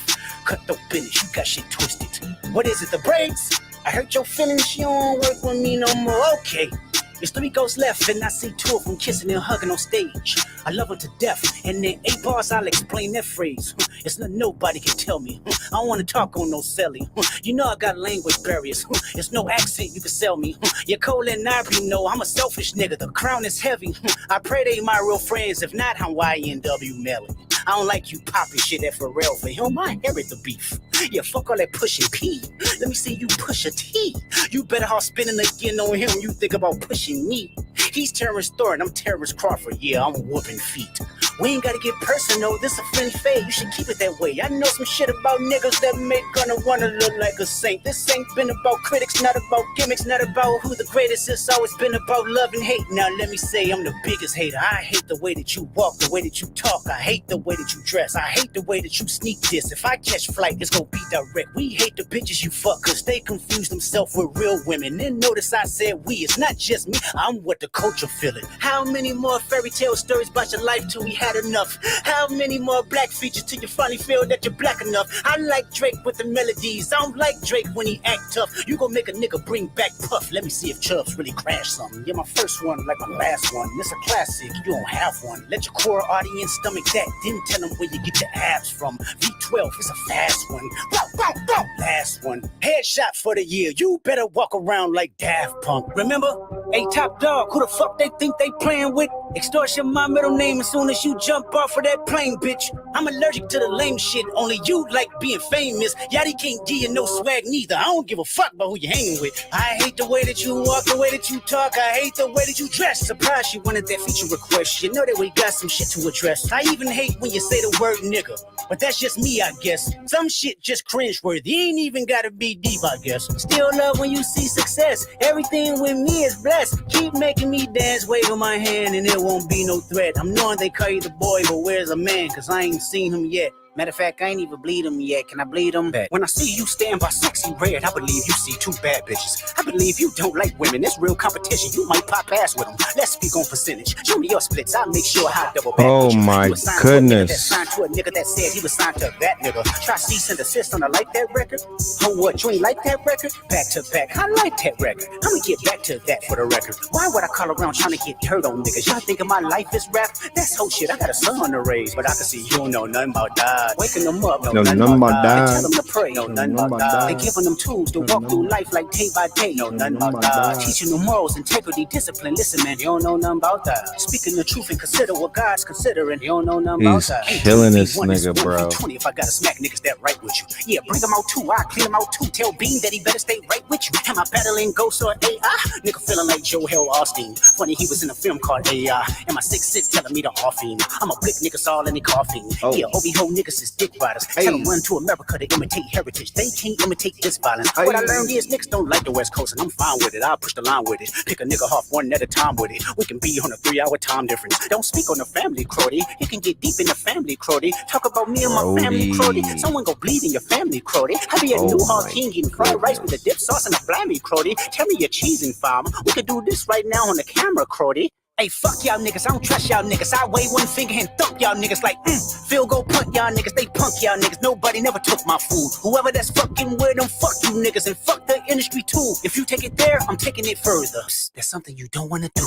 Cut the finish, you got shit twisted. What is it, the braids? I hurt your feelings, you don't work with me no more. Okay. There's 3 ghosts left, and I see 2 of them kissing and hugging on stage. I love her to death, and in 8 bars I'll explain that phrase. It's not nobody can tell me. I don't want to talk on no celly. You know I got language barriers. It's no accent you can sell me. You're cold and Ivory, no, I'm a selfish nigga. The crown is heavy. I pray they my real friends. If not, I'm YNW Melly. I don't like you popping shit at Pharrell. For him, I inherit the beef. Yeah, fuck all that pushing P. Let me see you push a T. You better off spinning again on him. You think about pushing me. He's Terrence Thornton, I'm Terrence Crawford. Yeah, I'm whooping feet. We ain't gotta get personal, this a friendly fade. You should keep it that way. I know some shit about niggas that make gonna wanna look like a saint. This ain't been about critics, not about gimmicks, not about who the greatest. It's always been about love and hate. Now let me say I'm the biggest hater. I hate the way that you walk, the way that you talk. I hate the way that you dress. I hate the way that you sneak this. If I catch flight, it's gonna be direct. We hate the bitches you fuck, cause they confuse themselves with real women. And notice I said we, it's not just me. I'm what the culture feeling. How many more fairy tale stories about your life till we had enough? How many more black features till you finally feel that you're black enough? I like Drake with the melodies. I don't like Drake when he act tough. You gon' make a nigga bring back Puff. Let me see if Chubbs really crash something. You're my first one like my last one. It's a classic, you don't have one. Let your core audience stomach that. Then tell them where you get your abs from. V12, it's a fast one. Last one. Headshot for the year. You better walk around like Daft Punk. Remember? Hey, Top Dog, who the fuck they think they playing with? Extortion my middle name as soon as you jump off of that plane, bitch. I'm allergic to the lame shit. Only you like being famous. Yachty can't give you no swag neither. I don't give a fuck about who you hanging with. I hate the way that you walk, the way that you talk. I hate the way that you dress. Surprised she wanted that feature request. You know that we got some shit to address. I even hate when you say the word nigga. But that's just me, I guess. Some shit just cringeworthy. Ain't even gotta be deep, I guess. Still love when you see success. Everything with me is blessed. Keep making me dance, waving my hand, and it won't be no threat. I'm knowing they call you the boy, but where's a man? Cause I ain't seen him yet. Matter of fact, I ain't even bleed him yet. Can I bleed him? When I see you stand by sexy red, I believe you see 2 bad bitches. I believe you don't like women. It's real competition. You might pop ass with them. Let's speak on percentage. Show me your splits. I'll make sure I double back. Oh my goodness. Signed to a nigga that said he was signed to that nigga. Try cease and desist on a like that record. Oh, what? You ain't like that record? Back to back. I like that record. I'ma get back to that for the record. Why would I call around trying to get dirt on niggas? Y'all thinking my life is rap? That's whole shit. I got a son to raise, but I can see you don't know nothing about that. Waking them up, no nothing about that. Tell them to pray, no nothing about that. They giving them tools to walk through life like day by day, no nothing about that. Teaching them morals, integrity, discipline. Listen, man, you don't know nothing about that. Speaking the truth and consider what God's considering. You don't know nothing about that. He's killing this nigga, bro. 20 if I gotta smack niggas that right with you. Yeah, bring them out too. I clean them out too. Tell Bean that he better stay right with you. Am I battling ghosts or AI? Nigga feeling like Joel Osteen. Funny, he was in a film called AI. And my 6'6" telling me to off him. I'm a blick niggas all in the coffin. Yeah, OB-ho niggas is dick riders. Tell them run to America to imitate heritage. They can't imitate this violence. What I learned is niggas don't like the West Coast, and I'm fine with it. I'll push the line with it. Pick a nigga off one at a time with it. We can be on a 3-hour time difference. Don't speak on the family, Crody. You can get deep in the family, Crody. Talk about me and my family, Crody. Someone go bleed in your family, Crody. I be at New Hall King eating fried rice with a dip sauce and a blammy, Crody. Tell me your cheesing farm. We could do this right now on the camera, Crody. Hey, fuck y'all niggas, I don't trust y'all niggas. I wave one finger and thump y'all niggas like, field goal punt y'all niggas, they punk y'all niggas. Nobody never took my food. Whoever that's fucking with them, fuck you niggas and fuck the industry too. If you take it there, I'm taking it further. That's something you don't wanna do.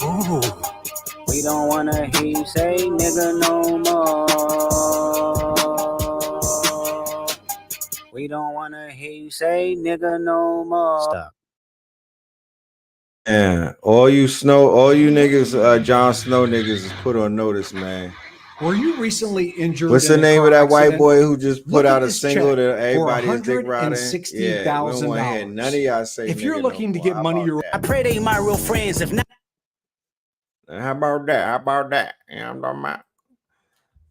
Ooh. We don't wanna hear you say nigga no more. We don't wanna hear you say nigga no more. Stop. Yeah, all you niggas, Jon Snow niggas is put on notice, man. Were you recently injured? What's the name of that white boy who just put out a single to everybody is dick riding? Yeah, we don't want to hear none of y'all say. If you're looking to get money, I pray they my real friends. If not, how about that? You know what I'm talking about?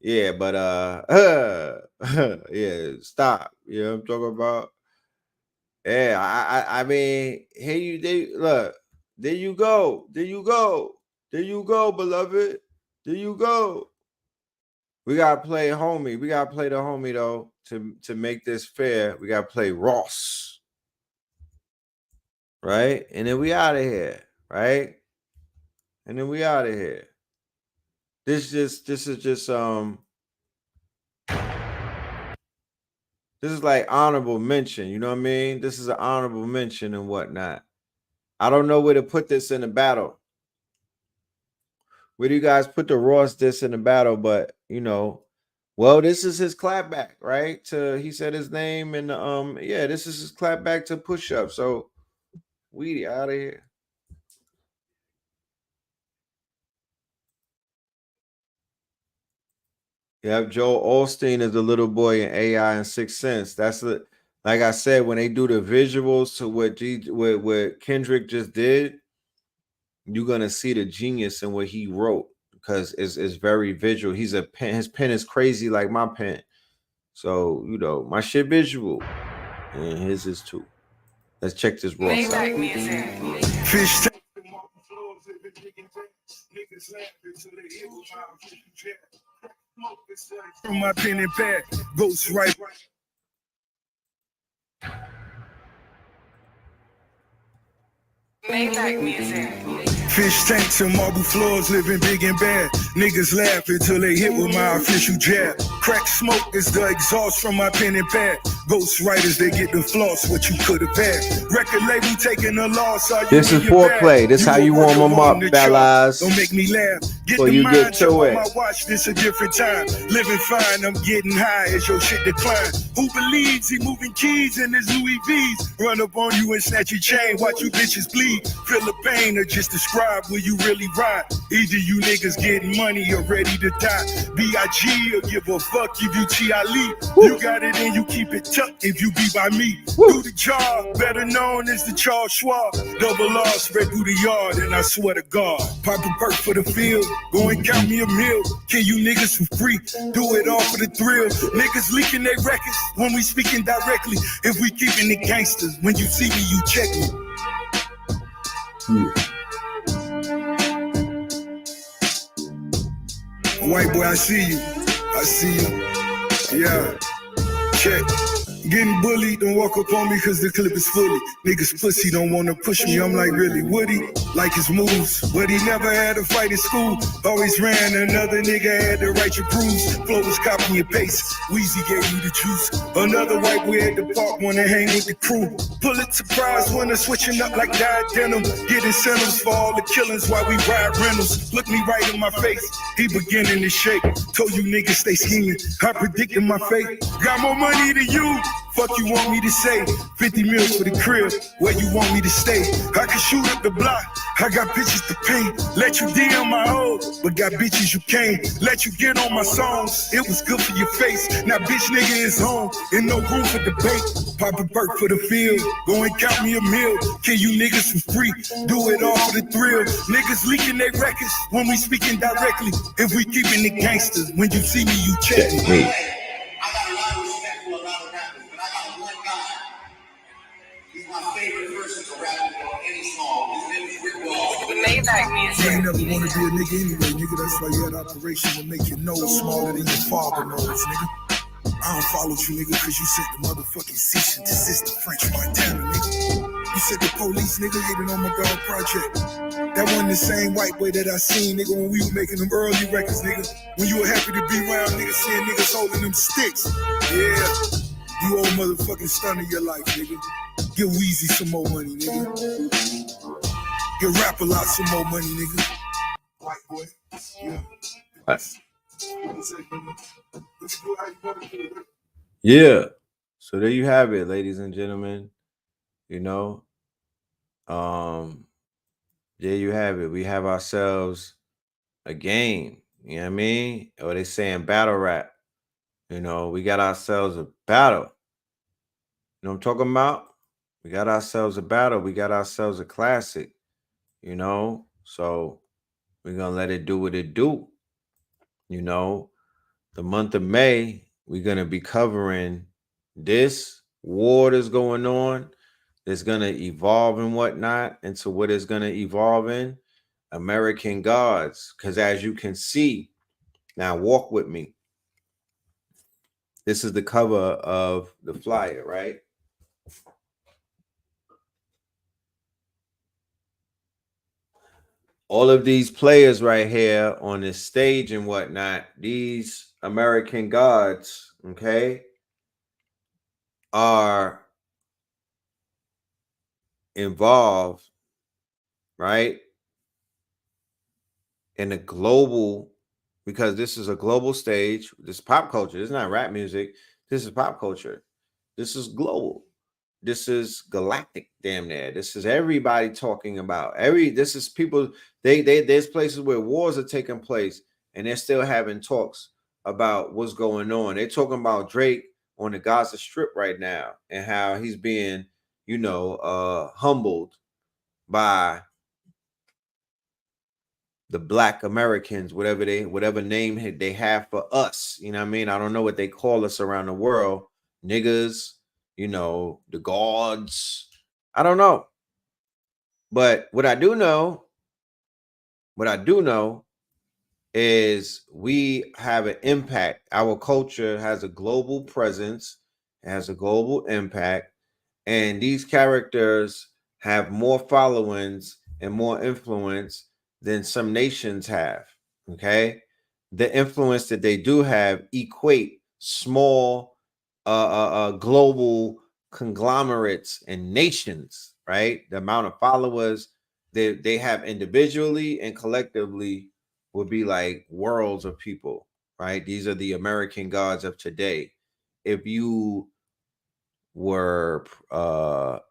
Yeah, but yeah, stop. You know what I'm talking about? Yeah, I mean, here look. There you go, beloved. There you go. We gotta play homie. We gotta play the homie though to make this fair. We gotta play Ross, right? And then we out of here, right? And then we out of here. This is like honorable mention. You know what I mean? This is an honorable mention and whatnot. I don't know where to put this in the battle. Where do you guys put the Ross diss in the battle? But you know, well, this is his clapback, right? He said his name and yeah, this is his clapback to Push Up. So we out of here. Yep, Joel Osteen is the little boy in AI and 6th Sense. That's like I said, when they do the visuals to what Kendrick just did, you're gonna see the genius in what he wrote because it's very visual. His pen is crazy like my pen. So, you know, my shit visual. And his is too. Let's check this Ross out. Fish from my pen and pad, ghost right. Fish tanks and marble floors, living big and bad. Niggas laugh until they hit with my official jab. Crack smoke is the exhaust from my pen and pad. Ghost writers, they get the floss, what you could have had. Record label taking a loss. This is foreplay. This how you warm them up, fellas. Don't make me laugh. So you get to it. My watch, this a different time. Living fine, I'm getting high as your shit decline. Who believes he moving keys in his Louis V's? Run up on you and snatch your chain, watch you bitches bleed. Feel the pain or just describe where you really ride. Either you niggas getting money or ready to die. B.I.G. or give a fuck if you T.I.L.E. You got it and you keep it tucked if you be by me. Do the job, better known as the Charles Schwab. Double R spread through the yard and I swear to God. Pop a perk for the field, go and count me a meal. Kill you niggas for free, do it all for the thrill. Niggas leaking their records when we speaking directly. If we keeping it gangsters, when you see me, you check me. White boy, I see you. I see you. Yeah. Check. Getting bullied, don't walk up on me cause the clip is fully. Niggas pussy don't wanna push me, I'm like, really, would he? Like his moves, but he never had a fight in school. Always ran, another nigga had to write your proofs. Flow was copy and paste, Weezy gave you the juice. Another white boy at the park wanna hang with the crew. Pulitzer Prize winner, switching up like dyed denim. Get incentives for all the killings while we ride rentals. Look me right in my face, he beginning to shake. Told you niggas stay scheming, I predicted my fate. Got more money than you. Fuck you want me to say? 50 mils for the crib, where you want me to stay? I can shoot up the block, I got bitches to pay. Let you DM my hoes, but got bitches you can't. Let you get on my songs, it was good for your face. Now bitch nigga is home, and no room for debate. Pop a perk for the field, go and count me a meal. Kill you niggas for free, do it all for the thrill. Niggas leaking their records when we speaking directly. If we keeping it gangsters, when you see me, you check me. You ain't never wanna be a nigga anyway, nigga. That's why you had operation to make your nose smaller than your father nose, nigga. I don't follow you, nigga, cause you sent the motherfucking cease and desist to French Montana, nigga. You said the police, nigga, hated on my dog project. That wasn't the same white boy that I seen, nigga, when we were making them early records, nigga. When you were happy to be around, nigga, seeing niggas holding them sticks. Yeah, you old motherfucking stun of your life, nigga. Give Weezy some more money, nigga. Get Rap a lot some more money, nigga. Yeah. So there you have it, ladies and gentlemen. You know, there you have it. We have ourselves a game. You know what I mean? Or they saying battle rap. You know, we got ourselves a battle. You know what I'm talking about? We got ourselves a battle. We got ourselves a classic. You know, so we're gonna let it do what it do. You know, the month of May, we're gonna be covering this war that's going on. That's gonna evolve and whatnot into what is gonna evolve in American Gods. Because as you can see, now walk with me. This is the cover of the flyer, right? All of these players right here on this stage and whatnot, these American Gods, okay, are involved, right, in a global, because this is a global stage. This is pop culture. This is not rap music. This is pop culture. This is global. This is galactic, damn near. This is everybody talking about this is people, they there's places where wars are taking place and they're still having talks about what's going on. They're talking about Drake on the Gaza Strip right now and how he's being, humbled by the Black Americans, whatever name they have for us. You know what I mean? I don't know what they call us around the world. Niggas, the gods. I don't know. But what I do know is we have an impact. Our culture has a global presence, has a global impact, and these characters have more followings and more influence than some nations have. Okay, the influence that they do have equate small global conglomerates and nations, right? The amount of followers they have individually and collectively would be like worlds of people, right? These are the American gods of today. If you were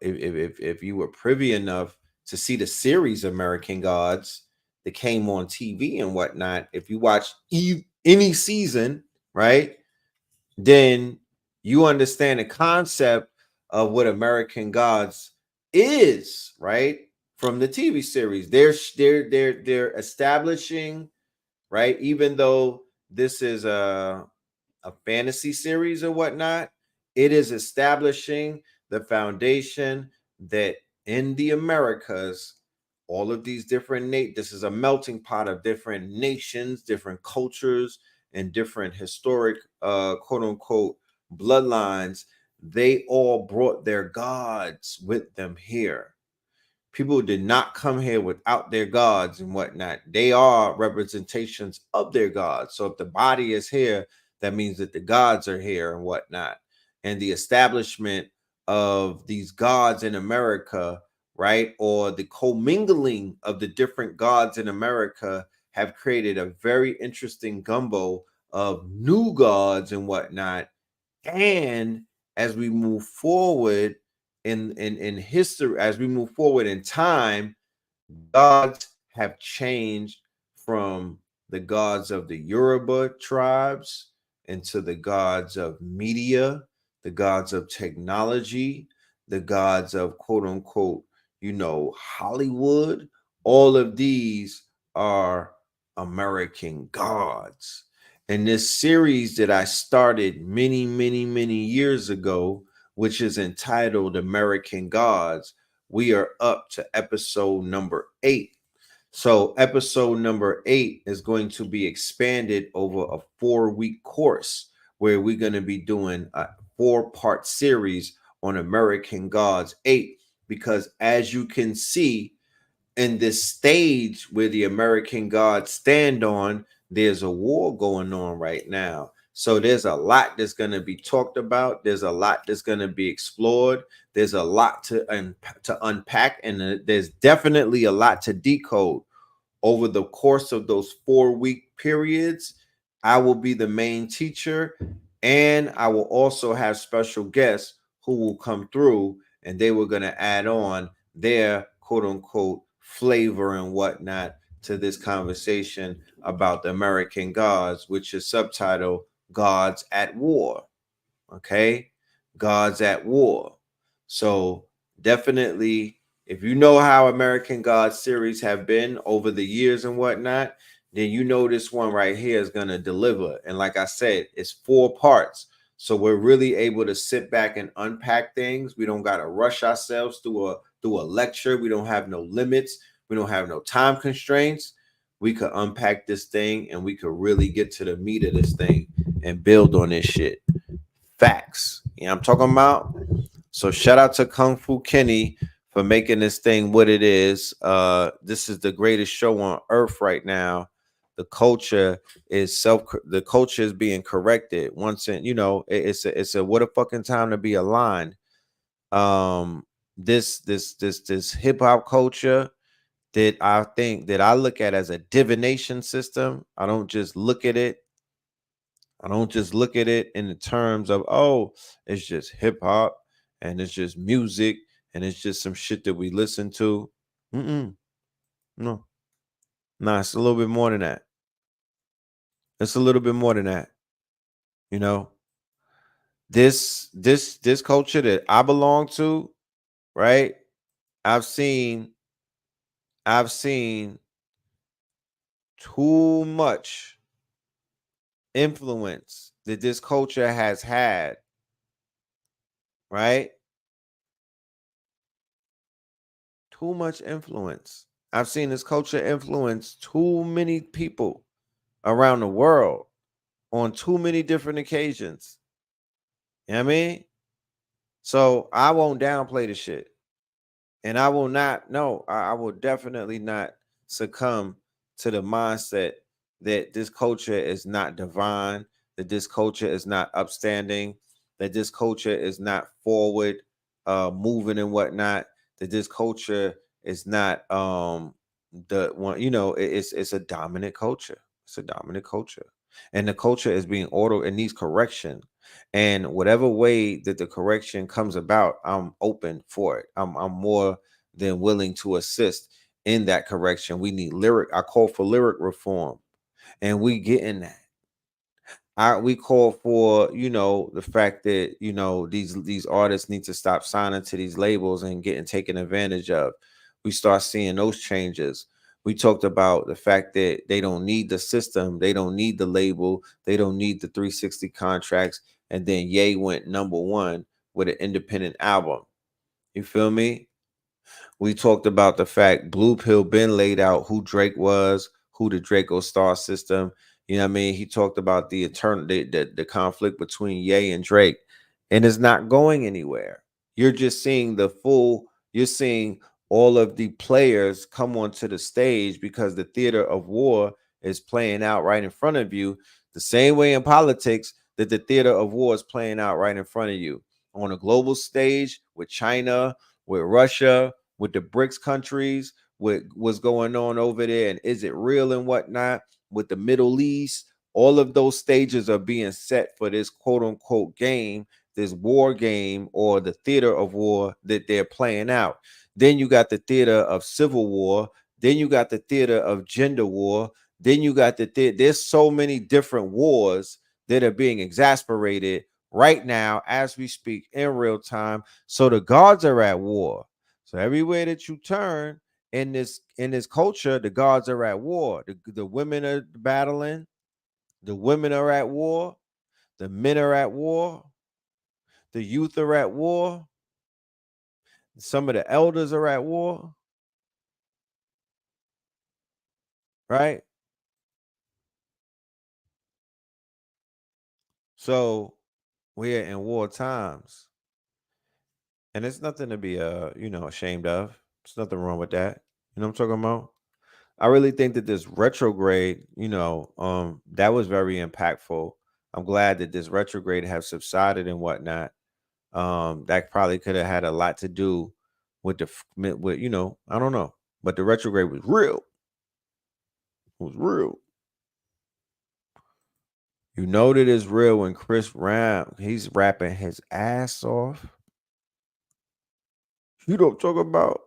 if you were privy enough to see the series American Gods that came on TV and whatnot, if you watch any season, right, then you understand the concept of what American Gods is, right, from the TV series. They're establishing, right, even though this is a fantasy series or whatnot, it is establishing the foundation that in the Americas, all of these different this is a melting pot of different nations, different cultures, and different historic quote unquote bloodlines. They all brought their gods with them here. People did not come here without their gods and whatnot. They are representations of their gods. So if the body is here, that means that the gods are here and whatnot. And the establishment of these gods in America, right, or the commingling of the different gods in America have created a very interesting gumbo of new gods and whatnot. And as we move forward in history, as we move forward in time, gods have changed from the gods of the Yoruba tribes into the gods of media, the gods of technology, the gods of quote unquote, Hollywood. All of these are American gods. And this series that I started many, many, many years ago, which is entitled American Gods, we are up to episode number 8. So episode number 8 is going to be expanded over a 4-week course where we're going to be doing a 4-part series on American Gods 8, because as you can see in this stage where the American gods stand on, there's a war going on right now. So there's a lot that's going to be talked about. There's a lot that's going to be explored. There's a lot to unpack, and there's definitely a lot to decode. over the course of those 4-week periods, I will be the main teacher, and I will also have special guests who will come through, and they were going to add on their quote unquote flavor and whatnot to this conversation about the American gods, which is subtitled Gods at War. Okay, Gods at War. So definitely, if you know how American Gods series have been over the years and whatnot, then you know this one right here is going to deliver. And like I said, it's 4 parts. So we're really able to sit back and unpack things. We don't got to rush ourselves through a lecture. We don't have no limits. We don't have no time constraints. We could unpack this thing and we could really get to the meat of this thing and build on this shit. Facts. You know what I'm talking about? So shout out to Kung Fu Kenny for making this thing what it is. This is the greatest show on earth right now. The culture is being corrected. Once in, it's a what a fucking time to be aligned. This hip hop culture that I look at as a divination system. I don't just look at it in the terms of, oh, it's just hip hop and it's just music and it's just some shit that we listen to. No, it's a little bit more than that. It's a little bit more than that. You know, this culture that I belong to, right? I've seen too much influence that this culture has had, right? Too much influence. I've seen this culture influence too many people around the world on too many different occasions. You know what I mean? So I won't downplay the shit. And I will not, no, I will definitely not succumb to the mindset that this culture is not divine, that this culture is not upstanding, that this culture is not forward moving and whatnot, that this culture is not the one, it's a dominant culture. It's a dominant culture. And the culture is being ordered and needs correction. And whatever way that the correction comes about, I'm open for it. I'm more than willing to assist in that correction. We need I call for lyric reform, and we getting that. We call for, the fact that, these artists need to stop signing to these labels and getting taken advantage of. We start seeing those changes. We talked about the fact that they don't need the system, they don't need the label, they don't need the 360 contracts. And then Ye went #1 with an independent album. You feel me? We talked about the fact Blue Pill been laid out who Drake was, who the Draco Star system. You know what I mean? He talked about the the conflict between Ye and Drake, and it's not going anywhere. You're just seeing you're seeing all of the players come onto the stage because the theater of war is playing out right in front of you. The same way in politics that the theater of war is playing out right in front of you on a global stage with China, with Russia, with the BRICS countries, with what's going on over there, and is it real and whatnot, with the Middle East. All of those stages are being set for this quote unquote game, this war game, or the theater of war that they're playing out. Then you got the theater of civil war. Then you got the theater of gender war. Then you got there's so many different wars that are being exasperated right now as we speak in real time. So the gods are at war. So everywhere that you turn in this culture, the gods are at war. The women are battling, the women are at war, the men are at war, the youth are at war, some of the elders are at war, right? So we're in war times. And it's nothing to be ashamed of. There's nothing wrong with that. You know what I'm talking about? I really think that this retrograde, that was very impactful. I'm glad that this retrograde has subsided and whatnot. That probably could have had a lot to do with I don't know, but the retrograde was real. was real. You know that it's real when Chris Brown, he's rapping his ass off. You don't talk about.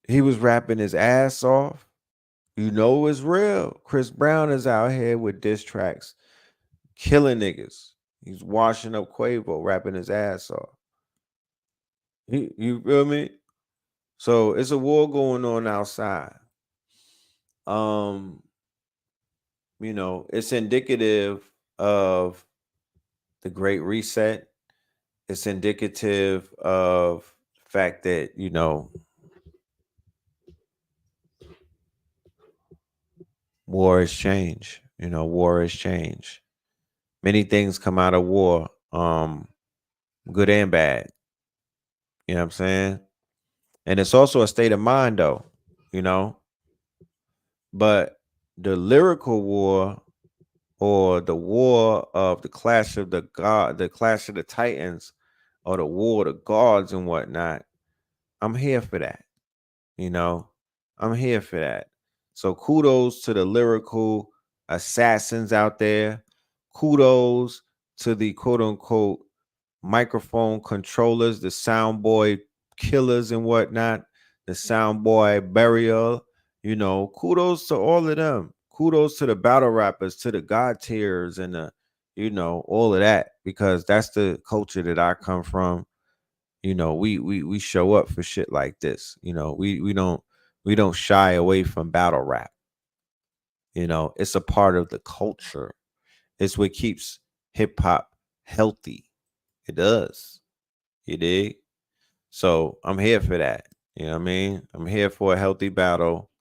He was rapping his ass off. You know it's real. Chris Brown is out here with diss tracks, killing niggas. He's washing up Quavo, rapping his ass off. You feel me? So it's a war going on outside. It's indicative of the Great Reset. It's indicative of the fact that, war is change. War is change. Many things come out of war, good and bad. You know what I'm saying? And it's also a state of mind, though, But the lyrical war, or the war of the clash of the Titans, or the war of the gods and whatnot, I'm here for that. I'm here for that. So kudos to the lyrical assassins out there. Kudos to the quote unquote microphone controllers, the soundboy killers and whatnot, the soundboy burial. Kudos to all of them. Kudos to the battle rappers, to the god tiers, and all of that, because that's the culture that I come from. We show up for shit like this. We don't shy away from battle rap. It's a part of the culture. It's what keeps hip hop healthy. It does. You dig? So I'm here for that. You know what I mean? I'm here for a healthy battle.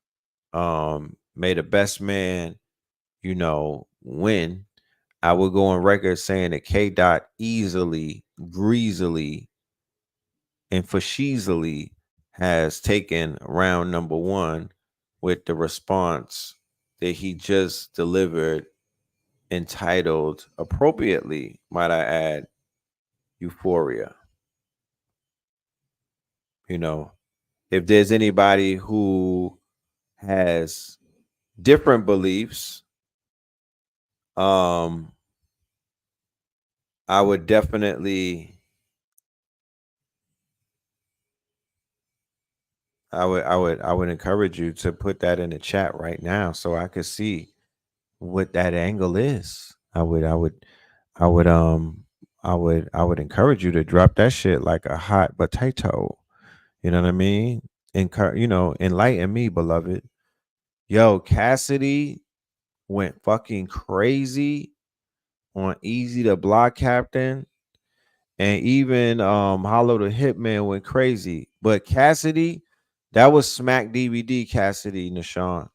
May the best man, win. I would go on record saying that K. Dot easily, greasily, and for sheezily has taken round number 1 with the response that he just delivered, entitled appropriately, might I add, Euphoria. If there's anybody who has different beliefs, I would definitely I would encourage you to put that in the chat right now so I could see what that angle is. I would encourage you to drop that shit like a hot potato. You know what I mean? Enlighten me, beloved. Yo, Cassidy went fucking crazy on Easy the Block Captain. And even Hollow the Hitman went crazy. But Cassidy, that was smack DVD Cassidy, Nashawn.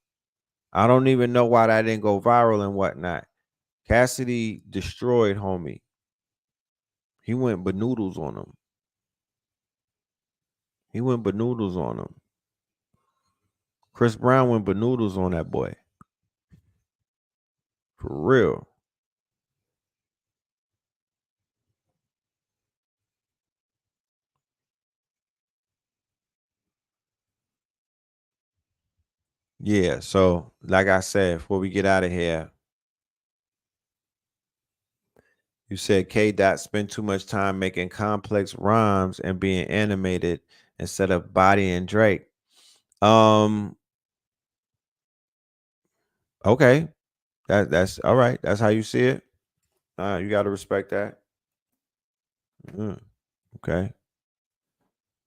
I don't even know why that didn't go viral and whatnot. Cassidy destroyed homie. He went banoodles on him. Chris Brown went banoodles on that boy. For real. Yeah, so like I said, before we get out of here, you said K. Dot spent too much time making complex rhymes and being animated instead of bodying Drake. Okay. That's all right. That's how you see it. You got to respect that. Okay.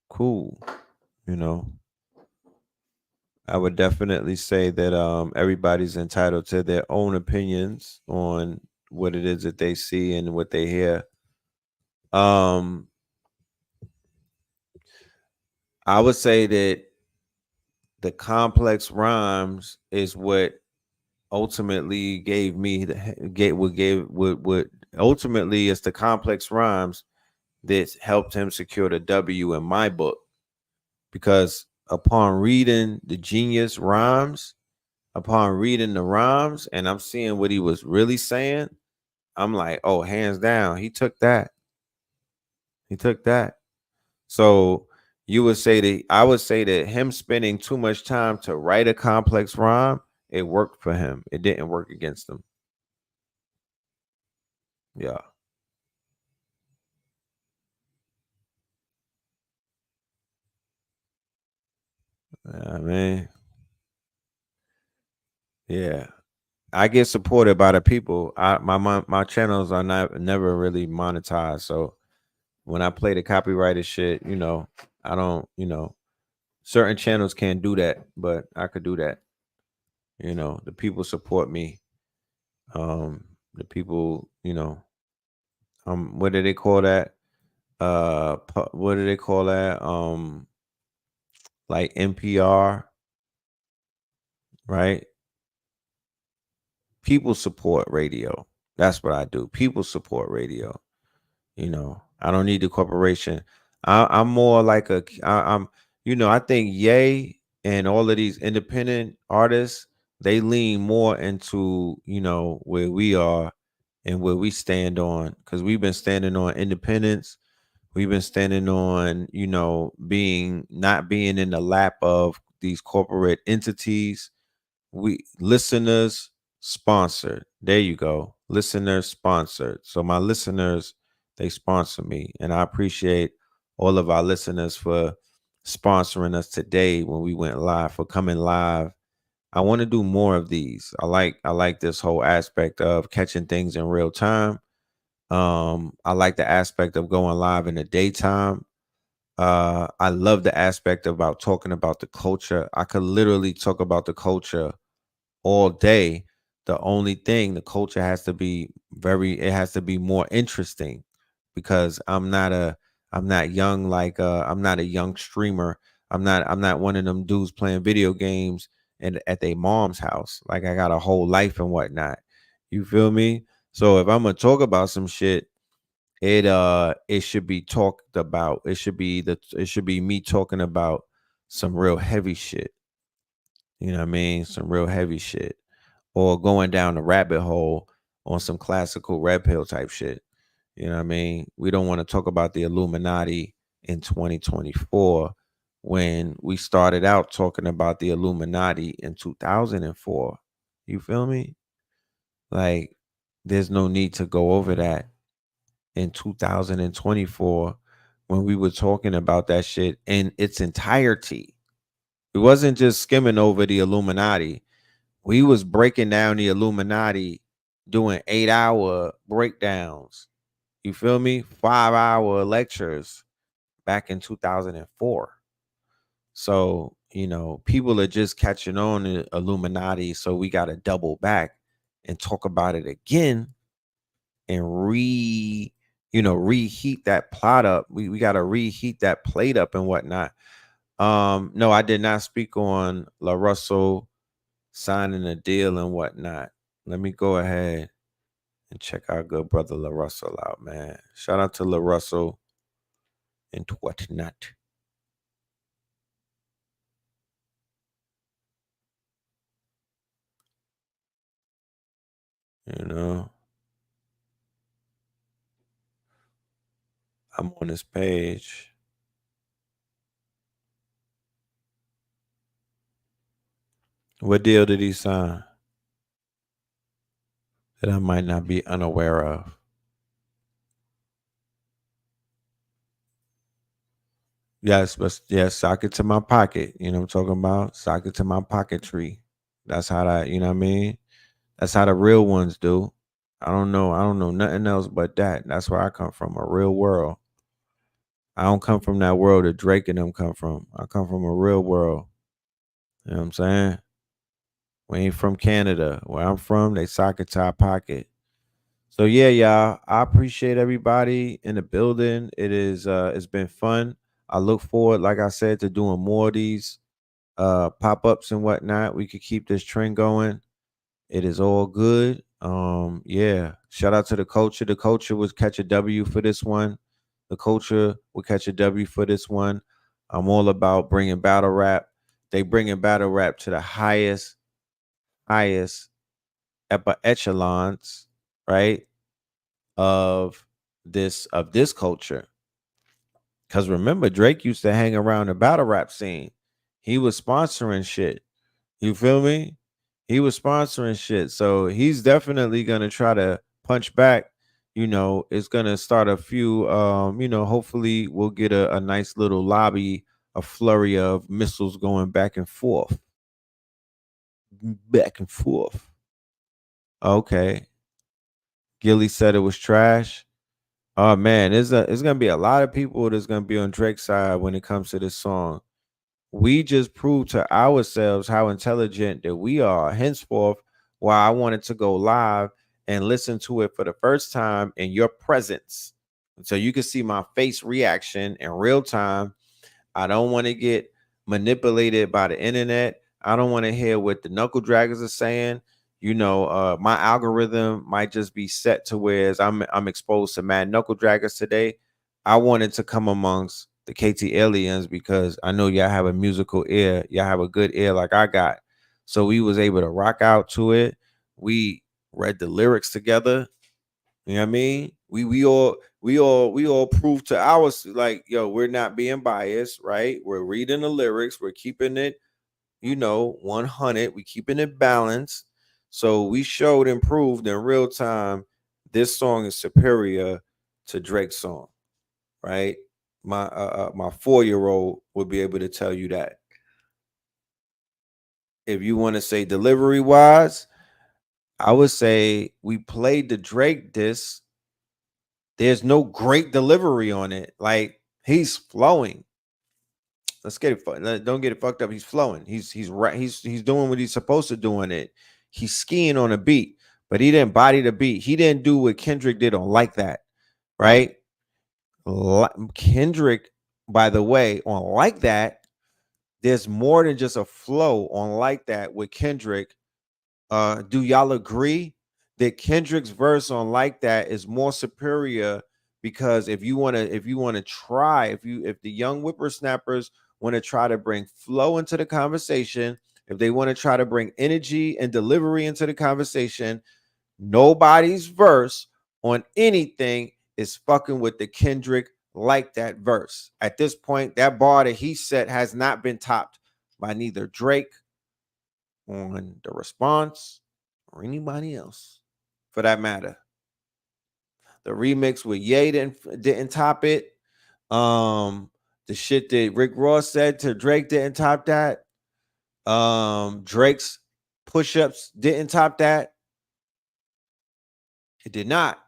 Cool. I would definitely say that everybody's entitled to their own opinions on what it is that they see and what they hear. I would say that the complex rhymes is what ultimately gave me what ultimately is the complex rhymes that helped him secure the W in my book. Because upon reading the genius rhymes, upon reading the rhymes, and I'm seeing what he was really saying, I'm like, oh, hands down, he took that. So, I would say that him spending too much time to write a complex rhyme, it worked for him. It didn't work against him. Yeah. I mean, yeah. I get supported by the people. My channels are never really monetized. So when I play the copyrighted shit, I don't, certain channels can't do that, but I could do that. The people support me. The people, what do they call that? What do they call that? Like NPR, right? People support radio. That's what I do. People support radio. I don't need the corporation. I'm more like I think Ye and all of these independent artists, they lean more into, where we are and where we stand on, because we've been standing on independence. We've been standing on, being not being in the lap of these corporate entities. We listeners sponsored. There you go. Listeners sponsored. So my listeners, they sponsor me. And I appreciate all of our listeners for sponsoring us today when we went live, for coming live. I want to do more of these. I like this whole aspect of catching things in real time. I like the aspect of going live in the daytime. I love the aspect about talking about the culture. I could literally talk about the culture all day. The only thing, the culture has to be it has to be more interesting, because I'm not young, like I'm not a young streamer. I'm not one of them dudes playing video games and at their mom's house. Like, I got a whole life and whatnot. You feel me? So if I'm gonna talk about some shit, it should be talked about. It should be me talking about some real heavy shit. You know what I mean? Some real heavy shit. Or going down the rabbit hole on some classical red pill type shit. You know what I mean? We don't want to talk about the Illuminati in 2024 when we started out talking about the Illuminati in 2004. You feel me? Like, there's no need to go over that in 2024 when we were talking about that shit in its entirety. It wasn't just skimming over the Illuminati. We was breaking down the Illuminati, doing 8-hour breakdowns. You feel me? 5-hour lectures back in 2004. So, people are just catching on to Illuminati. So we got to double back and talk about it again and reheat that plot up. We got to reheat that plate up and whatnot. No, I did not speak on La Russell signing a deal and whatnot. Let me go ahead and check our good brother La Russell out, man. Shout out to La Russell and whatnot. I'm on this page. What deal did he sign that I might not be unaware of? Yes, but yes, sock it to my pocket. You know what I'm talking about? Sock it to my pocket tree. That's how that, you know what I mean? That's how the real ones do. I don't know nothing else but that. That's where I come from, a real world. I don't come from that world that Drake and them come from. I come from a real world. You know what I'm saying? We ain't from Canada. Where I'm from, they sock it to our pocket. So yeah, y'all. I appreciate everybody in the building. It's been fun. I look forward, like I said, to doing more of these pop-ups and whatnot. We could keep this trend going. It is all good. Yeah. Shout out to the culture. The culture was catch a W for this one. The culture will catch a W for this one. I'm all about bringing battle rap. They bringing battle rap to the highest echelons, right? Of this culture. Because remember, Drake used to hang around the battle rap scene. He was sponsoring shit. You feel me? He was sponsoring shit. So he's definitely gonna try to punch back. It's gonna start a few hopefully we'll get a nice little lobby, a flurry of missiles going back and forth. Back and forth. Okay. Gilly said it was trash. Oh man, it's gonna be a lot of people that's gonna be on Drake's side when it comes to this song. We just proved to ourselves how intelligent that we are. Henceforth, why I wanted to go live and listen to it for the first time in your presence. So you can see my face reaction in real time. I don't want to get manipulated by the internet. I don't want to hear what the knuckle draggers are saying. My algorithm might just be set to where I'm exposed to mad knuckle draggers today. I wanted to come amongst the KT aliens because I know y'all have a musical ear. Y'all have a good ear like I got. So we was able to rock out to it. We read the lyrics together. You know what I mean? We all prove to ours like, yo, we're not being biased, right? We're reading the lyrics, we're keeping it, 100, we keeping it balanced. So we showed and proved in real time this song is superior to Drake's song, right? My 4-year-old would be able to tell you that. If you want to say delivery wise, I would say we played the Drake disc. There's no great delivery on it. Like he's flowing. Let's get it. Don't get it fucked up. He's flowing. He's right. He's doing what he's supposed to do on it. He's skiing on a beat, but he didn't body the beat. He didn't do what Kendrick did on Like That, right? Kendrick, by the way, on Like That, there's more than just a flow on Like That with Kendrick. Do y'all agree that Kendrick's verse on Like That is more superior? Because if the young whippersnappers want to try to bring flow into the conversation, if they want to try to bring energy and delivery into the conversation, nobody's verse on anything is fucking with the Kendrick Like That verse. At this point, that bar that he set has not been topped by neither Drake on The Response or anybody else for that matter. The remix with Ye didn't top it. The shit that Rick Ross said to Drake didn't top that. Drake's push-ups didn't top that. It did not,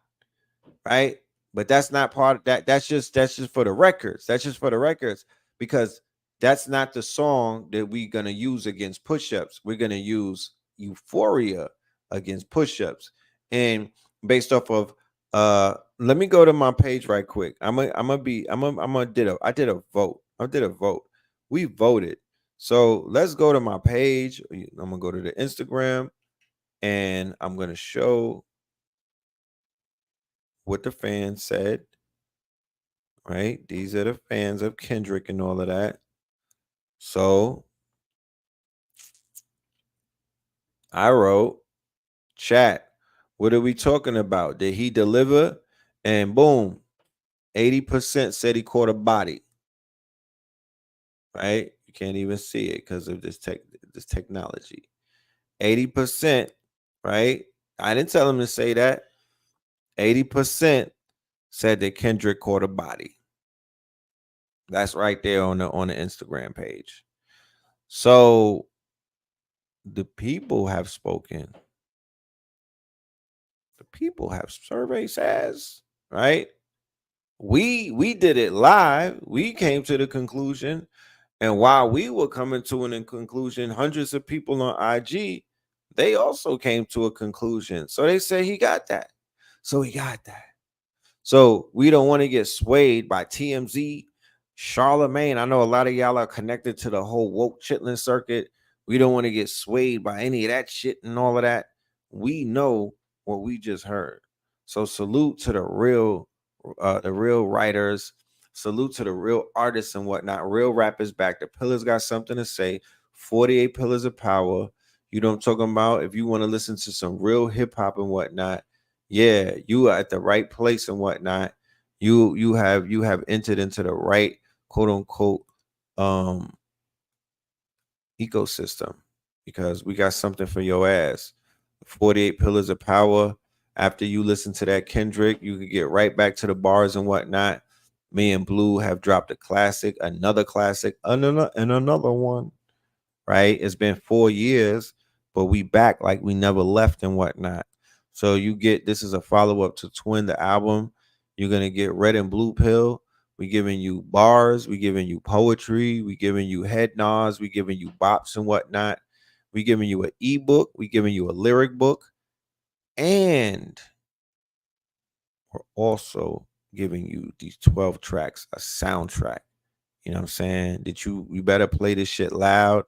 right? But that's not part of that. That's just for the records. That's just for the records because that's not the song that we're gonna use against push-ups. We're gonna use Euphoria against push-ups. And based off of let me go to my page right quick. I did a vote. We voted. So let's go to my page. I'm gonna go to the Instagram and I'm gonna show what the fans said. Right? These are the fans of Kendrick and all of that. So I wrote, chat, what are we talking about? Did he deliver? And boom, 80% said he caught a body. Right? You can't even see it because of this technology. 80%, right? I didn't tell him to say that. 80% said that Kendrick caught a body. That's right there on the Instagram page. So the people have spoken. The people have survey says, right? We did it live. We came to the conclusion. And while we were coming to an conclusion, hundreds of people on IG, they also came to a conclusion. So they say he got that. So he got that. So we don't want to get swayed by TMZ, Charlemagne. I know a lot of y'all are connected to the whole woke chitlin circuit. We don't want to get swayed by any of that shit and all of that. We know what we just heard. So salute to the real writers. Salute to the real artists and whatnot. Real rappers back. The Pillars got something to say. 48 Pillars of Power. You know what I'm talking about? If you want to listen to some real hip hop and whatnot, yeah, you are at the right place and whatnot. You have entered into the right quote unquote ecosystem, because we got something for your ass. 48 Pillars of Power. After you listen to that Kendrick, you can get right back to the bars and whatnot. Me and Blue have dropped a classic, another classic, another one. Right? It's been 4 years, but we back like we never left and whatnot. So you get, this is a follow-up to Twin, the album. You're gonna get Red and Blue Pill. We giving you bars, we giving you poetry, we giving you head nods, we giving you bops and whatnot. We giving you an ebook, we giving you a lyric book, and we're also giving you these 12 tracks, a soundtrack. You know what I'm saying? That you better play this shit loud.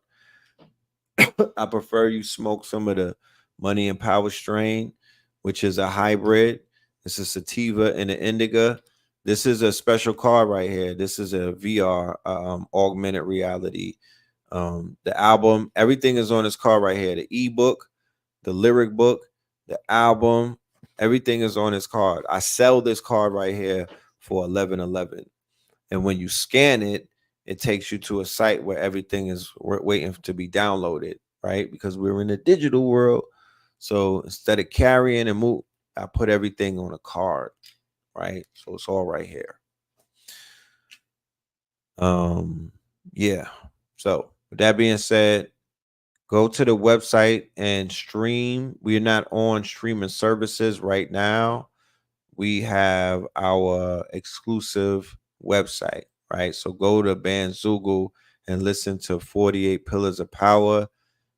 I prefer you smoke some of the Money and Power strain, which is a hybrid. This is sativa and an indica. This is a special card right here. This is a VR, augmented reality. The album, everything is on this card right here. The ebook, the lyric book, the album, everything is on this card. I sell this card right here for $11.11. And when you scan it, it takes you to a site where everything is waiting to be downloaded, right? Because we're in the digital world. So instead of carrying and move, I put everything on a card, right? So it's all right here. Yeah. So with that being said, go to the website and stream. We're not on streaming services right now. We have our exclusive website, right? So go to Bandzoogle and listen to 48 Pillars of Power.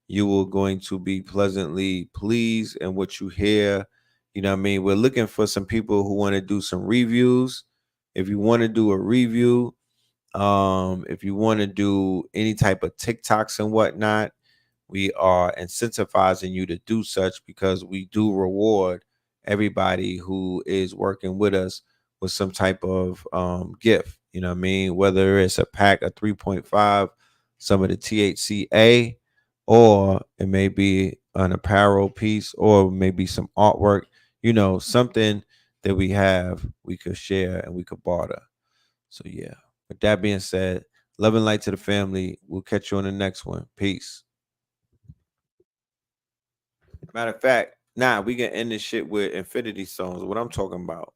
You will going to be pleasantly pleased in what you hear. You know what I mean? We're looking for some people who want to do some reviews. If you want to do a review, if you want to do any type of TikToks and whatnot, we are incentivizing you to do such, because we do reward everybody who is working with us with some type of gift. You know what I mean? Whether it's a pack of 3.5, some of the THCA, or it may be an apparel piece, or maybe some artwork, you know, something that we have, we could share and we could barter. So yeah, with that being said, love and light to the family. We'll catch you on the next one. Peace. Matter of fact, we can end this shit with Infinity Stones. What I'm talking about.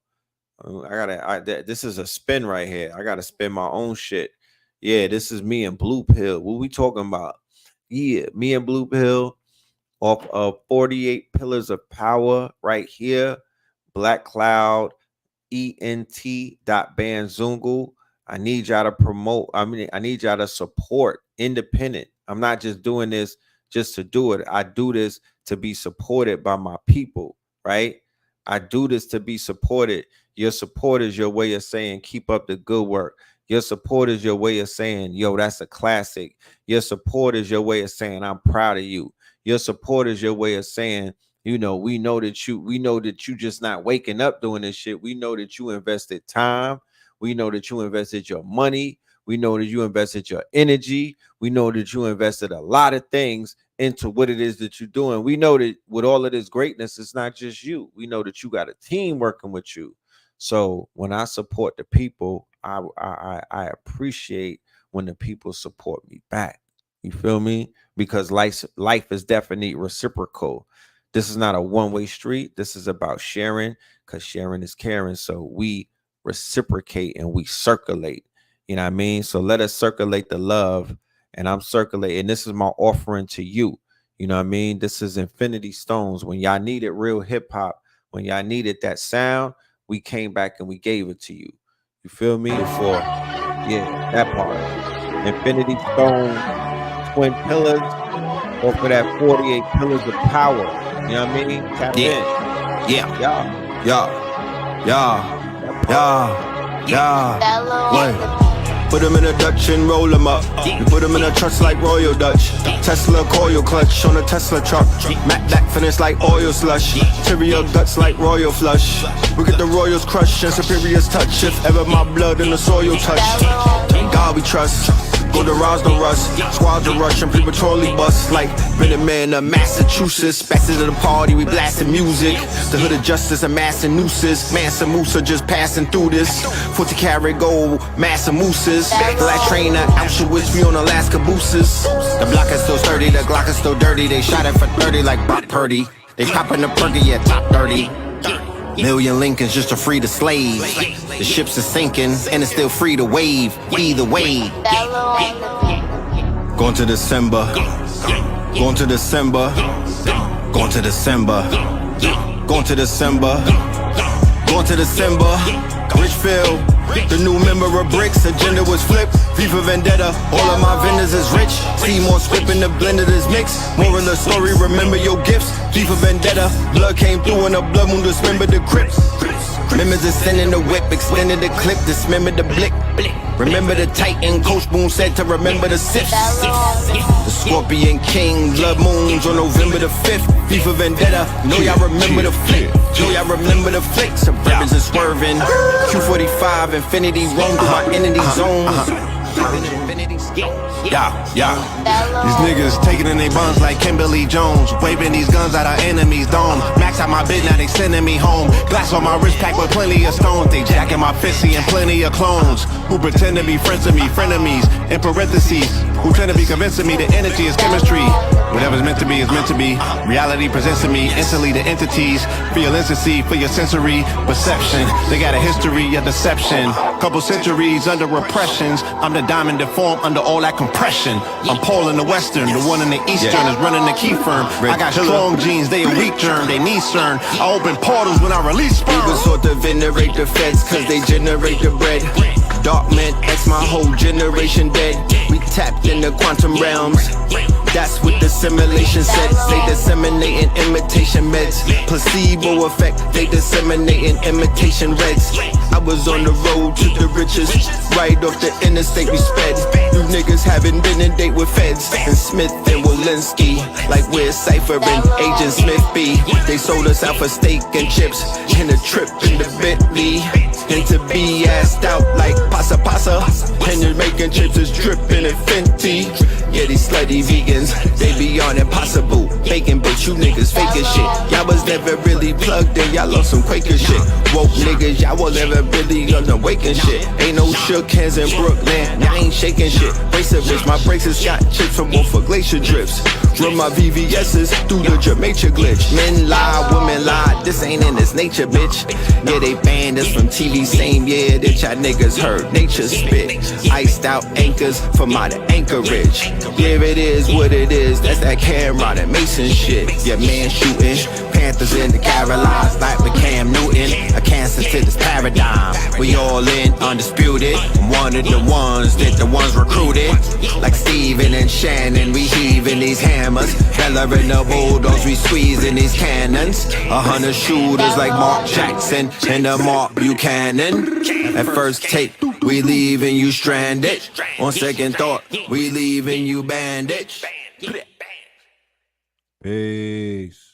This is a spin right here. I gotta spin my own shit. Yeah, this is me and Blue Pill. What we talking about? Yeah, me and Blue Pill off of 48 Pillars of Power right here. Black Cloud, ENT.Bandzoogle. I need y'all to promote. I need y'all to support independent. I'm not just doing this just to do it. I do this to be supported by my people, right? I do this to be supported. Your support is your way of saying, keep up the good work. Your support is your way of saying, yo, that's a classic. Your support is your way of saying, I'm proud of you. Your support is your way of saying, you know, we know that you just not waking up doing this shit. We know that you invested time. We know that you invested your money. We know that you invested your energy. We know that you invested a lot of things into what it is that you're doing. We know that with all of this greatness, it's not just you. We know that you got a team working with you. So when I support the people, I appreciate when the people support me back. You feel me? Because life is definitely reciprocal. This is not a one-way street. This is about sharing, because sharing is caring. So we reciprocate and we circulate. You know what I mean? So let us circulate the love, and I'm circulating. This is my offering to you. You know what I mean? This is Infinity Stones. When y'all needed real hip hop, when y'all needed that sound, we came back and we gave it to you. You feel me? For that part. Infinity Stones, Twin Pillars, or for that 48 Pillars of Power. You know what I mean? Tap in. What? Put them in a Dutch and roll them up. You put them in a trust like Royal Dutch. Tesla coil clutch on a Tesla truck. Matt back finish like oil slush. Interior guts like royal flush. We get the royals crushed and superiors touch. If ever my blood in the soil touch. God we trust. Go to Ross, no rust. Squads are rushing, prematurely bust. Like been a man of Massachusetts. Back to the party, we blasting music. The hood of justice, amassing nooses. Mansa Musa just passing through this. 40 karat gold, massive mooses. The last train to Auschwitz, we on Alaska boosters. The block is still sturdy, the Glock is still dirty. They shot it for 30 like Brock Purdy. They popping the perky, yeah, top 30. Million Lincolns just to free the slaves. The ships are sinking and it's still free to wave. Either way. Going to December. Going to December. Going to December. Going to December. Going to December. Richfield. The new member of Bricks, agenda was flipped. FIFA Vendetta, all of my vendors is rich. Seymour skipping the blend of this mix. More of the story, remember your gifts. FIFA Vendetta, blood came through in a blood moon, dismember the Crips. Members extending the whip, extended the clip, dismember the blick. Remember the Titan, Coach Boone said to remember the sips. The Scorpion King, blood moons on November the 5th. FIFA Vendetta, know y'all remember the flick. Know y'all remember the flick. Suburbans are swerving. Q45, Infinity roam through my entity zones. Yeah. These niggas taking in they buns like Kimberly Jones. Waving these guns at our enemies' dome. Max out my bid, now they sending me home. Glass on my wrist packed with plenty of stones. They jacking my fist, and plenty of clones who pretend to be friends of me, frenemies. In parentheses, who tend to be convincing me that energy is chemistry. Whatever's meant to be is meant to be. Reality presents to me instantly the entities. For your lenses, for your sensory perception. They got a history of deception. Couple centuries under repressions. I'm the diamond deformed under all that compression. I'm Paul in the Western, the one in the Eastern is running the key firm. I got strong genes, they a weak germ, they need CERN. I open portals when I release sperm. Niggas sort of venerate the feds cause they generate the bread. Dark man, X my whole generation dead. We tapped in the quantum realms. That's what the simulation said. They disseminating imitation meds. Placebo effect, they disseminating imitation reds. I was on the road to the riches. Right off the interstate we sped. You niggas haven't been in date with feds. And Smith and Walensky. Like we're Cypher and Agent Smith B. They sold us out for steak and chips. And a trip in the Bentley. And to be assed out like pasa pasa. And you're making chips is dripping in Fenty. Yeah, these slutty vegans, they be on impossible. Bacon, bitch, you niggas faking shit. Y'all was never really plugged in, y'all on some Quaker shit. Woke niggas, y'all was never really on the waking shit. Ain't no shook hands in Brooklyn, I ain't shaking shit. Brace of bitch, my braces got chips from both for glacier drips. Run my VVS's through the Jamaica glitch. Men lie, women lie, this ain't in its nature, bitch. Yeah, they banned us from TV same year that y'all niggas heard nature spit. Iced out anchors from out of Anchorage. Yeah, it is what it is, that's that camera, that Mason shit. Yeah, man shooting, Panthers in the Carolines, like the Cam Newton. A cancer to this paradigm, we all in, undisputed. I'm one of the ones that the ones recruited. Like Steven and Shannon, we heaving these hammers. Bella and the Bulldogs, we squeezing these cannons. 100 shooters like Mark Jackson and the Mark Buchanan. At first take, we leaving you stranded. On second thought, we leaving you bandaged. Peace.